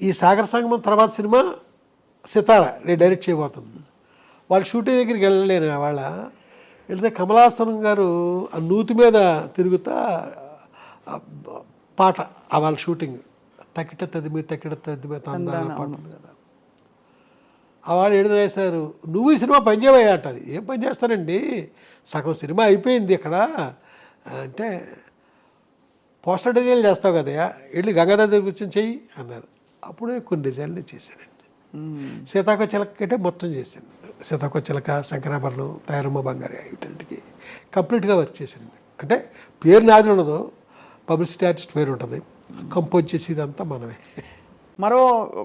ఈ సాగర సంగమం తర్వాత సినిమా సితారా నేను డైరెక్ట్ చేయబోతుంది. వాళ్ళ షూటింగ్ దగ్గరికి వెళ్ళలేను. వాళ్ళ వెళ్తే కమలాసనం గారు ఆ నూతి మీద తిరుగుతా పాట, వాళ్ళ షూటింగ్ తక్కిట తదిమి తందాన పాట కదా. వాళ్ళు ఏడుదేశారు, నువ్వు ఈ సినిమా పనిచేవయ్యా అంటారు. ఏం పని చేస్తానండి, సగం సినిమా అయిపోయింది ఇక్కడ అంటే, పోస్టర్ డిజైన్లు చేస్తావు కదయ్యా, వెళ్ళి గంగాధర్ దగ్గర కూర్చొని చెయ్యి అన్నారు. అప్పుడే కొన్ని డిజైన్లు చేశానండి. సీతాకో చిలక అంటే మొత్తం చేశాను. సీతాకో చిలక, శంకరాభరణం, తయారమ్మ బంగారు వీటికి కంప్లీట్గా వర్క్ చేశాను. అంటే పేరు నాది ఉండదు, పబ్లిసిటీ ఆర్టిస్ట్ పేరు ఉంటుంది, కంపోజ్ చేసి ఇదంతా మనమే. మరో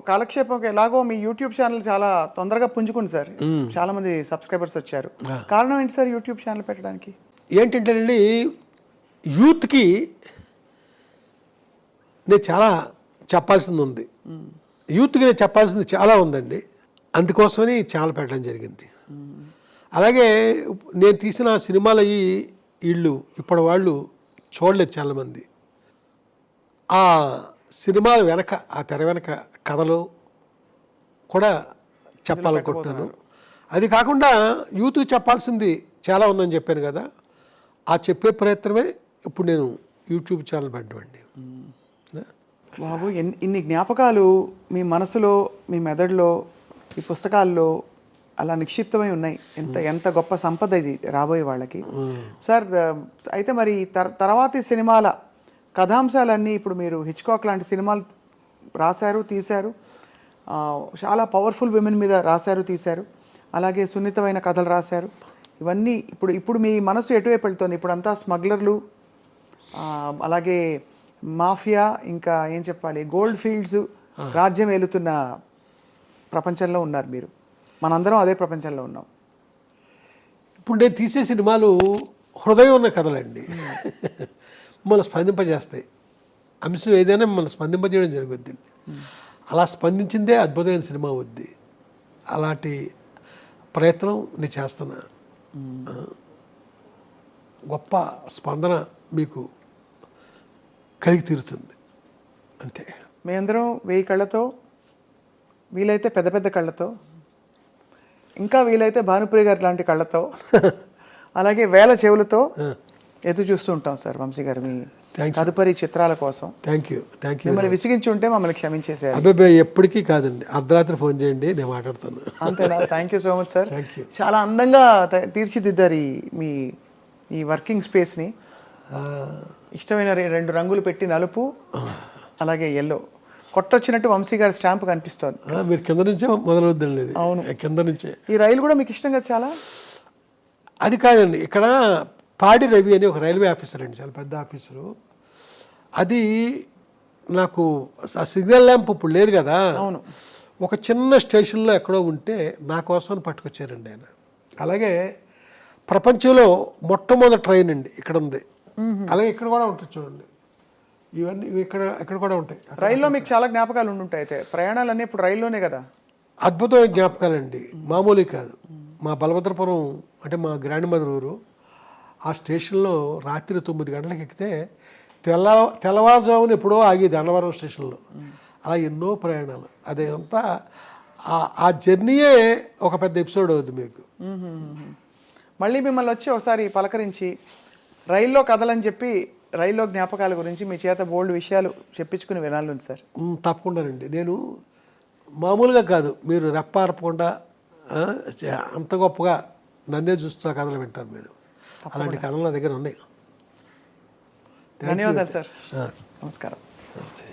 కాలక్షేపం ఎలాగో మీ యూట్యూబ్ ఛానల్ చాలా తొందరగా పుంజుకుంది సార్, చాలా మంది సబ్స్క్రైబర్స్ వచ్చారు. కారణం ఏంటి సార్ యూట్యూబ్ ఛానల్ పెట్టడానికి? ఏంటంటేనండి, యూత్కి నేను చాలా చెప్పాల్సింది ఉంది, యూత్కి నేను చెప్పాల్సింది చాలా ఉందండి. అందుకోసమని ఛానల్ పెట్టడం జరిగింది. అలాగే నేను తీసిన సినిమాలు వీళ్ళు ఇప్పటి వాళ్ళు చూడలేదు చాలామంది. ఆ సినిమాల వెనక, ఆ తెర వెనక కథలు కూడా చెప్పాలనుకుంటున్నాను. అది కాకుండా యూత్కి చెప్పాల్సింది చాలా ఉందని చెప్పాను కదా, ఆ చెప్పే ప్రయత్నమే ఇప్పుడు నేను యూట్యూబ్ ఛానల్ పెట్టండి. బాబు, ఇన్ని జ్ఞాపకాలు మీ మనసులో, మీ మెదడులో, ఈ పుస్తకాల్లో అలా నిక్షిప్తమై ఉన్నాయి. ఎంత గొప్ప సంపద ఇది రాబోయే వాళ్ళకి. సార్, అయితే మరి తర్వాతి సినిమాల కథాంశాలన్నీ, ఇప్పుడు మీరు హిచ్కాక్ లాంటి సినిమాలు రాశారు, తీశారు, చాలా పవర్ఫుల్ విమెన్ మీద రాశారు, తీశారు, అలాగే సున్నితమైన కథలు రాశారు. ఇవన్నీ ఇప్పుడు మీ మనసు ఎటువైపు వెళ్తుంది? ఇప్పుడు అంతా స్మగ్లర్లు, అలాగే మాఫియా, ఇంకా ఏం చెప్పాలి, గోల్డ్ ఫీల్డ్స్ రాజ్యం ఏలుతున్న ప్రపంచంలో ఉన్నారు మీరు. మనందరం అదే ప్రపంచంలో ఉన్నాం. ఇప్పుడు నేను తీసే సినిమాలు హృదయం ఉన్న కథలండి. మిమ్మల్ని స్పందింపజేస్తాయి. అంశం ఏదైనా మిమ్మల్ని స్పందింపజేయడం జరుగుద్ది. అలా స్పందించిందే అద్భుతమైన సినిమా అవుద్ది. అలాంటి ప్రయత్నం నేను చేస్తున్నా. గొప్ప స్పందన మీకు కలిగి తీరుతుంది అంతే. మేమందరం 1000 కళ్ళతో, వీలైతే పెద్ద పెద్ద కళ్ళతో, ఇంకా వీలైతే భానుప్రియ గారి లాంటి కళ్ళతో, అలాగే 1000 చెవులతో ఎదురు చూస్తూ ఉంటాం సార్ వంశీ గారు మీ తదుపరి చిత్రాల కోసం. Thank you. మిమ్మల్ని విసిగించి ఉంటే మమ్మల్ని క్షమించేసారు. అబ్బాయి ఎప్పటికీ కాదండి, అర్ధరాత్రి ఫోన్ చేయండి, నేను మాట్లాడతాను. అంతేనా? Thank you so much sir. చాలా అందంగా తీర్చిదిద్దారు ఈ వర్కింగ్ స్పేస్ని. ఇష్టమైన 2 రంగులు పెట్టి, నలుపు అలాగే ఎల్లో, కొట్టొచ్చినట్టు వంశీ గారి స్టాంప్ కనిపిస్తోంది. మీరు కింద నుంచే మొదలవుద్దండి. అవును, కింద నుంచే. ఈ రైలు కూడా మీకు ఇష్టం కదా చాలా? అది కాదండి, ఇక్కడ పాడి రవి అని ఒక రైల్వే ఆఫీసర్ అండి, చాలా పెద్ద ఆఫీసరు. అది నాకు ఆ సిగ్నల్ ల్యాంప్ ఇప్పుడు లేదు కదా, అవును, ఒక చిన్న స్టేషన్లో ఎక్కడో ఉంటే నా కోసం పట్టుకొచ్చారండి ఆయన. అలాగే ప్రపంచంలో మొట్టమొదటి ట్రైన్ అండి ఇక్కడ ఉంది. అలాగే ఇక్కడ కూడా ఉంటుంది చూడండి, ఇవన్నీ ఇక్కడ కూడా ఉంటాయి. రైల్లో మీకు చాలా జ్ఞాపకాలు ఉండుంటాయి. అయితే ప్రయాణాలన్నీ ఇప్పుడు రైల్లోనే కదా? అద్భుతమైన జ్ఞాపకాలండి, మామూలు కాదు. మా బలభద్రపురం అంటే మా గ్రాండ్ మదర్ ఊరు. ఆ స్టేషన్లో రాత్రి 9 గంటలకు ఎక్కితే తెల్లవారుజామున ఎప్పుడో ఆగేది అన్నవరం స్టేషన్లో. అలా ఎన్నో ప్రయాణాలు. అదంతా ఆ జర్నీయే ఒక పెద్ద ఎపిసోడ్ అవుతుంది మీకు. మళ్ళీ మిమ్మల్ని వచ్చి ఒకసారి పలకరించి రైల్లో కథలని చెప్పి, రైల్లో జ్ఞాపకాల గురించి మీ చేత బోల్డ్ విషయాలు చెప్పించుకుని వినాలి సార్. తప్పకుండానండి. నేను మామూలుగా కాదు, మీరు రెప్పారపకుండా అంత గొప్పగా నన్నే చూస్తూ ఆ కథలు వింటారు మీరు. అలాంటి కథలు నా దగ్గర ఉన్నాయి. ధన్యవాదాలు సార్. నమస్కారం. నమస్తే.